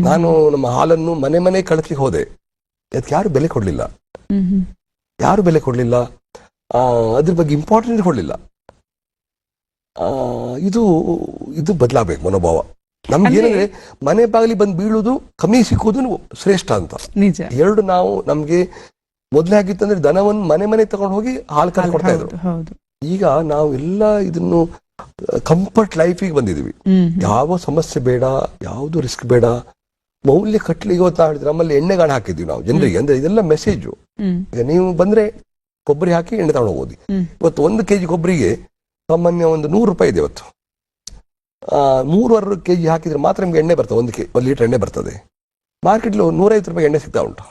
Speaker 3: ನಾನು ನಮ್ಮ ಹಾಲನ್ನು ಮನೆ ಕಳಿಸ್ಲಿಕ್ಕೆ ಹೋದೆ, ಅದಕ್ಕೆ ಯಾರು ಬೆಲೆ ಕೊಡ್ಲಿಲ್ಲ. ಅದ್ರ ಬಗ್ಗೆ ಇಂಪಾರ್ಟೆಂಟ್ ಕೊಡ್ಲಿಲ್ಲ. ಇದು ಬದಲಾಗಬೇಕು ಮನೋಭಾವ. ನಮ್ಗೆ ಏನಂದ್ರೆ, ಮನೆ ಬಾಗಿಲಿ ಬಂದು ಬೀಳುವುದು, ಕಮ್ಮಿ ಸಿಕ್ಕುವುದು ಶ್ರೇಷ್ಠ ಅಂತ. ಎರಡು ನಾವು ನಮ್ಗೆ ಮೊದ್ಲೇ ಆಗಿತ್ತಂದ್ರೆ ದನವನ್ನು ಮನೆ ತಗೊಂಡು ಹೋಗಿ ಹಾಲು ಕರೆ ಕೊಡ್ತಾ ಇದ್ರು. ಈಗ ನಾವು ಎಲ್ಲ ಇದನ್ನು ಕಂಫರ್ಟ್ ಲೈಫಿಗೆ ಬಂದಿದೀವಿ. ಯಾವ ಸಮಸ್ಯೆ ಬೇಡ, ಯಾವ್ದು ರಿಸ್ಕ್ ಬೇಡ, ಮೌಲ್ಯ ಕಟ್ಲಿಗೆ ಅಂತ ಹೇಳಿದ್ರೆ ನಮ್ಮಲ್ಲಿ ಎಣ್ಣೆಗಾಣ ಹಾಕಿದ್ವಿ ನಾವು ಜನರಿಗೆ. ಅಂದ್ರೆ ಇದೆಲ್ಲ ಮೆಸೇಜು. ಈಗ ನೀವು ಬಂದ್ರೆ ಕೊಬ್ಬರಿ ಹಾಕಿ ಎಣ್ಣೆ ತಗೊಂಡು ಹೋಗೋದು. ಇವತ್ತು 1 kg ಕೊಬ್ಬರಿಗೆ ಸಾಮಾನ್ಯ ಒಂದು 100 ರೂಪಾಯಿ ಇದೆ ಇವತ್ತು. 3.5 kg ಹಾಕಿದ್ರೆ ಮಾತ್ರ ನಿಮ್ಗೆ ಎಣ್ಣೆ ಬರ್ತದೆ, 1 ಲೀಟರ್ ಎಣ್ಣೆ ಬರ್ತದೆ. ಮಾರ್ಕೆಟ್ 150 ರೂಪಾಯಿ ಎಣ್ಣೆ ಸಿಗ್ತಾ ಉಂಟು.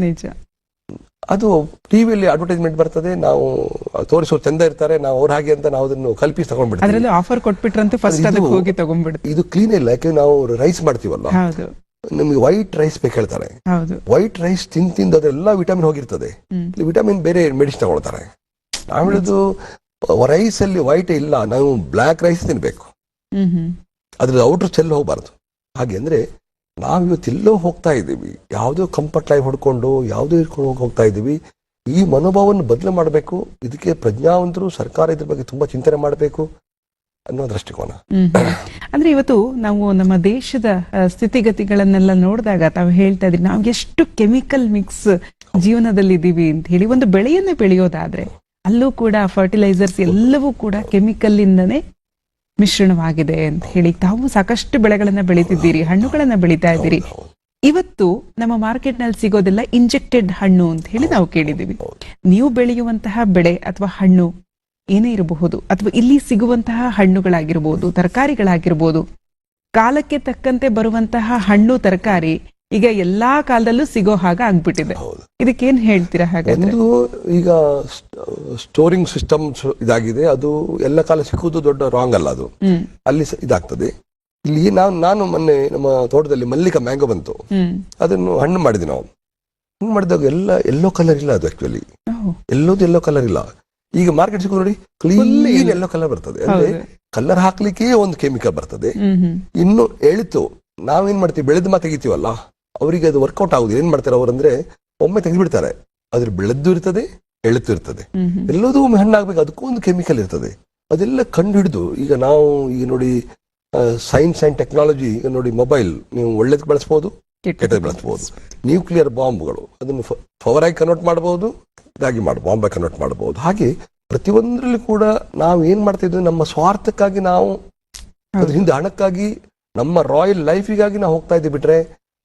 Speaker 1: ನಿಜ.
Speaker 3: ಅದು ಟಿವಿಯಲ್ಲಿ ಅಡ್ವರ್ಟೈಸ್ಮೆಂಟ್ ಬರ್ತದೆ, ನಾವು ತೋರಿಸೋ ಚಂದ ಇರ್ತಾರೆ, ನಾವು ಅವ್ರ ಹಾಗೆ ಅಂತ ನಾವು ಅದನ್ನು ಕಲ್ಪಿಸಿ ತಗೊಂಡ್ಬಿಡ್ತೀವಿ.
Speaker 1: ಆಫರ್ ಕೊಟ್ಬಿಟ್ರಂತೆ ಫಸ್ಟ್ ಅದಕ್ಕೆ ಹೋಗಿ ತಗೊಂಡ್ಬಿಡ್ತೀವಿ.
Speaker 3: ಇದು ಕ್ಲೀನ್ ಇಲ್ಲ. ಯಾಕೆ ನಾವು ರೈಸ್ ಮಾಡ್ತೀವಲ್ಲ, ನಿಮ್ಗೆ ವೈಟ್ ರೈಸ್ ಬೇಕು ಹೇಳ್ತಾರೆ. ವೈಟ್ ರೈಸ್ ತಿಂದು ಅದೆಲ್ಲ ವಿಟಮಿನ್ ಹೋಗಿರ್ತದೆ. ವಿಟಮಿನ್ ಬೇರೆ ಮೆಡಿಸಿನ್ ತಗೊಳ್ತಾರೆ. ನಾವು ಹೇಳುದು ರೈಸ್ ಅಲ್ಲಿ ವೈಟ್ ಇಲ್ಲ, ನಾವು ಬ್ಲಾಕ್ ರೈಸ್ ತಿನ್ಬೇಕು, ಅದ್ರ ಔಟರ್ ಚೆಲ್ ಹೋಗ್ಬಾರ್ದು. ಹಾಗೆ ಅಂದ್ರೆ ನಾವು ಇವತ್ತೆಲ್ಲೋ ಹೋಗ್ತಾ ಇದ್ದೀವಿ, ಯಾವುದೋ ಕಂಫರ್ಟ್ ಲೈಫ್ ಹೊಡ್ಕೊಂಡು ಯಾವುದೋ ಇಟ್ಕೊಂಡು ಹೋಗ್ತಾ ಇದ್ದೀವಿ. ಈ ಮನೋಭಾವವನ್ನು ಬದಲು ಮಾಡಬೇಕು. ಇದಕ್ಕೆ ಪ್ರಜ್ಞಾವಂತರು, ಸರ್ಕಾರ ಇದ್ರ ಬಗ್ಗೆ ತುಂಬಾ ಚಿಂತನೆ ಮಾಡಬೇಕು ಅನ್ನೋ ದೃಷ್ಟಿಕೋನ.
Speaker 1: ಅಂದ್ರೆ ಇವತ್ತು ನಾವು ನಮ್ಮ ದೇಶದ ಸ್ಥಿತಿಗತಿಗಳನ್ನೆಲ್ಲ ನೋಡಿದಾಗ ತಾವು ಹೇಳ್ತಾ ಇದ್ರಿ, ನಾವು ಎಷ್ಟು ಕೆಮಿಕಲ್ ಮಿಕ್ಸ್ ಜೀವನದಲ್ಲಿ ಇದ್ದೀವಿ ಅಂತ ಹೇಳಿ. ಒಂದು ಬೆಳೆಯನ್ನೇ ಬೆಳೆಯೋದಾದ್ರೆ ಅಲ್ಲೂ ಕೂಡ ಫರ್ಟಿಲೈಸರ್ಸ್ ಎಲ್ಲವೂ ಕೂಡ ಕೆಮಿಕಲ್ ಇಂದನೇ ಮಿಶ್ರಣವಾಗಿದೆ ಅಂತ ಹೇಳಿ. ತಾವು ಸಾಕಷ್ಟು ಬೆಳೆಗಳನ್ನ ಬೆಳೀತಿದ್ದೀರಿ, ಹಣ್ಣುಗಳನ್ನ ಬೆಳೀತಾ ಇದ್ದೀರಿ. ಇವತ್ತು ನಮ್ಮ ಮಾರ್ಕೆಟ್ ನಲ್ಲಿ ಸಿಗೋದೆಲ್ಲ ಇಂಜೆಕ್ಟೆಡ್ ಹಣ್ಣು ಅಂತ ಹೇಳಿ ನಾವು ಕೇಳಿದೀವಿ. ನೀವು ಬೆಳೆಯುವಂತಹ ಬೆಳೆ ಅಥವಾ ಹಣ್ಣು ಏನೇ ಇರಬಹುದು, ಅಥವಾ ಇಲ್ಲಿ ಸಿಗುವಂತಹ ಹಣ್ಣುಗಳಾಗಿರ್ಬೋದು, ತರಕಾರಿಗಳಾಗಿರ್ಬೋದು, ಕಾಲಕ್ಕೆ ತಕ್ಕಂತೆ ಬರುವಂತಹ ಹಣ್ಣು ತರಕಾರಿ ಈಗ ಎಲ್ಲಾ ಕಾಲದಲ್ಲೂ ಸಿಗೋ ಹಾಗೆ ಆಗ್ಬಿಟ್ಟಿದೆ. ಇದಕ್ಕೇನ್ ಹೇಳ್ತೀರಾ? ಹಾಗಾದ್ರೆ
Speaker 3: ಈಗ ಸ್ಟೋರಿಂಗ್ ಸಿಸ್ಟಮ್ ಇದಾಗಿದೆ. ಅದು ಎಲ್ಲ ಕಾಲ ಸಿಕ್ಕುವುದು ದೊಡ್ಡ ರಾಂಗ್ ಅಲ್ಲ, ಅದು ಅಲ್ಲಿ ಇದಾಗ್ತದೆ. ಇಲ್ಲಿ ನಾನು ಮೊನ್ನೆ ನಮ್ಮ ತೋಟದಲ್ಲಿ ಮಲ್ಲಿಕ ಮ್ಯಾಂಗೋ ಬಂತು, ಅದನ್ನು ಹಣ್ಣು ಮಾಡಿದ್ವಿ ನಾವು. ಹಣ್ಣು ಮಾಡಿದಾಗ ಎಲ್ಲ ಎಲ್ಲೋ ಕಲರ್ ಇಲ್ಲ, ಅದು ಆಕ್ಚುಲಿ ಎಲ್ಲೋದು ಎಲ್ಲೋ ಕಲರ್ ಇಲ್ಲ. ಈಗ ಮಾರ್ಕೆಟ್ ಸಿಗೋದು ನೋಡಿ, ಕ್ಲೀನ್ ಎಲ್ಲೋ ಕಲರ್ ಬರ್ತದೆ. ಅಂದ್ರೆ ಕಲರ್ ಹಾಕ್ಲಿಕ್ಕೆ ಒಂದು ಕೆಮಿಕಲ್ ಬರ್ತದೆ. ಇನ್ನು ಎಳಿತು ನಾವೇನ್ ಮಾಡ್ತೀವಿ, ಬೆಳೆದ ತೆಗಿತೀವಲ್ಲ, ಅವರಿಗೆ ಅದು ವರ್ಕೌಟ್ ಆಗುದು. ಏನ್ ಮಾಡ್ತಾರೆ ಅವರಂದ್ರೆ, ಒಮ್ಮೆ ತೆಗೆದ್ಬಿಡ್ತಾರೆ. ಅದ್ರ ಬೆಳೆದ್ದು ಇರ್ತದೆ, ಎಳುತ್ತು ಇರ್ತದೆ. ಎಲ್ಲದೂ ಒಮ್ಮೆ ಹಣ್ಣಾಗ್ಬೇಕು, ಅದಕ್ಕೂ ಒಂದು ಕೆಮಿಕಲ್ ಇರ್ತದೆ. ಅದೆಲ್ಲ ಕಂಡು ಹಿಡಿದು ಈಗ ನಾವು ಈಗ ನೋಡಿ ಸೈನ್ಸ್ ಅಂಡ್ ಟೆಕ್ನಾಲಜಿ, ಈಗ ನೋಡಿ ಮೊಬೈಲ್ ನೀವು ಒಳ್ಳೇದಕ್ಕೆ ಬಳಸಬಹುದು, ಕೆಟ್ಟದ್ದು ಬಳಸಬಹುದು. ನ್ಯೂಕ್ಲಿಯರ್ ಬಾಂಬ್ಗಳು ಅದನ್ನು ಪವರ್ ಆಗಿ ಕನ್ವರ್ಟ್ ಮಾಡಬಹುದು, ಇದಾಗಿ ಬಾಂಬ್ ಆಗಿ ಕನ್ವರ್ಟ್ ಮಾಡಬಹುದು. ಹಾಗೆ ಪ್ರತಿಯೊಂದರಲ್ಲಿ ಕೂಡ ನಾವು ಏನ್ ಮಾಡ್ತಾ ಇದ್ವಿ, ನಮ್ಮ ಸ್ವಾರ್ಥಕ್ಕಾಗಿ ನಾವು ಅದ್ರ ಹಿಂದೆ ಹಣಕ್ಕಾಗಿ, ನಮ್ಮ ರಾಯಲ್ ಲೈಫಿಗಾಗಿ ನಾವು ಹೋಗ್ತಾ ಇದ್ದೀವಿ. ಬಿಟ್ರೆ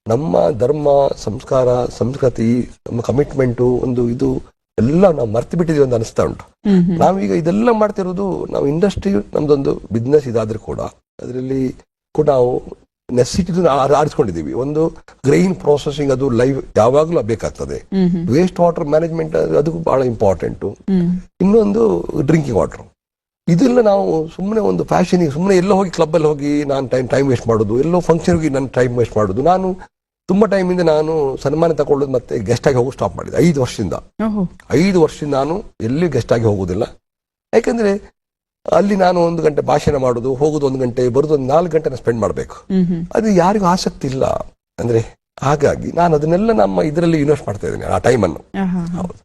Speaker 3: ನಮ್ಮ ಧರ್ಮ, ಸಂಸ್ಕಾರ, ಸಂಸ್ಕೃತಿ, ನಮ್ಮ ಕಮಿಟ್ಮೆಂಟು ಒಂದು ಇದು ಎಲ್ಲ ನಾವು ಮರ್ತು ಬಿಟ್ಟಿದೀವಿ ಅಂತ ಅನಿಸ್ತಾ ಉಂಟು. ನಾವೀಗ ಇದೆಲ್ಲ ಮಾಡ್ತಿರೋದು, ನಾವು ಇಂಡಸ್ಟ್ರಿ ನಮ್ದೊಂದು ಬಿಸ್ನೆಸ್ ಇದಾದ್ರೂ ಕೂಡ ಅದರಲ್ಲಿ ಕೂಡ ನಾವು ನೆಸಿಟಿ ಆರಿಸ್ಕೊಂಡಿದೀವಿ. ಒಂದು ಗ್ರೈನ್ ಪ್ರೊಸೆಸಿಂಗ್, ಅದು ಲೈವ್ ಯಾವಾಗ್ಲೂ ಬೇಕಾಗ್ತದೆ. ವೇಸ್ಟ್ ವಾಟರ್ ಮ್ಯಾನೇಜ್ಮೆಂಟ್ ಅದಕ್ಕೂ ಬಹಳ ಇಂಪಾರ್ಟೆಂಟ್. ಇನ್ನೊಂದು ಡ್ರಿಂಕಿಂಗ್ ವಾಟರ್. ಇದೆಲ್ಲ ನಾವು ಸುಮ್ಮನೆ ಒಂದು ಫ್ಯಾಷನ್, ಸುಮ್ಮನೆ ಎಲ್ಲೋ ಹೋಗಿ ಕ್ಲಬ್ ಅಲ್ಲಿ ಹೋಗಿ ನಾನು ಟೈಮ್ ವೇಸ್ಟ್ ಮಾಡೋದು, ಎಲ್ಲೋ ಫಂಕ್ಷನ್ ಹೋಗಿ ನಾನು ಟೈಮ್ ವೇಸ್ಟ್ ಮಾಡೋದು. ನಾನು ತುಂಬಾ ಟೈಮಿಂದ ನಾನು ಸನ್ಮಾನ ತಗೊಳ್ಳೋದು ಮತ್ತೆ ಗೆಸ್ಟ್ ಆಗಿ ಹೋಗಿ ಸ್ಟಾಪ್ ಮಾಡಿದೆ. 5 ವರ್ಷದಿಂದ 5 ವರ್ಷದಿಂದ ನಾನು ಎಲ್ಲಿ ಗೆಸ್ಟ್ ಆಗಿ ಹೋಗುದಿಲ್ಲ. ಯಾಕಂದ್ರೆ ಅಲ್ಲಿ ನಾನು 1 ಗಂಟೆ ಭಾಷಣ ಮಾಡೋದು, ಹೋಗುದು 1 ಗಂಟೆ, ಬರುದು 4 ಗಂಟೆ ಸ್ಪೆಂಡ್ ಮಾಡ್ಬೇಕು. ಅದು ಯಾರಿಗೂ ಆಸಕ್ತಿ ಇಲ್ಲ. ಅಂದ್ರೆ ಹಾಗಾಗಿ ನಾನು ಅದನ್ನೆಲ್ಲ ನಮ್ಮ ಇದರಲ್ಲಿ ಇನ್ವೆಸ್ಟ್ ಮಾಡ್ತಾ ಇದ್ದೇನೆ ಆ ಟೈಮನ್ನು. ಹೌದು.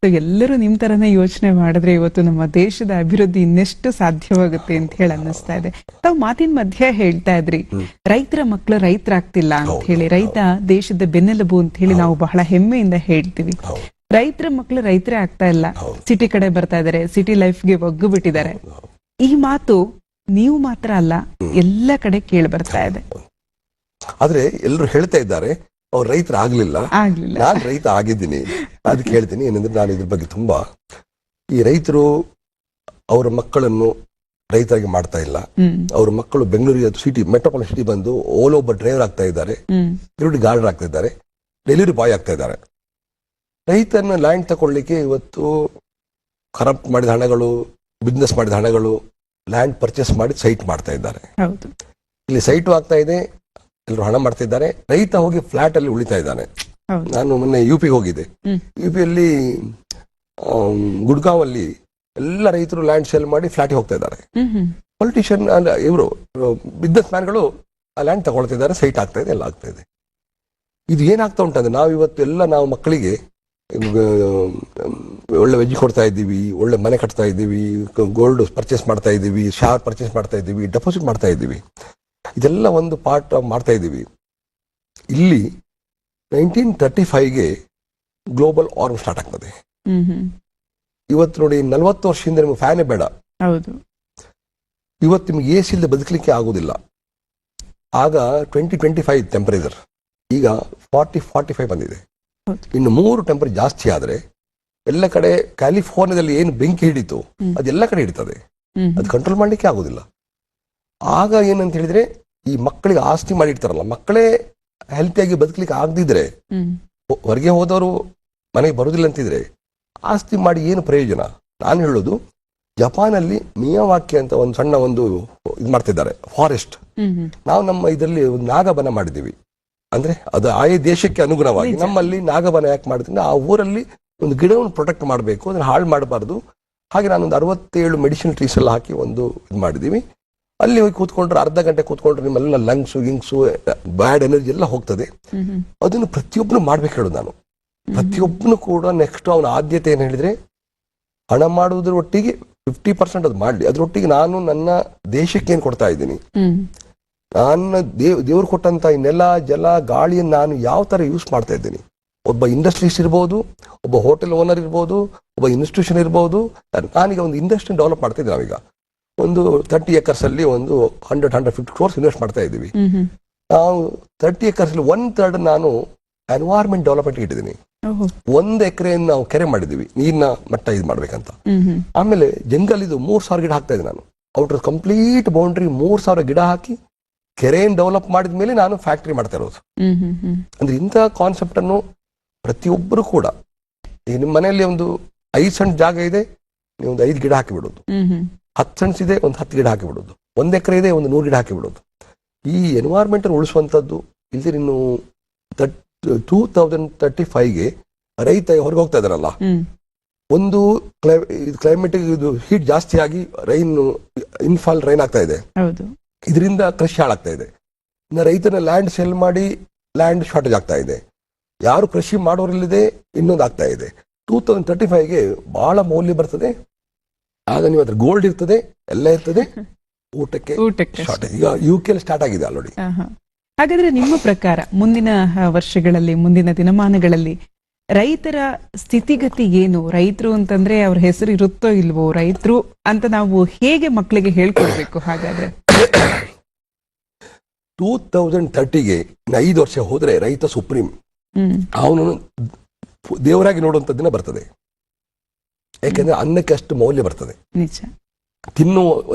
Speaker 1: ಸೊ ಎಲ್ಲರೂ ನಿಮ್ ತರನೇ ಯೋಚನೆ ಮಾಡಿದ್ರೆ ಇವತ್ತು ನಮ್ಮ ದೇಶದ ಅಭಿವೃದ್ಧಿ ಇನ್ನೆಷ್ಟು ಸಾಧ್ಯವಾಗುತ್ತೆ ಅಂತ ಹೇಳಿ ಅನ್ನಿಸ್ತಾ ಇದೆ. ತಾವು ಮಾತಿನ ಮಧ್ಯೆ ಹೇಳ್ತಾ ಇದ್ರಿ ರೈತರ ಮಕ್ಕಳು ರೈತರಾಗ್ತಿಲ್ಲ ಅಂತ ಹೇಳಿ. ರೈತ ದೇಶದ ಬೆನ್ನೆಲುಬು ಅಂತ ಹೇಳಿ ನಾವು ಬಹಳ ಹೆಮ್ಮೆಯಿಂದ ಹೇಳ್ತೀವಿ. ರೈತರ ಮಕ್ಕಳು ರೈತರೇ ಆಗ್ತಾ ಇಲ್ಲ, ಸಿಟಿ ಕಡೆ ಬರ್ತಾ ಇದಾರೆ, ಸಿಟಿ ಲೈಫ್ಗೆ ಒಗ್ಗು ಬಿಟ್ಟಿದ್ದಾರೆ. ಈ ಮಾತು ನೀವು ಮಾತ್ರ ಅಲ್ಲ, ಎಲ್ಲ ಕಡೆ ಕೇಳಿ ಬರ್ತಾ ಇದೆ.
Speaker 3: ಆದ್ರೆ ಎಲ್ಲರೂ ಹೇಳ್ತಾ ಇದ್ದಾರೆ ಅವ್ರು ರೈತರ ಆಗ್ಲಿಲ್ಲ. ನಾನು ರೈತ ಆಗಿದ್ದೀನಿ. ಅದಕ್ಕೆ ಹೇಳ್ತೀನಿ ಏನಂದ್ರೆ, ನಾನು ಇದ್ರ ಬಗ್ಗೆ ತುಂಬಾ, ಈ ರೈತರು ಅವರ ಮಕ್ಕಳನ್ನು ರೈತರಾಗಿ ಮಾಡ್ತಾ ಇಲ್ಲ. ಅವ್ರ ಮಕ್ಕಳು ಬೆಂಗಳೂರಿಗೆ ಸಿಟಿ ಮೆಟ್ರೋಪಾಲಿಟನ್ ಸಿಟಿ ಬಂದು ಓಲ್ ಓವರ್ ಡ್ರೈವರ್ ಆಗ್ತಾ ಇದ್ದಾರೆ, ಸೆಕ್ಯೂರಿಟಿ ಗಾರ್ಡರ್ ಆಗ್ತಾ ಇದ್ದಾರೆ, ಡೆಲಿವರಿ ಬಾಯ್ ಆಗ್ತಾ ಇದ್ದಾರೆ. ರೈತನ ಲ್ಯಾಂಡ್ ತಗೊಳ್ಳಿಕ್ಕೆ ಇವತ್ತು ಕರಪ್ಟ್ ಮಾಡಿದ ಹಣಗಳು, ಬಿಸ್ನೆಸ್ ಮಾಡಿದ ಹಣಗಳು, ಲ್ಯಾಂಡ್ ಪರ್ಚೇಸ್ ಮಾಡಿ ಸೈಟ್ ಮಾಡ್ತಾ ಇದ್ದಾರೆ. ಇಲ್ಲಿ ಸೈಟು ಆಗ್ತಾ ಇದೆ, ಎಲ್ಲರೂ ಹಣ ಮಾಡ್ತಾ ಇದ್ದಾರೆ. ರೈತ ಹೋಗಿ ಫ್ಲಾಟ್ ಅಲ್ಲಿ ಉಳಿತಾ ಇದ್ದಾನೆ. ನಾನು ಮೊನ್ನೆ UP ಹೋಗಿದ್ದೆ. UPಯಲ್ಲಿ ಗುಡ್ಗಾಂವ್ ಅಲ್ಲಿ ಎಲ್ಲ ರೈತರು ಲ್ಯಾಂಡ್ ಸೇಲ್ ಮಾಡಿ ಫ್ಲಾಟಿಗೆ ಹೋಗ್ತಾ ಇದ್ದಾರೆ. ಪೊಲಿಟಿಷಿಯನ್ ಇವರು ಬಿಸ್ನೆಸ್ ಮ್ಯಾನ್ಗಳು ಆ ಲ್ಯಾಂಡ್ ತಗೊಳ್ತಾ ಇದ್ದಾರೆ, ಸೈಟ್ ಆಗ್ತಾ ಇದೆ, ಎಲ್ಲ ಆಗ್ತಾ ಇದೆ. ಇದು ಏನಾಗ್ತಾ ಉಂಟಂದ್ರೆ, ನಾವು ಇವತ್ತೆಲ್ಲ ನಾವು ಮಕ್ಕಳಿಗೆ ಒಳ್ಳೆ ವೆಜ್ ಕೊಡ್ತಾ ಇದ್ದೀವಿ, ಒಳ್ಳೆ ಮನೆ ಕಟ್ತಾ ಇದ್ದೀವಿ, ಗೋಲ್ಡ್ ಪರ್ಚೇಸ್ ಮಾಡ್ತಾ ಇದ್ದೀವಿ, ಶಾರ್ ಪರ್ಚೇಸ್ ಮಾಡ್ತಾ ಇದ್ದೀವಿ, ಡೆಪಾಸಿಟ್ ಮಾಡ್ತಾ ಇದ್ದೀವಿ. ಇದೆಲ್ಲ ಒಂದು ಪಾರ್ಟ್ ಮಾಡ್ತಾ ಇದ್ದೀವಿ. ಇಲ್ಲಿ 1935ಗೆ ಗ್ಲೋಬಲ್ ವಾರ್ಮ್ ಸ್ಟಾರ್ಟ್ ಆಗ್ತದೆ. ಇವತ್ತು ನೋಡಿ, 40 ವರ್ಷದಿಂದ ನಿಮ್ಗೆ ಫ್ಯಾನೇ ಬೇಡ. ಇವತ್ತು ನಿಮ್ಗೆ AC ಇಲ್ಲದೆ ಬದುಕಲಿಕ್ಕೆ ಆಗುದಿಲ್ಲ. ಆಗ 20-25 ಟೆಂಪರೇಚರ್, ಈಗ 40-45 ಬಂದಿದೆ. ಇನ್ನು 3 ಟೆಂಪರೇಚರ್ ಜಾಸ್ತಿ ಆದ್ರೆ ಎಲ್ಲ ಕಡೆ ಕ್ಯಾಲಿಫೋರ್ನಿಯಾದಲ್ಲಿ ಏನು ಬೆಂಕಿ ಹಿಡಿತು ಅದೆಲ್ಲ ಕಡೆ ಹಿಡಿತದೆ. ಅದು ಕಂಟ್ರೋಲ್ ಮಾಡ್ಲಿಕ್ಕೆ ಆಗುದಿಲ್ಲ. ಆಗ ಏನಂತ ಹೇಳಿದ್ರೆ, ಈ ಮಕ್ಕಳಿಗೆ ಆಸ್ತಿ ಮಾಡಿರ್ತಾರಲ್ಲ, ಮಕ್ಕಳೇ ಹೆಲ್ತಿಯಾಗಿ ಬದುಕಲಿಕ್ಕೆ ಆಗದಿದ್ರೆ, ಹೊರಗೆ ಹೋದವರು ಮನೆಗೆ ಬರುದಿಲ್ಲ ಅಂತಿದ್ರೆ, ಆಸ್ತಿ ಮಾಡಿ ಏನು ಪ್ರಯೋಜನ? ನಾನು ಹೇಳೋದು, ಜಪಾನಲ್ಲಿ ಮಿಯಾವಾಕಿ ಅಂತ ಒಂದು ಸಣ್ಣ ಒಂದು ಇದು ಮಾಡ್ತಿದ್ದಾರೆ, ಫಾರೆಸ್ಟ್. ನಾವು ನಮ್ಮ ಇದರಲ್ಲಿ ಒಂದು ನಾಗಬನ ಮಾಡಿದ್ದೀವಿ. ಅಂದ್ರೆ ಅದು ಆಯಾ ದೇಶಕ್ಕೆ ಅನುಗುಣವಾಗಿ ನಮ್ಮಲ್ಲಿ ನಾಗಬನ ಯಾಕೆ ಮಾಡಿದ್ರೆ, ಆ ಊರಲ್ಲಿ ಒಂದು ಗಿಡವನ್ನು ಪ್ರೊಟೆಕ್ಟ್ ಮಾಡಬೇಕು, ಅದನ್ನ ಹಾಳು ಮಾಡಬಾರ್ದು. ಹಾಗೆ ನಾನೊಂದು 67 ಮೆಡಿಸಿನ್ ಟ್ರೀಸ್ ಎಲ್ಲ ಹಾಕಿ ಒಂದು ಇದು ಮಾಡಿದೀವಿ. ಅಲ್ಲಿ ಹೋಗಿ ಕೂತ್ಕೊಂಡ್ರೆ, ಅರ್ಧ ಗಂಟೆ ಕೂತ್ಕೊಂಡ್ರೆ ನಿಮ್ಮೆಲ್ಲ ಲಂಗ್ಸು ಗಿಂಗ್ಸು ಬ್ಯಾಡ್ ಎನರ್ಜಿ ಎಲ್ಲ ಹೋಗ್ತದೆ. ಅದನ್ನು ಪ್ರತಿಯೊಬ್ಬನು ಮಾಡ್ಬೇಕು ಹೇಳೋದು ನಾನು. ಪ್ರತಿಯೊಬ್ಬನು ಕೂಡ ನೆಕ್ಸ್ಟ್ ಅವನ ಆದ್ಯತೆ ಏನು ಹೇಳಿದ್ರೆ, ಹಣ ಮಾಡುವುದ್ರ ಒಟ್ಟಿಗೆ 50% ಅದು ಮಾಡಲಿ, ಅದ್ರೊಟ್ಟಿಗೆ ನಾನು ನನ್ನ ದೇಶಕ್ಕೆ ಏನು ಕೊಡ್ತಾ ಇದ್ದೀನಿ, ನಾನು ದೇವ್ರು ಕೊಟ್ಟಂತ ಈ ನೆಲ ಜಲ ಗಾಳಿಯನ್ನು ನಾನು ಯಾವ ತರ ಯೂಸ್ ಮಾಡ್ತಾ ಇದ್ದೀನಿ. ಒಬ್ಬ ಇಂಡಸ್ಟ್ರೀಸ್ ಇರ್ಬೋದು, ಒಬ್ಬ ಹೋಟೆಲ್ ಓನರ್ ಇರ್ಬೋದು, ಒಬ್ಬ ಇನ್ಸ್ಟಿಟ್ಯೂಷನ್ ಇರ್ಬೋದು. ನಾನೀಗ ಒಂದು ಇಂಡಸ್ಟ್ರಿ ಡೆವಲಪ್ ಮಾಡ್ತಾ ಇದ್ದೀನಿ. ನಾವೀಗ ಒಂದು 30 acres ಅಲ್ಲಿ ಒಂದು 100-150 crores ಇನ್ವೆಸ್ಟ್ ಮಾಡ್ತಾ ಇದ್ದೀವಿ. ನಾವು 30 acres ಅಲ್ಲಿ 1/3 ನಾನು ಎನ್ವೈರ್ಮೆಂಟ್ ಡೆವಲಪ್ಮೆಂಟ್ ಇಟ್ಟಿದ್ದೀನಿ. 1 ಎಕರೆಯನ್ನು ನಾವು ಕೆರೆ ಮಾಡಿದೀವಿ, ನೀರಿನ ಮಟ್ಟ ಇದು ಮಾಡ್ಬೇಕಂತ. ಆಮೇಲೆ ಜಂಗಲ್ ಇದು 3,000 ಗಿಡ ಹಾಕ್ತಾ ಇದ್ದೀನಿ ನಾನು. ಔಟರ್ ಕಂಪ್ಲೀಟ್ ಬೌಂಡ್ರಿ 3,000 ಗಿಡ ಹಾಕಿ ಕೆರೆಯನ್ನು ಡೆವಲಪ್ ಮಾಡಿದ ಮೇಲೆ ನಾನು ಫ್ಯಾಕ್ಟರಿ ಮಾಡ್ತಾ ಇರೋದು. ಅಂದ್ರೆ ಇಂಥ ಕಾನ್ಸೆಪ್ಟ್ ಅನ್ನು ಪ್ರತಿಯೊಬ್ಬರು ಕೂಡ, ಈಗ ನಿಮ್ಮ ಮನೆಯಲ್ಲಿ ಒಂದು 5 ಸೆಂಟ್ ಜಾಗ ಇದೆ, ನೀವು ಒಂದು 5 ಗಿಡ ಹಾಕಿ ಬಿಡೋದು. 10 ಸೆಂಟ್ಸ್ ಇದೆ, ಒಂದು 10 ಗಿಡ ಹಾಕಿ ಬಿಡೋದು. 1 ಎಕರೆ ಇದೆ, ಒಂದು 100 ಗಿಡ ಹಾಕಿ ಬಿಡೋದು. ಈ ಎನ್ವೈರ್ಮೆಂಟ್ ಉಳಿಸುವಂತದ್ದು. ಇಲ್ಲಿ ಇನ್ನು 2035ಗೆ ರೈತ ಹೊರಗೆ ಹೋಗ್ತಾ ಇದಾರಲ್ಲ, ಒಂದು ಕ್ಲೈಮೇಟಿಕ್ ಇದು ಹೀಟ್ ಜಾಸ್ತಿ ಆಗಿ ಇನ್ಫಾಲ್ ರೈನ್ ಆಗ್ತಾ ಇದೆ. ಇದರಿಂದ ಕೃಷಿ ಹಾಳಾಗ್ತಾ ಇದೆ. ಇನ್ನು ರೈತನ ಲ್ಯಾಂಡ್ ಸೆಲ್ ಮಾಡಿ ಲ್ಯಾಂಡ್ ಶಾರ್ಟೇಜ್ ಆಗ್ತಾ ಇದೆ. ಯಾರು ಕೃಷಿ ಮಾಡೋರಿಲ್ಲದೆ ಇನ್ನೊಂದು ಆಗ್ತಾ ಇದೆ. 2035ಗೆ ಬಹಳ ಮೌಲ್ಯ ಬರ್ತದೆ. ಆಗ ನೀವು ಅದ್ರ ಗೋಲ್ಡ್ ಇರ್ತದೆ, ಎಲ್ಲ ಇರ್ತದೆ, ಊಟಕ್ಕೆ ಶಾರ್ಟೇಜ್. ಈಗ UK ಸ್ಟಾರ್ಟ್ ಆಗಿದೆ ಆಲ್ರೆಡಿ.
Speaker 1: ಹಾಗಾದ್ರೆ ನಿಮ್ಮ ಪ್ರಕಾರ ಮುಂದಿನ ವರ್ಷಗಳಲ್ಲಿ, ಮುಂದಿನ ದಿನಮಾನಗಳಲ್ಲಿ ರೈತರ ಸ್ಥಿತಿಗತಿ ಏನು? ರೈತರು ಅಂತಂದ್ರೆ ಅವ್ರ ಹೆಸರು ಇರುತ್ತೋ ಇಲ್ವೋ, ರೈತರು ಅಂತ ನಾವು ಹೇಗೆ ಮಕ್ಕಳಿಗೆ ಹೇಳ್ಕೊಡ್ಬೇಕು? ಹಾಗಾದ್ರೆ
Speaker 3: 2030ಗೆ 5 ವರ್ಷ ಹೋದ್ರೆ ರೈತ ಸುಪ್ರೀಂ, ಅವನು ದೇವರಾಗಿ ನೋಡುವಂತ ದಿನ ಬರ್ತದೆ. ಯಾಕಂದ್ರೆ ಅನ್ನಕ್ಕೆ ಅಷ್ಟು ಮೌಲ್ಯ ಬರ್ತದೆ, ತಿನ್ನುವ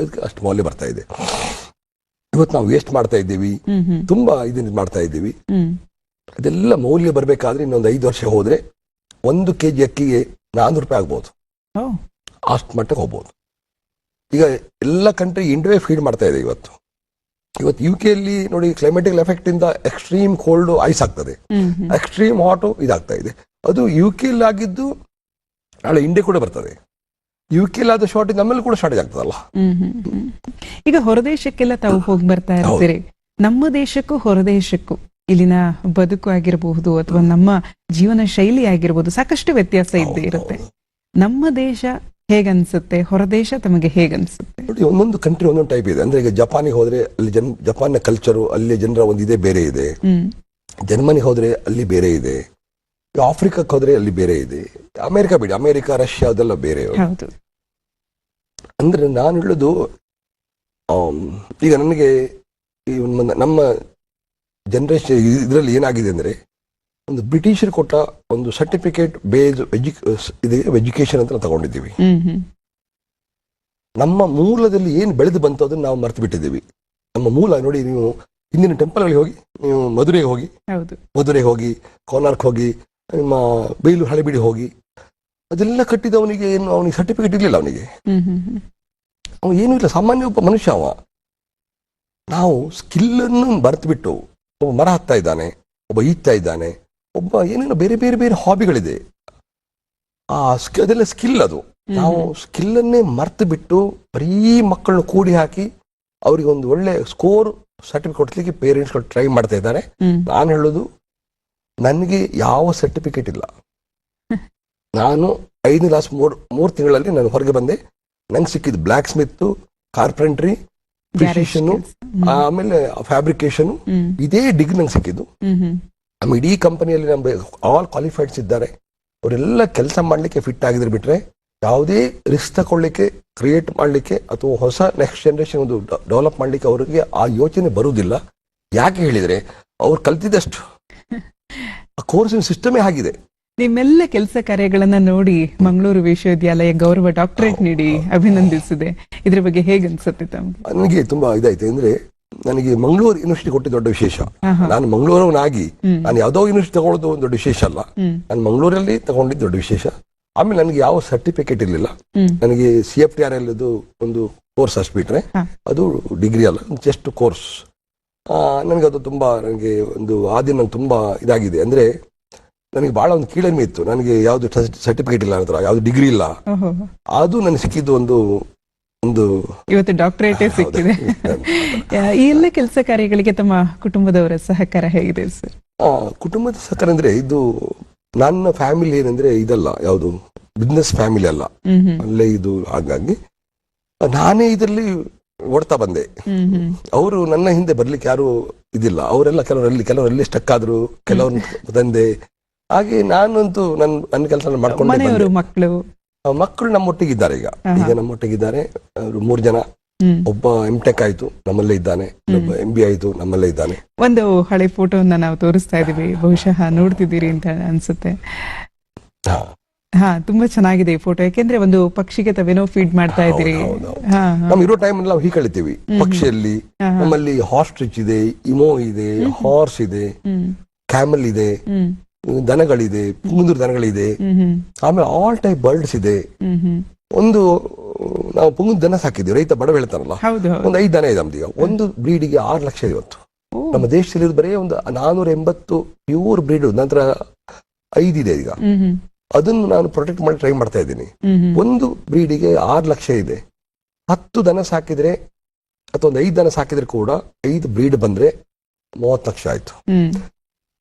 Speaker 3: ಅಷ್ಟು ಮೌಲ್ಯ ಬರ್ತಾ ಇದೆ. ಇವತ್ತು ನಾವು ವೇಸ್ಟ್ ಮಾಡ್ತಾ ಇದ್ದೀವಿ, ತುಂಬಾ ಇದನ್ನ ಮಾಡ್ತಾ ಇದ್ದೀವಿ. ಅದೆಲ್ಲ ಮೌಲ್ಯ ಬರ್ಬೇಕಾದ್ರೆ ಇನ್ನೊಂದು 5 ವರ್ಷ ಹೋದ್ರೆ 1 kg ಅಕ್ಕಿಗೆ 400 ರೂಪಾಯಿ ಆಗ್ಬೋದು, ಅಷ್ಟು ಮಟ್ಟಕ್ಕೆ ಹೋಗ್ಬೋದು. ಈಗ ಎಲ್ಲ ಕಂಟ್ರಿ ಇಂಡಿಯಾ ಫೀಡ್ ಮಾಡ್ತಾ ಇದೆ. ಇವತ್ತು UK ಅಲ್ಲಿ ನೋಡಿ, ಕ್ಲೈಮೆಟಿಕ್ ಎಫೆಕ್ಟ್ ಇಂದ ಎಕ್ಸ್ಟ್ರೀಮ್ ಕೋಲ್ಡ್ ಐಸ್ ಆಗ್ತದೆ, ಎಕ್ಸ್ಟ್ರೀಮ್ ಹಾಟ್ ಇದಾಗ್ತಾ ಇದೆ. ಅದು UK ಅಲ್ಲಿ ಆಗಿದ್ದು ನಾಳೆ ಇಂಡಿಯಾ ಕೂಡ ಬರ್ತದೆ. UK ಅಲ್ಲಿ ಆದ ಶಾರ್ಟೇಜ್ ನಮ್ಮಲ್ಲಿ ಕೂಡ ಶಾರ್ಟೇಜ್ ಆಗ್ತದಲ್ಲ.
Speaker 1: ಈಗ ಹೊರದೇಶಕ್ಕೆಲ್ಲ ತಾವು ಹೋಗಿ ಬರ್ತಾ ಇರ್ತೀರಿ, ನಮ್ಮ ದೇಶಕ್ಕೂ ಹೊರದೇಶಕ್ಕೂ ಇಲ್ಲಿನ ಬದುಕು ಆಗಿರಬಹುದು ಅಥವಾ ನಮ್ಮ ಜೀವನ ಶೈಲಿ ಆಗಿರಬಹುದು, ಸಾಕಷ್ಟು ವ್ಯತ್ಯಾಸ ಇದ್ದೇ ಇರುತ್ತೆ. ನಮ್ಮ ದೇಶ ಹೇಗನ್ಸುತ್ತೆ, ಹೊರದೇಶ ತಮಗೆ ಹೇಗನ್ಸುತ್ತೆ?
Speaker 3: ನೋಡಿ, ಒಂದೊಂದು ಕಂಟ್ರಿ ಒಂದೊಂದು ಟೈಪ್ ಇದೆ. ಅಂದ್ರೆ ಈಗ ಜಪಾನಿಗೆ ಹೋದ್ರೆ ಅಲ್ಲಿ ಜಪಾನ್ನ ಕಲ್ಚರು, ಅಲ್ಲಿ ಜನರ ಒಂದು ಇದೇ ಬೇರೆ ಇದೆ. ಜರ್ಮನಿಗೆ ಹೋದ್ರೆ ಅಲ್ಲಿ ಬೇರೆ ಇದೆ. ಆಫ್ರಿಕಾಕ್ಕೆ ಹೋದ್ರೆ ಅಲ್ಲಿ ಬೇರೆ ಇದೆ. ಅಮೆರಿಕ ಬಿಡಿ, ಅಮೆರಿಕ, ರಷ್ಯಾ ಅದೆಲ್ಲ ಬೇರೆ.
Speaker 1: ಹೌದು.
Speaker 3: ಅಂದ್ರೆ ನಾನು ಹೇಳೋದು, ಈಗ ನನಗೆ ಈ ನಮ್ಮ ಜನರೇಷನ್ ಇದರಲ್ಲಿ ಏನಾಗಿದೆ ಅಂದ್ರೆ, ಒಂದು ಬ್ರಿಟಿಷರು ಕೊಟ್ಟ ಒಂದು ಸರ್ಟಿಫಿಕೇಟ್ ಬೇಸ್ಡ್ ಎಜುಕೇಶನ್ ಅಂತ ನಾವು ತಗೊಂಡಿದ್ದೀವಿ. ನಮ್ಮ ಮೂಲದಲ್ಲಿ ಏನು ಬೆಳೆದು ಬಂತು ಅದನ್ನು ನಾವು ಮರ್ತು ಬಿಟ್ಟಿದ್ದೀವಿ. ನಮ್ಮ ಮೂಲ ನೋಡಿ, ನೀವು ಹಿಂದಿನ ಟೆಂಪಲ್ಗಳಿಗೆ ಹೋಗಿ, ನೀವು ಮಧುರೆಗೆ ಹೋಗಿ, ಕೋನಾರ್ಕ್ ಹೋಗಿ, ನಿಮ್ಮ ಬೇಲೂರು ಹಳೆಬೀಡಿ ಹೋಗಿ, ಅದೆಲ್ಲ ಕಟ್ಟಿದವನಿಗೆ ಏನು, ಅವನಿಗೆ ಸರ್ಟಿಫಿಕೇಟ್ ಇರಲಿಲ್ಲ. ಅವನಿಗೆ ಅವನು ಏನೂ ಇಲ್ಲ, ಸಾಮಾನ್ಯ ಒಬ್ಬ ಮನುಷ್ಯ ಅವ. ನಾವು ಸ್ಕಿಲ್ಲನ್ನು ಮರೆತು ಬಿಟ್ಟು, ಒಬ್ಬ ಮರ ಹತ್ತಾ ಇದ್ದಾನೆ, ಒಬ್ಬ ಈಜ್ತಾ ಇದ್ದಾನೆ, ಒಬ್ಬ ಏನೇನೋ ಬೇರೆ ಬೇರೆ ಬೇರೆ ಹಾಬಿಗಳಿದೆ. ಅದೆಲ್ಲ ಸ್ಕಿಲ್. ಅದು ನಾವು ಸ್ಕಿಲ್ಲನ್ನೇ ಮರ್ತು ಬಿಟ್ಟು ಬರೀ ಮಕ್ಕಳನ್ನ ಕೂಡಿ ಹಾಕಿ ಅವ್ರಿಗೆ ಒಂದು ಒಳ್ಳೆ ಸ್ಕೋರ್ ಸರ್ಟಿಫಿಕೇಟ್ ಕೊಡ್ಲಿಕ್ಕೆ ಪೇರೆಂಟ್ಸ್ಗಳು ಟ್ರೈ ಮಾಡ್ತಾ ಇದ್ದಾರೆ. ನಾನು ಹೇಳೋದು, ನನಗೆ ಯಾವ ಸರ್ಟಿಫಿಕೇಟ್ ಇಲ್ಲ. ನಾನು 5ನೇ ಕ್ಲಾಸ್ 3 ತಿಂಗಳಲ್ಲಿ ನಾನು ಹೊರಗೆ ಬಂದೆ. ನಂಗೆ ಸಿಕ್ಕಿದ್ದು ಬ್ಲ್ಯಾಕ್ ಸ್ಮಿತ್, ಕಾರ್ಪೆಂಟ್ರಿ, ಫಿಸಿಷಿಯನ್, ಆಮೇಲೆ ಫ್ಯಾಬ್ರಿಕೇಶನ್, ಇದೇ ಡಿಗ್ರಿ ನಂಗೆ ಸಿಕ್ಕಿದ್ದು. ನಮ್ಮ ಇಡೀ ಕಂಪನಿಯಲ್ಲಿ ನಮ್ಗೆ ಆಲ್ ಕ್ವಾಲಿಫೈಡ್ಸ್ ಇದ್ದಾರೆ. ಅವರೆಲ್ಲ ಕೆಲಸ ಮಾಡ್ಲಿಕ್ಕೆ ಫಿಟ್ ಆಗಿದ್ರೆ ಬಿಟ್ರೆ ಯಾವುದೇ ರಿಸ್ಕ್ ತಗೊಳ್ಳಿಕ್ಕೆ, ಕ್ರಿಯೇಟ್ ಮಾಡ್ಲಿಕ್ಕೆ ಅಥವಾ ಹೊಸ ನೆಕ್ಸ್ಟ್ ಜನರೇಷನ್ ಒಂದು ಡೆವಲಪ್ ಮಾಡ್ಲಿಕ್ಕೆ ಅವರಿಗೆ ಆ ಯೋಚನೆ ಬರುವುದಿಲ್ಲ. ಯಾಕೆ ಹೇಳಿದ್ರೆ, ಅವ್ರು ಕಲ್ತಿದ್ದಷ್ಟು ಕೋರ್ಸಿನ ಸಿಸ್ಟಮೇ ಆಗಿದೆ.
Speaker 1: ನಿಮ್ಮೆಲ್ಲ ಕೆಲಸ ಕಾರ್ಯಗಳನ್ನ ನೋಡಿ ಮಂಗಳೂರು ವಿಶ್ವವಿದ್ಯಾಲಯ ಗೌರವ ಡಾಕ್ಟರೇಟ್ ನೀಡಿ ಅಭಿನಂದಿಸಿದೆ. ಇದ್ರ ಬಗ್ಗೆ ಹೇಗನ್ಸುತ್ತೆ ತಮಗೆ?
Speaker 3: ನನಗೆ ತುಂಬಾ ಇದಾಯ್ತು. ಅಂದ್ರೆ ನನಗೆ ಮಂಗಳೂರು ಯೂನಿವರ್ಸಿಟಿ ಕೊಟ್ಟಿದ್ದು ದೊಡ್ಡ ವಿಶೇಷ. ನಾನು ಮಂಗಳೂರವನಾಗಿ ನಾನು ಯಾವುದೋ ಯೂನಿವರ್ಸಿಟಿ ತಗೊಳ್ಳೋದು ಒಂದು ದೊಡ್ಡ ವಿಶೇಷ ಅಲ್ಲ. ನಾನು ಮಂಗಳೂರಲ್ಲಿ ತಗೊಂಡಿದ್ದು ದೊಡ್ಡ ವಿಶೇಷ. ಆಮೇಲೆ ನನಗೆ ಯಾವ ಸರ್ಟಿಫಿಕೇಟ್ ಇರಲಿಲ್ಲ. ನನಗೆ CFTRL ಒಂದು ಕೋರ್ಸ್ ಅಷ್ಟು ಬಿಟ್ರೆ, ಅದು ಡಿಗ್ರಿ ಅಲ್ಲ, ಜಸ್ಟ್ ಕೋರ್ಸ್. ನನಗೆ ಅದು ತುಂಬಾ, ನನಗೆ ಒಂದು ಆ ದಿನ ನಂಗೆ ತುಂಬಾ ಇದಾಗಿದೆ. ಅಂದ್ರೆ ನನಗೆ ಬಹಳ ಒಂದು ಕೀಳರಿಮೆ ಇತ್ತು. ನನಗೆ ಯಾವ್ದು ಸರ್ಟಿಫಿಕೇಟ್ ಇಲ್ಲ, ನಂತರ ಯಾವ್ದು ಡಿಗ್ರಿ ಇಲ್ಲ. ಅದು ನನಗೆ ಸಿಕ್ಕಿದ್ದು ಒಂದು
Speaker 1: ಇವತ್ತು ಡಾಕ್ಟರೇಟೇ ಸಿಕ್ಕಿದೆ. ಈ ಎಲ್ಲ ಕೆಲಸ ಕಾರ್ಯಗಳಿಗೆ ತಮ್ಮ ಕುಟುಂಬದವರ ಸಹಕಾರ ಹೇಗಿದೆ ಸರ್?
Speaker 3: ಕುಟುಂಬದ ಸಹಕಾರ ಅಂದ್ರೆ, ಇದು ನನ್ನ ಫ್ಯಾಮಿಲಿ ಏನಂದ್ರೆ ಇದಲ್ಲ, ಯಾವುದು ಬಿಸ್ನೆಸ್ ಫ್ಯಾಮಿಲಿ ಅಲ್ಲ. ಅಲ್ಲೇ ಇದು, ಹಾಗಾಗಿ ನಾನೇ ಇದರಲ್ಲಿ ಓಡ್ತಾ ಬಂದೆ. ಅವರು ನನ್ನ ಹಿಂದೆ ಬರ್ಲಿಕ್ಕೆ ಯಾರು ಇದಿಲ್ಲ. ಅವರೆಲ್ಲ ಕೆಲವರಲ್ಲಿ ಸ್ಟಕ್ ಆದ್ರು, ಕೆಲವ್ರ ತಂದೆ. ಹಾಗೆ ನಾನಂತೂ ನನ್ನ ಕೆಲಸ ಮಾಡ್ಕೊಂಡು, ಮಕ್ಕಳು ನಮ್ಮೊಟ್ಟಿಗಿದ್ದಾರೆ. ಈಗ ನಮ್ಮೊಟ್ಟಿಗಿದ್ದಾರೆ. ಅವರು 3 ಜನ. ಒಬ್ಬ MTech ಆಯ್ತು, ನಮ್ಮಲ್ಲೇ ಇದ್ದಾನೆ. ಒಬ್ಬ MBA ಆಯ್ತು, ನಮ್ಮಲ್ಲೇ ಇದ್ದಾನೆ.
Speaker 1: ಒಂದು ಹಳೆ ಫೋಟೋವನ್ನ ನಾವು ತೋರಿಸ್ತಾ ಇದೀವಿ, ಬಹುಶಃ ನೋಡ್ತಿದ್ದೀರಿ ಅಂತ ಅನ್ಸುತ್ತೆ. ತುಂಬಾ ಚೆನ್ನಾಗಿದೆ ಈ ಫೋಟೋ. ಯಾಕೆಂದ್ರೆ ಒಂದು ಪಕ್ಷಿಗೆ ತಾವೇನೋ ಫೀಡ್ ಮಾಡ್ತಾ ಇದ್ದೀರಿ.
Speaker 3: ನಮ್ ಇರೋ ಟೈಮ್ ನಾವು ಹೀಗೆ ಕಳಿತೀವಿ ಪಕ್ಷಿಯಲ್ಲಿ. ನಮ್ಮಲ್ಲಿ ಹಾಸ್ಟ್ರಿಚ್ ಇದೆ, ಇಮೋ ಇದೆ, ಹಾರ್ಸ್ ಇದೆ, ಕ್ಯಾಮಲ್ ಇದೆ, ದನಗಳಿದೆ, ಪುಂಗಂದೂರು ದನಗಳಿದೆ, ಆಮೇಲೆ ಆಲ್ ಟೈಪ್ ಬರ್ಡ್ಸ್ ಇದೆ. ಒಂದು ನಾವು ಪುಂಗದ ದನ ಸಾಕಿದ್ವಿ, ರೈತ ಬಡ ಬೆಳಿತಾನಲ್ಲ, ಒಂದು 5 ದನ ಇದೆ ನಮ್ದೀಗ. ಒಂದು ಬ್ರೀಡಿಗೆ 6 ಲಕ್ಷ ಇವತ್ತು. ನಮ್ಮ ದೇಶದಲ್ಲಿ ಬರೀ ಒಂದು 480 ಪ್ಯೂರ್ ಬ್ರೀಡ್, ನಂತರ 5 ಇದೆ ಈಗ. ಅದನ್ನು ನಾನು ಪ್ರೊಟೆಕ್ಟ್ ಮಾಡಿ ಟ್ರೈ ಮಾಡ್ತಾ ಇದ್ದೀನಿ. ಒಂದು ಬ್ರೀಡಿಗೆ 6 ಲಕ್ಷ ಇದೆ. 10 ದನ ಸಾಕಿದ್ರೆ ಅಥವಾ ಒಂದು 5 ದನ ಸಾಕಿದ್ರೆ ಕೂಡ 5 ಬ್ರೀಡ್ ಬಂದ್ರೆ 30 ಲಕ್ಷ ಆಯ್ತು.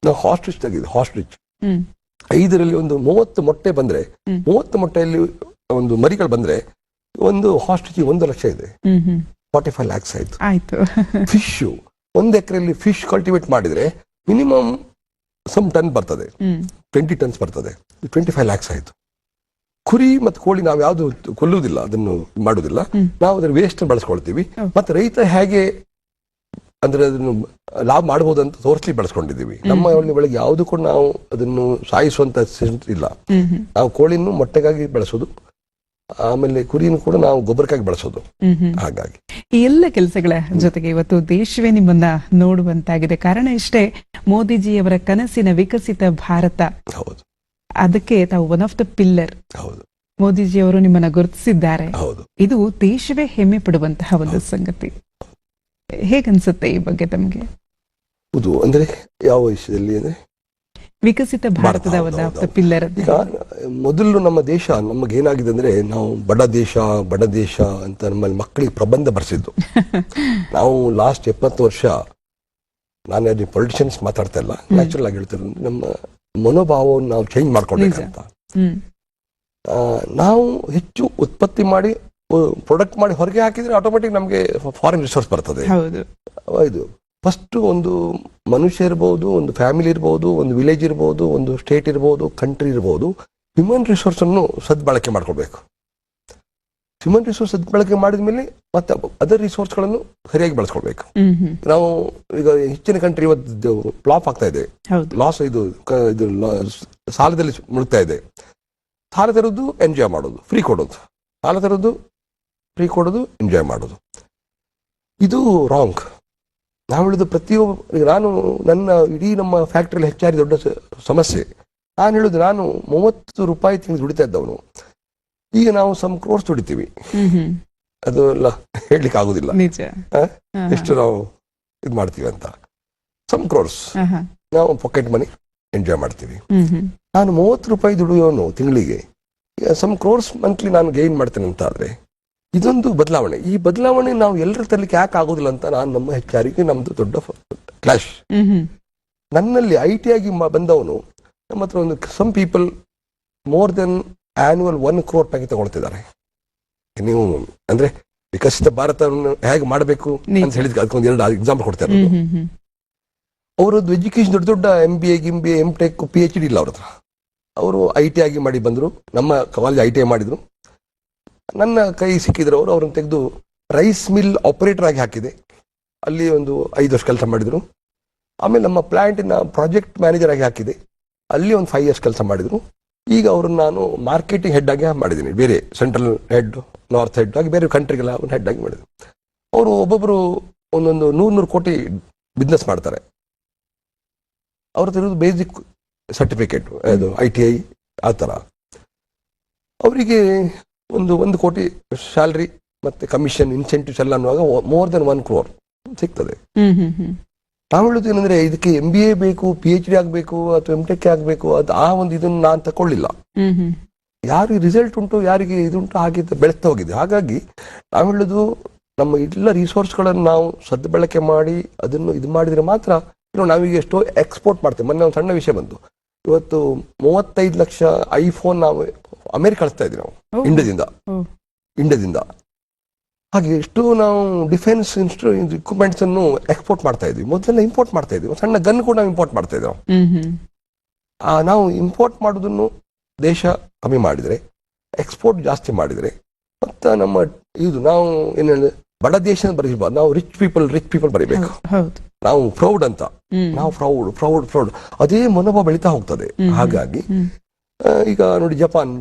Speaker 3: ನಾವು ಹಾಸ್ಟ್ರಿಚ್ ತೆಗೆದು, ಹಾಸ್ಟ್ರಿಚ್ 5ರಲ್ಲಿ ಒಂದು 30 ಮೊಟ್ಟೆ ಬಂದ್ರೆ, 30 ಮೊಟ್ಟೆಯಲ್ಲಿ ಒಂದು ಮರಿಗಳು ಬಂದ್ರೆ ಒಂದು ಹಾಸ್ಟ್ರಿಚ್ 1 ಲಕ್ಷ ಇದೆ. 45 lakhs ಆಯ್ತು. ಫಿಶ್ 1 ಎಕರೆಯಲ್ಲಿ ಫಿಶ್ ಕಲ್ಟಿವೇಟ್ ಮಾಡಿದ್ರೆ ಮಿನಿಮಮ್ ಸಮ್ ಟನ್ ಬರ್ತದೆ, 20 ಟನ್ಸ್ ಬರ್ತದೆ. 25 lakhs ಆಯ್ತು. ಕುರಿ ಮತ್ತು ಕೋಳಿ ನಾವು ಯಾವ್ದು ಕೊಲ್ಲುವುದಿಲ್ಲ, ಅದನ್ನು ಮಾಡುವುದಿಲ್ಲ. ನಾವು ಅದರ ವೇಸ್ಟ್ ಬಳಸ್ಕೊಳ್ತೀವಿ. ಮತ್ತೆ ರೈತ ಹೇಗೆ ಅಂದ್ರೆ ಅದನ್ನು ಲಾಭ ಮಾಡಬಹುದು ಅಂತ ತೋರಿಸ್ಲಿ ಬಳಸ್ಕೊಂಡಿದ್ದೀವಿ. ನಮ್ಮ ಒಳಗೆ ಯಾವ್ದು ಕೂಡ ನಾವು ಅದನ್ನು ಸಾಯಿಸುವಂತ ಇಲ್ಲ. ನಾವು ಕೋಳಿನೂ ಮೊಟ್ಟೆಗಾಗಿ ಬಳಸೋದು, ಆಮೇಲೆ ಕುರಿನೂ ಕೂಡ ನಾವು ಗೊಬ್ಬರಕ್ಕಾಗಿ ಬಳಸೋದು. ಹಾಗಾಗಿ
Speaker 1: ಈ ಎಲ್ಲ ಕೆಲಸಗಳ ಜೊತೆಗೆ ಇವತ್ತು ದೇಶವೇ ನಿಮ್ಮನ್ನ ನೋಡುವಂತಾಗಿದೆ. ಕಾರಣ ಇಷ್ಟೇ, ಮೋದಿಜಿಯವರ ಕನಸಿನ ವಿಕಸಿತ ಭಾರತ.
Speaker 3: ಹೌದು,
Speaker 1: ಅದಕ್ಕೆ ತಾವು ಒನ್ ಆಫ್ ದ ಪಿಲ್ಲರ್.
Speaker 3: ಹೌದು,
Speaker 1: ಮೋದಿಜಿಯವರು ನಿಮ್ಮನ್ನ ಗುರುತಿಸಿದ್ದಾರೆ.
Speaker 3: ಹೌದು,
Speaker 1: ಇದು ದೇಶವೇ ಹೆಮ್ಮೆ ಪಡುವಂತಹ ಒಂದು ಸಂಗತಿ. ಹೇಗನ್ಸುತ್ತೆ ಈ ಬಗ್ಗೆ ತಮಗೆ?
Speaker 3: ಹೌದು, ಅಂದ್ರೆ ಯಾವ ವಿಷಯದಲ್ಲಿ ಅಂದ್ರೆ
Speaker 1: ವಿಕಸಿತ ಭಾರತದ ಒನ್ ಆಫ್ ದ ಪಿಲ್ಲರ್.
Speaker 3: ಈಗ ಮೊದಲು ನಮ್ಮ ದೇಶ ನಮಗೇನಾಗಿದೆ ಅಂದ್ರೆ, ನಾವು ಬಡ ದೇಶ ಅಂತ ನಮ್ಮಲ್ಲಿ ಮಕ್ಕಳಿಗೆ ಪ್ರಬಂಧ ಬರ್ಸಿದ್ದು. ನಾವು ಲಾಸ್ಟ್ 70 ವರ್ಷ ನಾನು ಪೊಲಿಟಿಷಿಯನ್ಸ್ ಮಾತಾಡ್ತಾ ಇಲ್ಲ, ನ್ಯಾಚುರಲ್ ಆಗಿ ಹೇಳ್ತಿರೋದು ನಮ್ಮ ಮನೋಭಾವವನ್ನು ನಾವು ಚೇಂಜ್ ಮಾಡ್ಕೊಳ್ಬೇಕಂತ. ನಾವು ಹೆಚ್ಚು ಉತ್ಪತ್ತಿ ಮಾಡಿ ಪ್ರೊಡಕ್ಟ್ ಮಾಡಿ ಹೊರಗೆ ಹಾಕಿದ್ರೆ ಆಟೋಮೆಟಿಕ್ ನಮಗೆ ಫಾರಿನ್ ರಿಸೋರ್ಸ್ ಬರ್ತದೆ. ಇದು ಫಸ್ಟ್ ಒಂದು ಮನುಷ್ಯ ಇರ್ಬೋದು, ಒಂದು ಫ್ಯಾಮಿಲಿ ಇರ್ಬೋದು, ಒಂದು ವಿಲೇಜ್ ಇರ್ಬೋದು, ಒಂದು ಸ್ಟೇಟ್ ಇರ್ಬೋದು, ಕಂಟ್ರಿ ಇರ್ಬೋದು, ಹ್ಯೂಮನ್ ರಿಸೋರ್ಸ್ ಅನ್ನು ಸದ್ಬಳಕೆ ಮಾಡ್ಕೊಳ್ಬೇಕು. ಹ್ಯೂಮನ್ ರಿಸೋರ್ಸ್ ಸದ್ಬಳಕೆ ಮಾಡಿದ ಮೇಲೆ ಮತ್ತೆ ಅದರ್ ರಿಸೋರ್ಸ್ಗಳನ್ನು ಸರಿಯಾಗಿ ಬಳಸ್ಕೊಳ್ಬೇಕು. ನಾವು ಈಗ ಹೆಚ್ಚಿನ ಕಂಟ್ರಿ ಇವತ್ತು ಫ್ಲಾಪ್ ಆಗ್ತಾ ಇದೆ, ಲಾಸ್ ಇದು ಸಾಲದಲ್ಲಿ ಮುಳುಗ್ತಾ ಇದೆ. ಸಾಲ ತರೋದು ಎಂಜಾಯ್ ಮಾಡೋದು, ಫ್ರೀ ಕೊಡೋದು, ಸಾಲ ತರೋದು ಫ್ರೀ ಕೊಡೋದು, ಎಂಜಾಯ್ ಮಾಡೋದು, ಇದು ರಾಂಗ್. ನಾವು ಹೇಳಿದ ಪ್ರತಿಯೊಬ್ಬ, ನಾನು ನನ್ನ ಇಡೀ ನಮ್ಮ ಫ್ಯಾಕ್ಟ್ರಿಯಲ್ಲಿ ಹೆಚ್ಚಾಗಿ ದೊಡ್ಡ ಸಮಸ್ಯೆ. ನಾನು ಹೇಳುದು, ನಾನು 30 ರೂಪಾಯಿ ತಿಂಗಳು ದುಡಿತಾ ಇದ್ದವನು, ಈಗ ನಾವು ಸಮ್ ಕ್ರೋರ್ಸ್ ದುಡಿತೀವಿ. ಅದು ಎಲ್ಲ ಹೇಳಲಿಕ್ಕೆ ಆಗುದಿಲ್ಲ ಎಷ್ಟು ನಾವು ಇದು ಮಾಡ್ತೀವಿ ಅಂತ. ಸಮ್ ಕ್ರೋರ್ಸ್ ನಾವು ಪಾಕೆಟ್ ಮನಿ ಎಂಜಾಯ್ ಮಾಡ್ತೀವಿ. ನಾನು 30 ರೂಪಾಯಿ ದುಡಿಯೋನು ತಿಂಗಳಿಗೆ, ಸಮ್ ಕ್ರೋರ್ಸ್ ಮಂತ್ಲಿ ನಾನು ಗೇನ್ ಮಾಡ್ತೇನೆ ಅಂತ ಆದ್ರೆ ಇದೊಂದು ಬದಲಾವಣೆ. ಈ ಬದಲಾವಣೆ ನಾವು ಎಲ್ಲರ ತರಲಿಕ್ಕೆ ಯಾಕೆ ಆಗೋದಿಲ್ಲ ಅಂತ ನಾನು ನಮ್ಮ ಹೆಚ್ಚಾರಿಗೆ ನಮ್ದು ದೊಡ್ಡ ಕ್ಲಾಶ್. ನನ್ನಲ್ಲಿ IT ಆಗಿ ಬಂದವನು ನಮ್ಮ ಹತ್ರ ಒಂದು some people more than annual 1 crore package ತಗೊಳ್ತಿದ್ದಾರೆ. ನೀವು ಅಂದ್ರೆ ವಿಕಸಿತ ಭಾರತವನ್ನು ಹೇಗೆ ಮಾಡಬೇಕು ಅಂತ ಹೇಳಿದ್ರೆ ಅದಕ್ಕೊಂದು 2 ಎಕ್ಸಾಂಪಲ್ ಕೊಡ್ತಾರೆ. ಅವರದ್ದು ಎಜುಕೇಶನ್ ದೊಡ್ಡ MBA, MTech, PhD ಇಲ್ಲ ಅವ್ರ ಹತ್ರ. ಅವರು IT ಆಗಿ ಮಾಡಿ ಬಂದರು, ನಮ್ಮ ಕಾಲೇಜ್ ITI ಮಾಡಿದ್ರು. ನನ್ನ ಕೈ ಸಿಕ್ಕಿದ್ರು ಅವರು, ಅವ್ರನ್ನ ತೆಗೆದು ರೈಸ್ ಮಿಲ್ ಆಪರೇಟರ್ ಆಗಿ ಹಾಕಿದೆ. ಅಲ್ಲಿ ಒಂದು 5 ವರ್ಷ ಕೆಲಸ ಮಾಡಿದ್ರು. ಆಮೇಲೆ ನಮ್ಮ ಪ್ಲಾಂಟಿನ ಪ್ರಾಜೆಕ್ಟ್ ಮ್ಯಾನೇಜರ್ ಆಗಿ ಹಾಕಿದೆ, ಅಲ್ಲಿ ಒಂದು 5 years ಕೆಲಸ ಮಾಡಿದ್ರು. ಈಗ ಅವ್ರನ್ನ ನಾನು ಮಾರ್ಕೆಟಿಂಗ್ ಹೆಡ್ ಆಗಿ ಮಾಡಿದ್ದೀನಿ, ಬೇರೆ ಸೆಂಟ್ರಲ್ ಹೆಡ್, ನಾರ್ತ್ ಹೆಡ್ ಆಗಿ ಬೇರೆ ಕಂಟ್ರಿಗೆಲ್ಲ ಒಂದು ಹೆಡ್ ಆಗಿ ಮಾಡಿದ್ರು. ಅವರು ಒಬ್ಬೊಬ್ಬರು ಒಂದೊಂದು 100 ಕೋಟಿ ಬಿಸ್ನೆಸ್ ಮಾಡ್ತಾರೆ. ಅವ್ರ ಇರೋದು ಬೇಸಿಕ್ ಸರ್ಟಿಫಿಕೇಟ್, ಅದು ITI ಆ ಥರ. ಅವರಿಗೆ ಒಂದು 1 ಕೋಟಿ ಸ್ಯಾಲ್ರಿ ಮತ್ತೆ ಕಮಿಷನ್ ಇನ್ಸೆಂಟಿವ್ಸ್ ಎಲ್ಲ ಅನ್ನುವಾಗ ಮೋರ್ ದೆನ್ 1 crore ಸಿಗ್ತದೆ. ನಾವು ಹೇಳುದು ಏನಂದ್ರೆ, ಇದಕ್ಕೆ MBA ಬೇಕು, PhD ಆಗಬೇಕು ಅಥವಾ MTech ಆಗಬೇಕು, ಅದು ಆ ಒಂದು ಇದನ್ನು ನಾನು ತಕೊಳ್ಳಿಲ್ಲ. ಯಾರಿಗೆ ರಿಸಲ್ಟ್ ಉಂಟು, ಯಾರಿಗೆ ಇದುಂಟು, ಹಾಗೆ ಬೆಳೆಸ್ತಾ ಹೋಗಿದೆ. ಹಾಗಾಗಿ ನಾವು ಹೇಳುದು, ನಮ್ಮ ಎಲ್ಲ ರಿಸೋರ್ಸ್ಗಳನ್ನು ನಾವು ಸದ್ಬಳಕೆ ಮಾಡಿ ಅದನ್ನು ಇದು ಮಾಡಿದ್ರೆ ಮಾತ್ರ. ನಾವೀಗ ಎಷ್ಟೋ ಎಕ್ಸ್ಪೋರ್ಟ್ ಮಾಡ್ತೇವೆ. ಮೊನ್ನೆ ಒಂದು ಸಣ್ಣ ವಿಷಯ ಬಂತು, ಇವತ್ತು 35 ಲಕ್ಷ ಐಫೋನ್ ನಾವು ಅಮೆರಿಕ ಕಳಿಸ್ತಾ ಇದ್ವಿ ನಾವು ಇಂಡಿಯಾದಿಂದ. ಹಾಗೆ ಎಷ್ಟು ನಾವು ಡಿಫೆನ್ಸ್ ಇಕ್ವಿಪ್ಮೆಂಟ್ಸ್ ಅನ್ನು ಎಕ್ಸ್ಪೋರ್ಟ್ ಮಾಡ್ತಾ ಇದ್ವಿ. ಮೊದಲೆಲ್ಲ ಇಂಪೋರ್ಟ್ ಮಾಡ್ತಾ ಇದ್ವಿ. ಸಣ್ಣ ಗನ್ ಕೂಡ ನಾವು ಇಂಪೋರ್ಟ್ ಮಾಡ್ತಾ ಇದ್ವಿ. ನಾವು ಇಂಪೋರ್ಟ್ ಮಾಡೋದನ್ನು ದೇಶ ಕಮ್ಮಿ ಮಾಡಿದ್ರೆ, ಎಕ್ಸ್ಪೋರ್ಟ್ ಜಾಸ್ತಿ ಮಾಡಿದ್ರೆ, ಮತ್ತೆ ನಮ್ಮ ಇದು ನಾವು ಏನ್ ಹೇಳಿದ್ರೆ ಬಡ ದೇಶ ಬರೀಬಾರ್ದು, ನಾವು ರಿಚ್ ಪೀಪಲ್ ಬರೀಬೇಕು. ನಾವು ಪ್ರೌಡ್ ಅಂತ, ನಾವು ಪ್ರೌಡ್ ಅದೇ ಮನೋಭಾವ ಬೆಳೀತಾ ಹೋಗ್ತದೆ. ಹಾಗಾಗಿ ಈಗ ನೋಡಿ,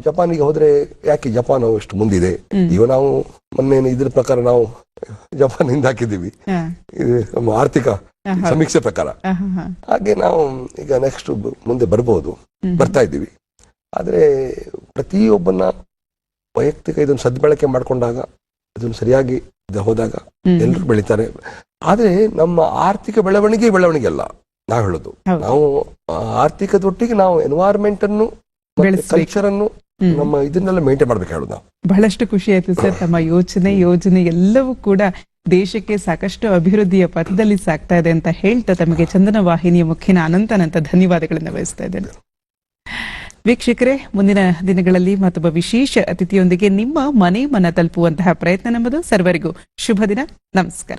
Speaker 3: ಜಪಾನಿಗೆ ಹೋದ್ರೆ ಯಾಕೆ ಜಪಾನ್ ಎಷ್ಟು ಮುಂದಿದೆ. ಈಗ ನಾವು ಮೊನ್ನೆ ಇದ್ರ ಪ್ರಕಾರ ನಾವು ಜಪಾನ್ ಹಿಂದೆ ಹಾಕಿದ್ದೀವಿ, ನಮ್ಮ ಆರ್ಥಿಕ ಸಮೀಕ್ಷೆ ಪ್ರಕಾರ. ಹಾಗೆ ನಾವು ಈಗ ನೆಕ್ಸ್ಟ್ ಮುಂದೆ ಬರ್ತಾ ಇದ್ದೀವಿ. ಆದ್ರೆ ಪ್ರತಿಯೊಬ್ಬನ ವೈಯಕ್ತಿಕ ಇದನ್ನು ಸದ್ಬಳಕೆ ಮಾಡ್ಕೊಂಡಾಗ, ಇದನ್ನು ಸರಿಯಾಗಿ ಹೋದಾಗ ಎಲ್ಲರೂ ಬೆಳಿತಾರೆ. ಆದ್ರೆ ನಮ್ಮ ಆರ್ಥಿಕ ಬೆಳವಣಿಗೆ ಅಲ್ಲ ನಾವು ಹೇಳೋದು. ನಾವು ಆರ್ಥಿಕದೊಟ್ಟಿಗೆ ನಾವು ಎನ್ವೈರನ್ಮೆಂಟ್ ಅನ್ನು, ಕಲ್ಚರ್ ಅನ್ನು, ನಮ್ಮ ಇದನ್ನೆಲ್ಲ ಮೇಂಟೈನ್ ಮಾಡ್ಬೇಕು ಹೇಳೋದು ನಾವು.
Speaker 1: ಬಹಳಷ್ಟು ಖುಷಿ ಆಯ್ತು ಸರ್. ತಮ್ಮ ಯೋಜನೆ ಎಲ್ಲವೂ ಕೂಡ ದೇಶಕ್ಕೆ ಸಾಕಷ್ಟು ಅಭಿವೃದ್ಧಿಯ ಪಥದಲ್ಲಿ ಸಾಗ್ತಾ ಇದೆ ಅಂತ ಹೇಳ್ತಾ ತಮಗೆ ಚಂದನ ವಾಹಿನಿಯ ಮುಖೇನ ಅನಂತ ಧನ್ಯವಾದಗಳನ್ನು ಬಯಸ್ತಾ ಇದ್ದೇನೆ. ವೀಕ್ಷಕರೇ, ಮುಂದಿನ ದಿನಗಳಲ್ಲಿ ಮತ್ತೊಬ್ಬ ವಿಶೇಷ ಅತಿಥಿಯೊಂದಿಗೆ ನಿಮ್ಮ ಮನೆ ತಲುಪುವಂತಹ ಪ್ರಯತ್ನ ನಮ್ಮದು. ಸರ್ವರಿಗೂ ಶುಭ ದಿನ. ನಮಸ್ಕಾರ.